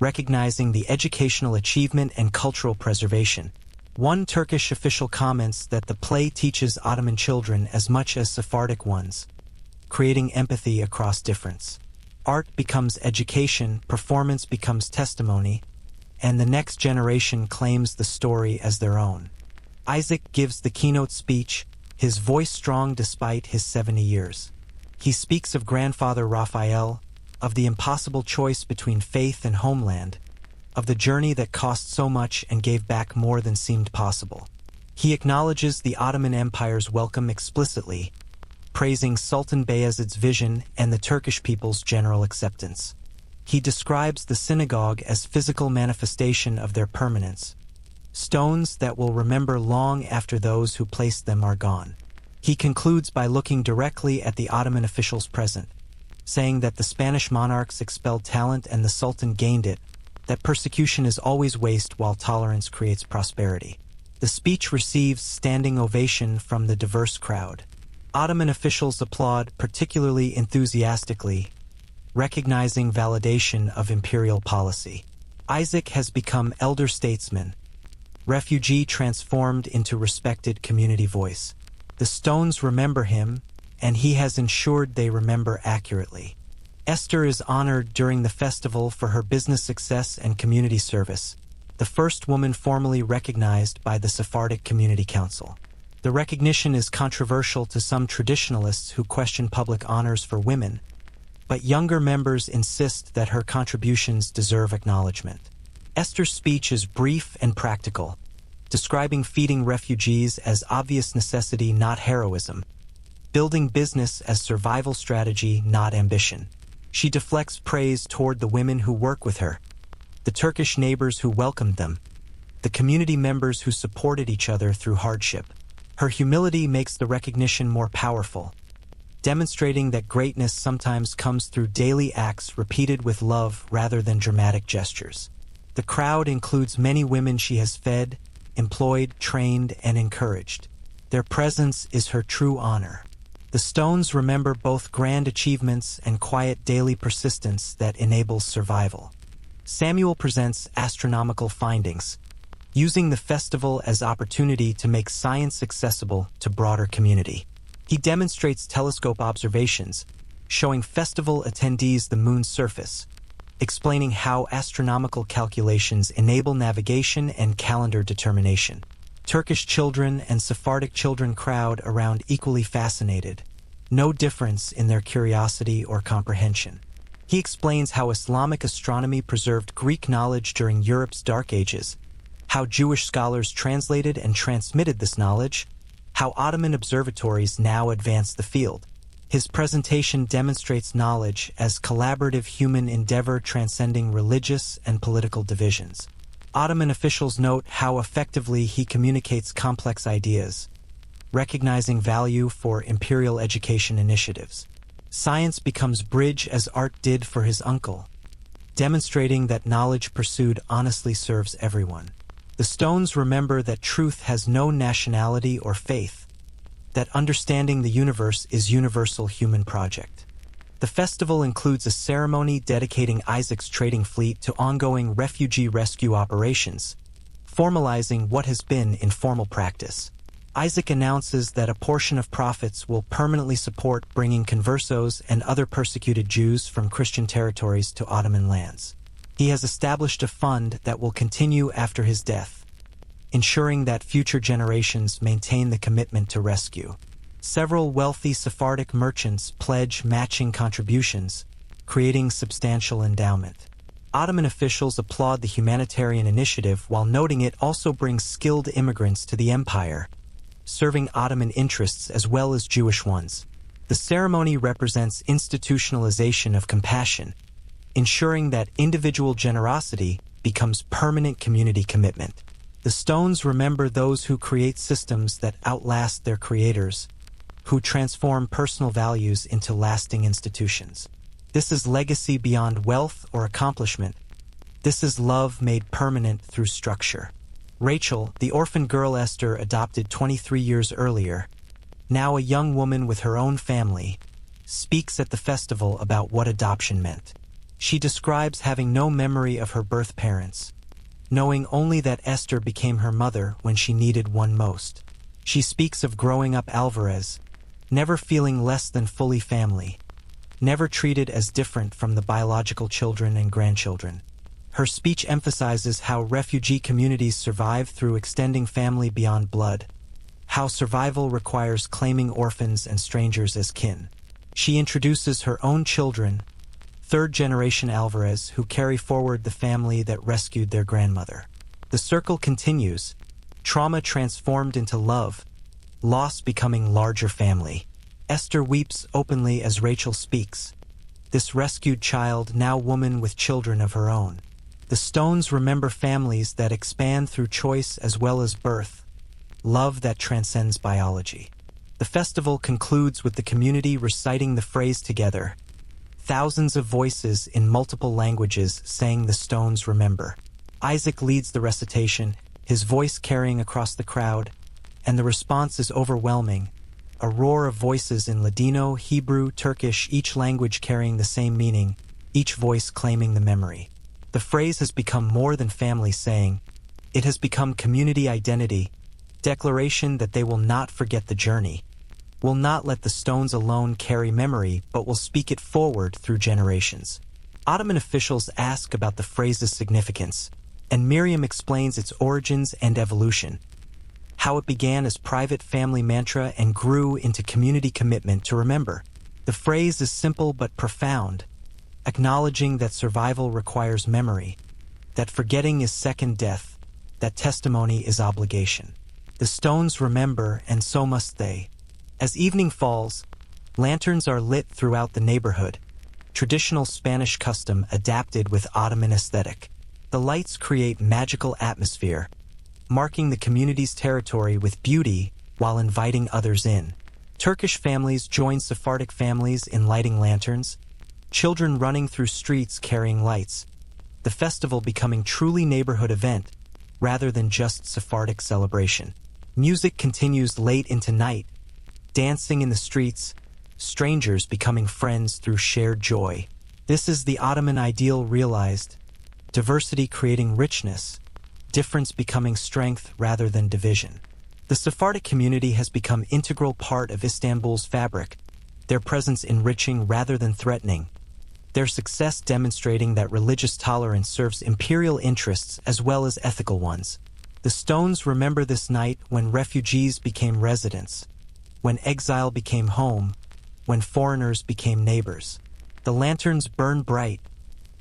recognizing the educational achievement and cultural preservation. One Turkish official comments that the play teaches Ottoman children as much as Sephardic ones, creating empathy across difference. Art becomes education, performance becomes testimony, and the next generation claims the story as their own. Isaac gives the keynote speech, his voice strong despite his 70 years. He speaks of grandfather Raphael, of the impossible choice between faith and homeland, of the journey that cost so much and gave back more than seemed possible. He acknowledges the Ottoman Empire's welcome explicitly, praising Sultan Bayezid's vision and the Turkish people's general acceptance. He describes the synagogue as physical manifestation of their permanence, stones that will remember long after those who placed them are gone. He concludes by looking directly at the Ottoman officials present, saying that the Spanish monarchs expelled talent and the Sultan gained it, that persecution is always waste while tolerance creates prosperity. The speech receives standing ovation from the diverse crowd. Ottoman officials applaud particularly enthusiastically, recognizing validation of imperial policy. Isaac has become elder statesman, refugee transformed into respected community voice. The stones remember him, and he has ensured they remember accurately. Esther is honored during the festival for her business success and community service, the first woman formally recognized by the Sephardic Community Council. The recognition is controversial to some traditionalists who question public honors for women, but younger members insist that her contributions deserve acknowledgement. Esther's speech is brief and practical, describing feeding refugees as obvious necessity, not heroism, building business as survival strategy, not ambition. She deflects praise toward the women who work with her, the Turkish neighbors who welcomed them, the community members who supported each other through hardship. Her humility makes the recognition more powerful, demonstrating that greatness sometimes comes through daily acts repeated with love rather than dramatic gestures. The crowd includes many women she has fed, employed, trained, and encouraged. Their presence is her true honor. The stones remember both grand achievements and quiet daily persistence that enables survival. Samuel presents astronomical findings, using the festival as opportunity to make science accessible to broader community. He demonstrates telescope observations, showing festival attendees the moon's surface, explaining how astronomical calculations enable navigation and calendar determination. Turkish children and Sephardic children crowd around equally fascinated, no difference in their curiosity or comprehension. He explains how Islamic astronomy preserved Greek knowledge during Europe's Dark Ages, how Jewish scholars translated and transmitted this knowledge, how Ottoman observatories now advance the field. His presentation demonstrates knowledge as collaborative human endeavor transcending religious and political divisions. Ottoman officials note how effectively he communicates complex ideas, recognizing value for imperial education initiatives. Science becomes bridge as art did for his uncle, demonstrating that knowledge pursued honestly serves everyone. The stones remember that truth has no nationality or faith, that understanding the universe is universal human project. The festival includes a ceremony dedicating Isaac's trading fleet to ongoing refugee rescue operations, formalizing what has been informal practice. Isaac announces that a portion of profits will permanently support bringing conversos and other persecuted Jews from Christian territories to Ottoman lands. He has established a fund that will continue after his death, ensuring that future generations maintain the commitment to rescue. Several wealthy Sephardic merchants pledge matching contributions, creating substantial endowment. Ottoman officials applaud the humanitarian initiative while noting it also brings skilled immigrants to the empire, serving Ottoman interests as well as Jewish ones. The ceremony represents institutionalization of compassion, ensuring that individual generosity becomes permanent community commitment. The stones remember those who create systems that outlast their creators, who transform personal values into lasting institutions. This is legacy beyond wealth or accomplishment. This is love made permanent through structure. Rachel, the orphan girl Esther adopted 23 years earlier, now a young woman with her own family, speaks at the festival about what adoption meant. She describes having no memory of her birth parents, knowing only that Esther became her mother when she needed one most. She speaks of growing up Alvarez, never feeling less than fully family, never treated as different from the biological children and grandchildren. Her speech emphasizes how refugee communities survive through extending family beyond blood, how survival requires claiming orphans and strangers as kin. She introduces her own children, third-generation Alvarez, who carry forward the family that rescued their grandmother. The circle continues, trauma transformed into love, loss becoming larger family. Esther weeps openly as Rachel speaks, this rescued child now woman with children of her own. The stones remember families that expand through choice as well as birth, love that transcends biology. The festival concludes with the community reciting the phrase together, thousands of voices in multiple languages saying the stones remember. Isaac leads the recitation, his voice carrying across the crowd, and the response is overwhelming, a roar of voices in Ladino, Hebrew, Turkish, each language carrying the same meaning, each voice claiming the memory. The phrase has become more than family saying, it has become community identity, declaration that they will not forget the journey, will not let the stones alone carry memory, but will speak it forward through generations. Ottoman officials ask about the phrase's significance, and Miriam explains its origins and evolution, how it began as private family mantra and grew into community commitment to remember. The phrase is simple but profound, acknowledging that survival requires memory, that forgetting is second death, that testimony is obligation. The stones remember, and so must they. As evening falls, lanterns are lit throughout the neighborhood, traditional Spanish custom adapted with Ottoman aesthetic. The lights create magical atmosphere, marking the community's territory with beauty while inviting others in. Turkish families join Sephardic families in lighting lanterns, children running through streets carrying lights, the festival becoming truly neighborhood event rather than just Sephardic celebration. Music continues late into night, dancing in the streets, strangers becoming friends through shared joy. This is the Ottoman ideal realized, diversity creating richness, difference becoming strength rather than division. The Sephardic community has become an integral part of Istanbul's fabric, their presence enriching rather than threatening, their success demonstrating that religious tolerance serves imperial interests as well as ethical ones. The stones remember this night when refugees became residents, when exile became home, when foreigners became neighbors. The lanterns burn bright,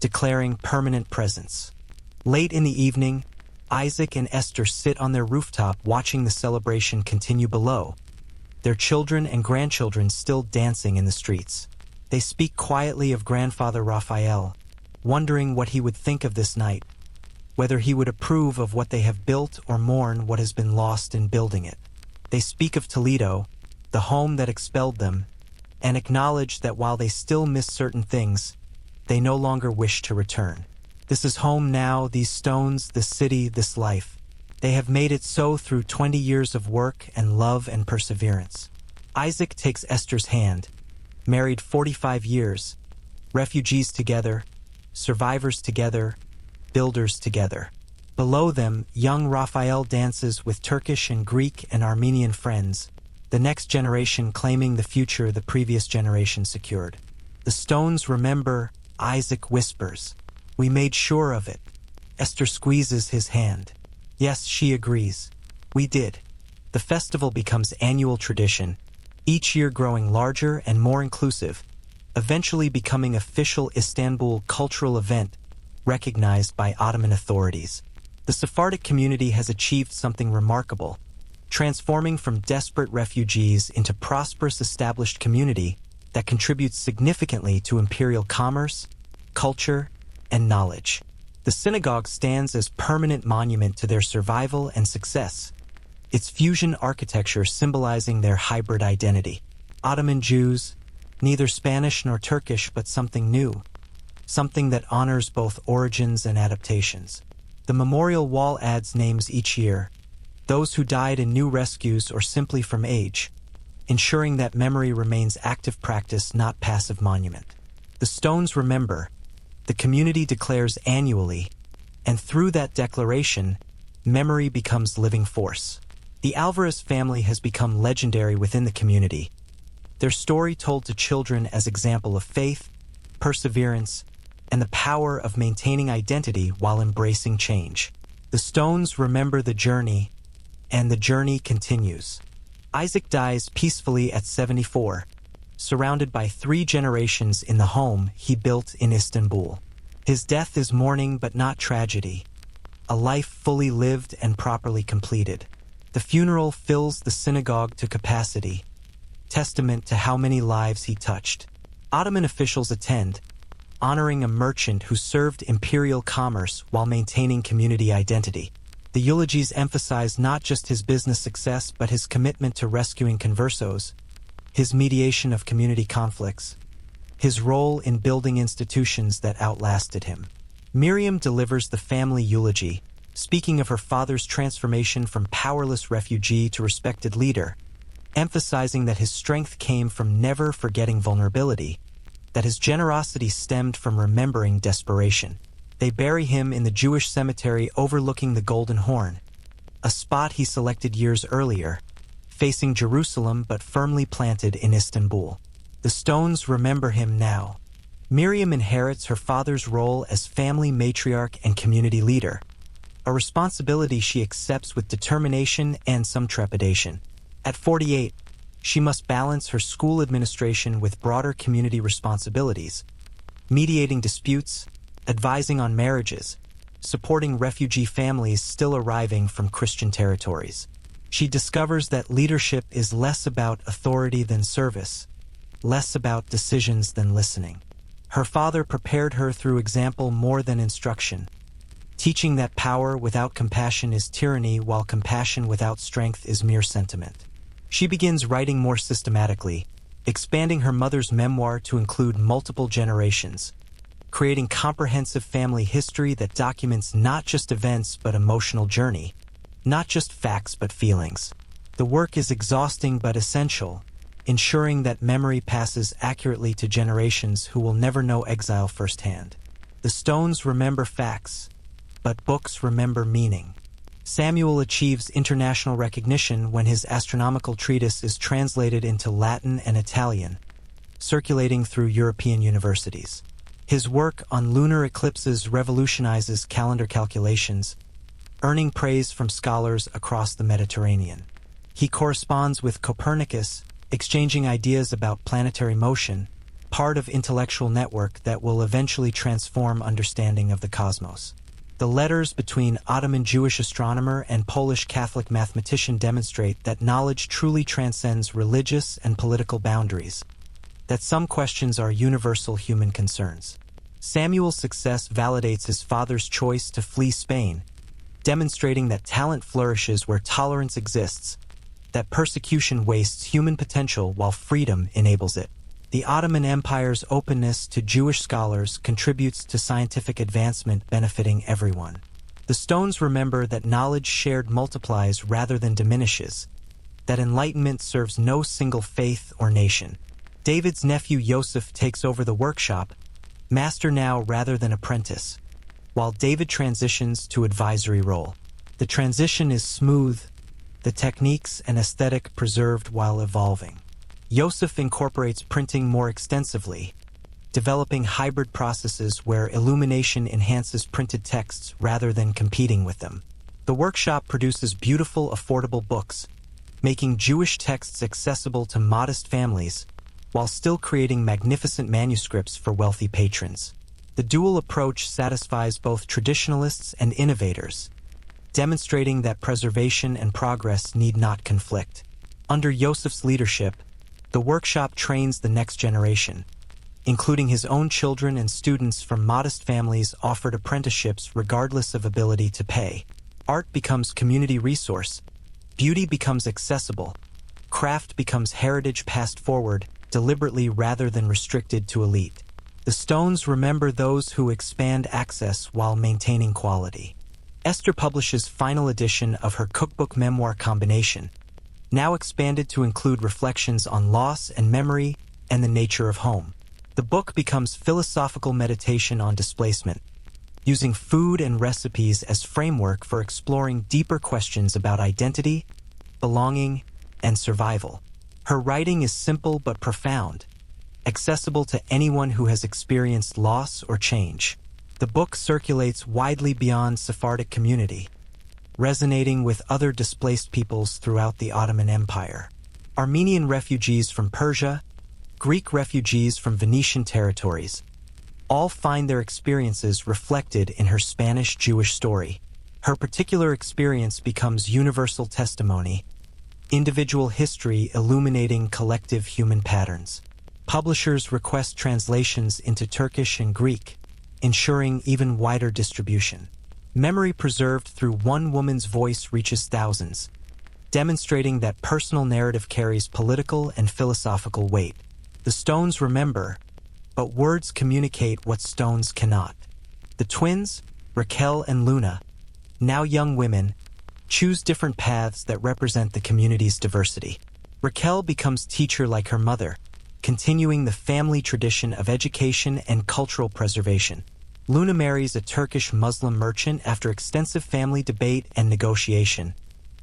declaring permanent presence. Late in the evening, Isaac and Esther sit on their rooftop watching the celebration continue below, their children and grandchildren still dancing in the streets. They speak quietly of grandfather Raphael, wondering what he would think of this night, whether he would approve of what they have built or mourn what has been lost in building it. They speak of Toledo, the home that expelled them, and acknowledge that while they still miss certain things, they no longer wish to return. This is home now, these stones, this city, this life. They have made it so through 20 years of work and love and perseverance. Isaac takes Esther's hand, married 45 years, refugees together, survivors together, builders together. Below them, young Raphael dances with Turkish and Greek and Armenian friends, the next generation claiming the future the previous generation secured. The stones remember, Isaac whispers, "We made sure of it." Esther squeezes his hand. Yes, she agrees. We did. The festival becomes annual tradition, each year growing larger and more inclusive, eventually becoming official Istanbul cultural event recognized by Ottoman authorities. The Sephardic community has achieved something remarkable, transforming from desperate refugees into prosperous established community that contributes significantly to imperial commerce, culture, and knowledge. The synagogue stands as permanent monument to their survival and success, its fusion architecture symbolizing their hybrid identity. Ottoman Jews, neither Spanish nor Turkish but something new, something that honors both origins and adaptations. The memorial wall adds names each year, those who died in new rescues or simply from age, ensuring that memory remains active practice, not passive monument. The stones remember, the community declares annually, and through that declaration, memory becomes living force. The Alvarez family has become legendary within the community, their story told to children as example of faith, perseverance, and the power of maintaining identity while embracing change. The stones remember the journey, and the journey continues. Isaac dies peacefully at 74, surrounded by 3 generations in the home he built in Istanbul. His death is mourning but not tragedy, a life fully lived and properly completed. The funeral fills the synagogue to capacity, testament to how many lives he touched. Ottoman officials attend, honoring a merchant who served imperial commerce while maintaining community identity. The eulogies emphasize not just his business success but his commitment to rescuing conversos, his mediation of community conflicts, his role in building institutions that outlasted him. Miriam delivers the family eulogy, speaking of her father's transformation from powerless refugee to respected leader, emphasizing that his strength came from never forgetting vulnerability, that his generosity stemmed from remembering desperation. They bury him in the Jewish cemetery overlooking the Golden Horn, a spot he selected years earlier, facing Jerusalem but firmly planted in Istanbul. The stones remember him now. Miriam inherits her father's role as family matriarch and community leader, a responsibility she accepts with determination and some trepidation. At 48, she must balance her school administration with broader community responsibilities, mediating disputes, advising on marriages, supporting refugee families still arriving from Christian territories. She discovers that leadership is less about authority than service, less about decisions than listening. Her father prepared her through example more than instruction, teaching that power without compassion is tyranny while compassion without strength is mere sentiment. She begins writing more systematically, expanding her mother's memoir to include multiple generations, creating comprehensive family history that documents not just events but emotional journey, not just facts but feelings. The work is exhausting but essential, ensuring that memory passes accurately to generations who will never know exile firsthand. The stones remember facts, but books remember meaning. Samuel achieves international recognition when his astronomical treatise is translated into Latin and Italian, circulating through European universities. His work on lunar eclipses revolutionizes calendar calculations, earning praise from scholars across the Mediterranean. He corresponds with Copernicus, exchanging ideas about planetary motion, part of intellectual network that will eventually transform understanding of the cosmos. The letters between Ottoman Jewish astronomer and Polish Catholic mathematician demonstrate that knowledge truly transcends religious and political boundaries, that some questions are universal human concerns. Samuel's success validates his father's choice to flee Spain, demonstrating that talent flourishes where tolerance exists, that persecution wastes human potential while freedom enables it. The Ottoman Empire's openness to Jewish scholars contributes to scientific advancement benefiting everyone. The stones remember that knowledge shared multiplies rather than diminishes, that enlightenment serves no single faith or nation. David's nephew Yosef takes over the workshop, master now rather than apprentice, while David transitions to advisory role. The transition is smooth, the techniques and aesthetic preserved while evolving. Yosef incorporates printing more extensively, developing hybrid processes where illumination enhances printed texts rather than competing with them. The workshop produces beautiful, affordable books, making Jewish texts accessible to modest families, while still creating magnificent manuscripts for wealthy patrons. The dual approach satisfies both traditionalists and innovators, demonstrating that preservation and progress need not conflict. Under Yosef's leadership, the workshop trains the next generation, including his own children and students from modest families offered apprenticeships regardless of ability to pay. Art becomes community resource, beauty becomes accessible, craft becomes heritage passed forward deliberately rather than restricted to elite. The stones remember those who expand access while maintaining quality. Esther publishes final edition of her cookbook memoir combination, now expanded to include reflections on loss and memory and the nature of home. The book becomes philosophical meditation on displacement, using food and recipes as framework for exploring deeper questions about identity, belonging, and survival. Her writing is simple but profound, accessible to anyone who has experienced loss or change. The book circulates widely beyond Sephardic community, resonating with other displaced peoples throughout the Ottoman Empire. Armenian refugees from Persia, Greek refugees from Venetian territories, all find their experiences reflected in her Spanish Jewish story. Her particular experience becomes universal testimony, individual history illuminating collective human patterns. Publishers request translations into Turkish and Greek, ensuring even wider distribution. Memory preserved through one woman's voice reaches thousands, demonstrating that personal narrative carries political and philosophical weight. The stones remember, but words communicate what stones cannot. The twins, Raquel and Luna, now young women, choose different paths that represent the community's diversity. Raquel becomes teacher like her mother, continuing the family tradition of education and cultural preservation. Luna marries a Turkish Muslim merchant after extensive family debate and negotiation,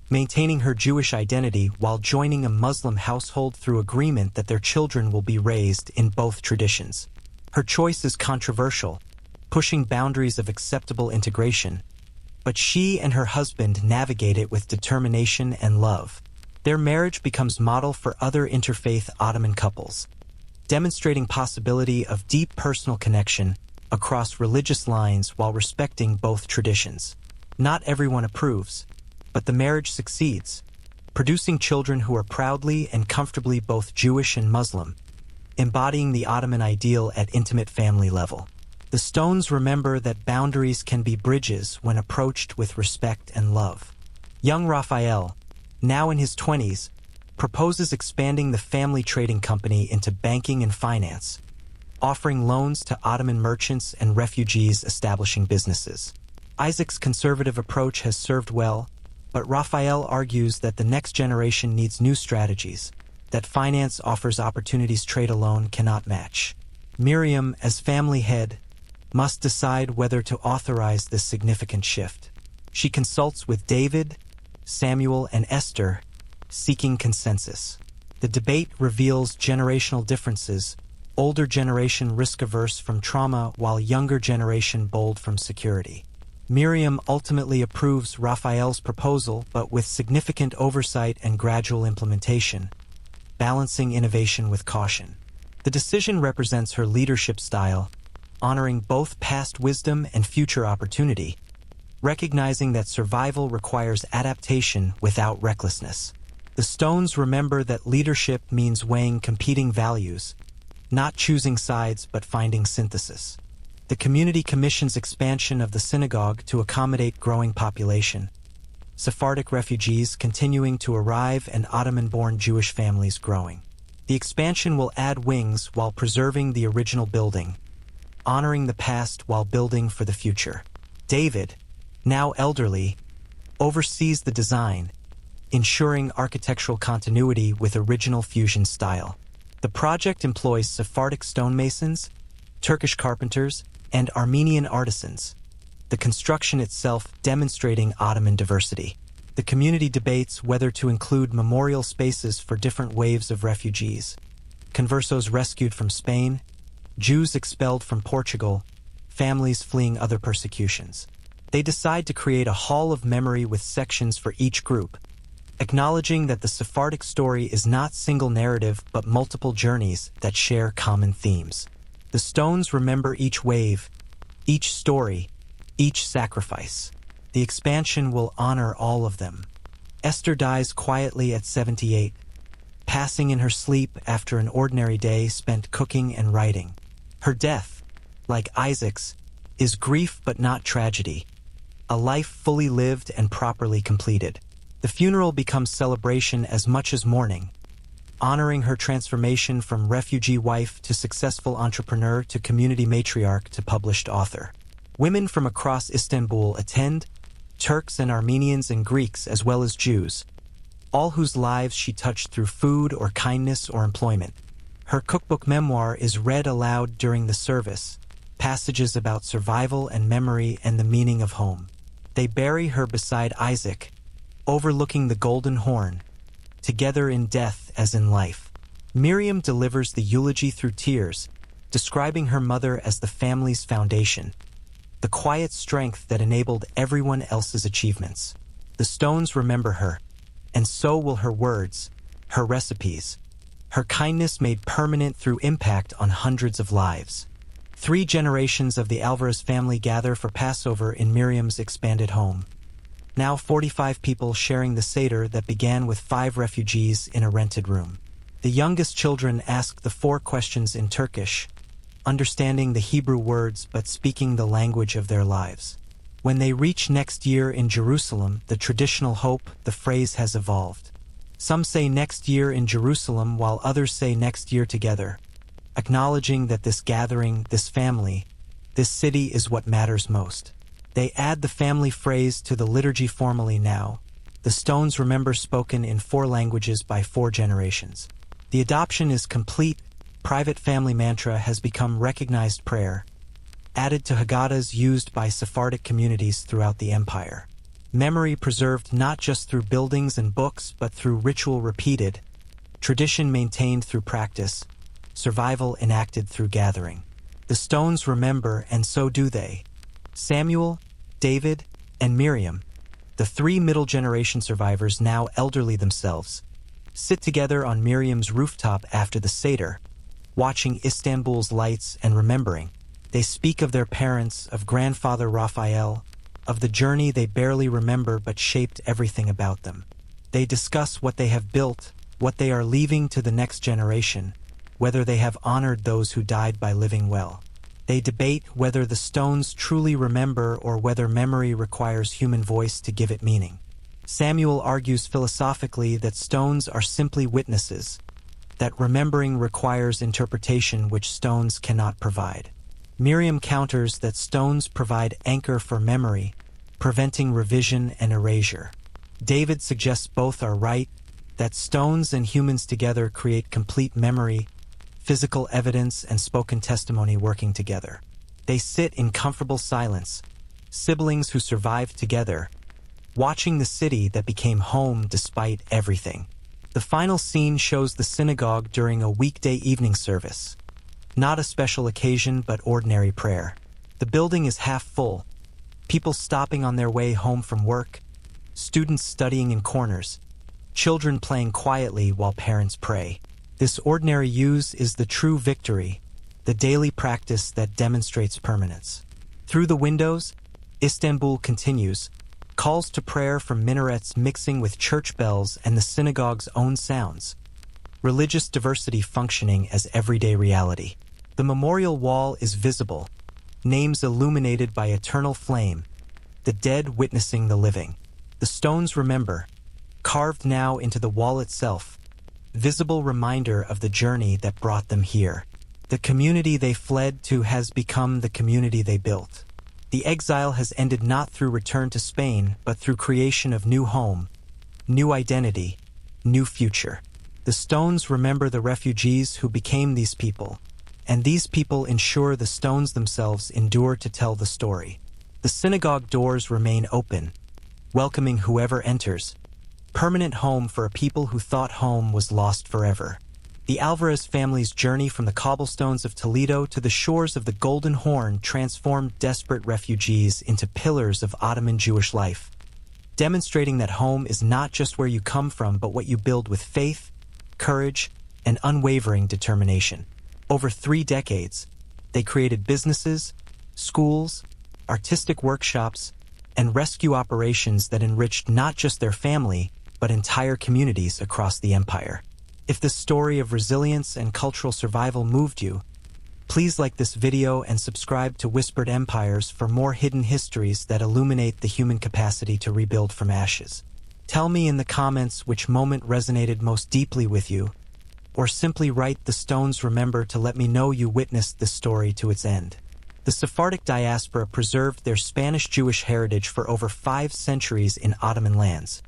maintaining her Jewish identity while joining a Muslim household through agreement that their children will be raised in both traditions. Her choice is controversial, pushing boundaries of acceptable integration, but she and her husband navigate it with determination and love. Their marriage becomes model for other interfaith Ottoman couples, demonstrating possibility of deep personal connection across religious lines while respecting both traditions. Not everyone approves, but the marriage succeeds, producing children who are proudly and comfortably both Jewish and Muslim, embodying the Ottoman ideal at intimate family level. The stones remember that boundaries can be bridges when approached with respect and love. Young Raphael, now in his 20s, proposes expanding the family trading company into banking and finance, offering loans to Ottoman merchants and refugees establishing businesses. Isaac's conservative approach has served well, but Raphael argues that the next generation needs new strategies, that finance offers opportunities trade alone cannot match. Miriam, as family head, must decide whether to authorize this significant shift. She consults with David, Samuel, and Esther, seeking consensus. The debate reveals generational differences, older generation risk-averse from trauma while younger generation bold from security. Miriam ultimately approves Raphael's proposal, but with significant oversight and gradual implementation, balancing innovation with caution. The decision represents her leadership style, honoring both past wisdom and future opportunity, recognizing that survival requires adaptation without recklessness. The stones remember that leadership means weighing competing values, not choosing sides but finding synthesis. The community commissions expansion of the synagogue to accommodate growing population, Sephardic refugees continuing to arrive and Ottoman-born Jewish families growing. The expansion will add wings while preserving the original building, honoring the past while building for the future. David, now elderly, oversees the design, ensuring architectural continuity with original fusion style. The project employs Sephardic stonemasons, Turkish carpenters, and Armenian artisans, the construction itself demonstrating Ottoman diversity. The community debates whether to include memorial spaces for different waves of refugees, conversos rescued from Spain, Jews expelled from Portugal, families fleeing other persecutions. They decide to create a hall of memory with sections for each group, acknowledging that the Sephardic story is not single narrative but multiple journeys that share common themes. The stones remember each wave, each story, each sacrifice. The expansion will honor all of them. Esther dies quietly at 78, passing in her sleep after an ordinary day spent cooking and writing. Her death, like Isaac's, is grief but not tragedy, a life fully lived and properly completed. The funeral becomes celebration as much as mourning, honoring her transformation from refugee wife to successful entrepreneur to community matriarch to published author. Women from across Istanbul attend, Turks and Armenians and Greeks as well as Jews, all whose lives she touched through food or kindness or employment. Her cookbook memoir is read aloud during the service, passages about survival and memory and the meaning of home. They bury her beside Isaac, overlooking the Golden Horn, together in death as in life. Miriam delivers the eulogy through tears, describing her mother as the family's foundation, the quiet strength that enabled everyone else's achievements. The stones remember her, and so will her words, her recipes, her kindness made permanent through impact on hundreds of lives. 3 generations of the Alvarez family gather for Passover in Miriam's expanded home. Now 45 people sharing the Seder that began with 5 refugees in a rented room. The youngest children ask the 4 questions in Turkish, understanding the Hebrew words but speaking the language of their lives. When they reach next year in Jerusalem, the traditional hope, the phrase has evolved. Some say next year in Jerusalem while others say next year together, acknowledging that this gathering, this family, this city is what matters most. They add the family phrase to the liturgy formally now. The stones remember spoken in 4 languages by 4 generations. The adoption is complete. Private family mantra has become recognized prayer, added to Haggadahs used by Sephardic communities throughout the empire. Memory preserved not just through buildings and books but through ritual repeated, tradition maintained through practice, survival enacted through gathering. The stones remember, and so do they. Samuel, David, and Miriam, the 3 middle-generation survivors now elderly themselves, sit together on Miriam's rooftop after the Seder, watching Istanbul's lights and remembering. They speak of their parents, of grandfather Raphael, of the journey they barely remember but shaped everything about them. They discuss what they have built, what they are leaving to the next generation, whether they have honored those who died by living well. They debate whether the stones truly remember or whether memory requires human voice to give it meaning. Samuel argues philosophically that stones are simply witnesses, that remembering requires interpretation which stones cannot provide. Miriam counters that stones provide anchor for memory, preventing revision and erasure. David suggests both are right, that stones and humans together create complete memory, physical evidence and spoken testimony working together. They sit in comfortable silence, siblings who survived together, watching the city that became home despite everything. The final scene shows the synagogue during a weekday evening service. Not a special occasion but ordinary prayer. The building is half full, people stopping on their way home from work, students studying in corners, children playing quietly while parents pray. This ordinary use is the true victory, the daily practice that demonstrates permanence. Through the windows, Istanbul continues, calls to prayer from minarets mixing with church bells and the synagogue's own sounds. Religious diversity functioning as everyday reality. The memorial wall is visible, names illuminated by eternal flame, the dead witnessing the living. The stones remember, carved now into the wall itself, visible reminder of the journey that brought them here. The community they fled to has become the community they built. The exile has ended not through return to Spain, but through creation of new home, new identity, new future. The stones remember the refugees who became these people, and these people ensure the stones themselves endure to tell the story. The synagogue doors remain open, welcoming whoever enters, permanent home for a people who thought home was lost forever. The Alvarez family's journey from the cobblestones of Toledo to the shores of the Golden Horn transformed desperate refugees into pillars of Ottoman Jewish life, demonstrating that home is not just where you come from but what you build with faith, courage, and unwavering determination. Over 3 decades, they created businesses, schools, artistic workshops, and rescue operations that enriched not just their family, but entire communities across the empire. If this story of resilience and cultural survival moved you, please like this video and subscribe to Whispered Empires for more hidden histories that illuminate the human capacity to rebuild from ashes. Tell me in the comments which moment resonated most deeply with you, or simply write "The Stones Remember" to let me know you witnessed this story to its end. The Sephardic diaspora preserved their Spanish Jewish heritage for over 5 centuries in Ottoman lands,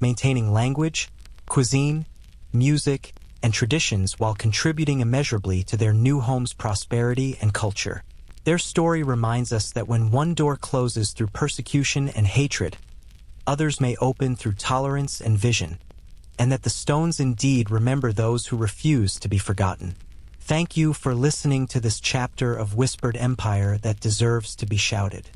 maintaining language, cuisine, music, and traditions while contributing immeasurably to their new home's prosperity and culture. Their story reminds us that when one door closes through persecution and hatred, others may open through tolerance and vision, and that the stones indeed remember those who refuse to be forgotten. Thank you for listening to this chapter of Whispered Empire that deserves to be shouted.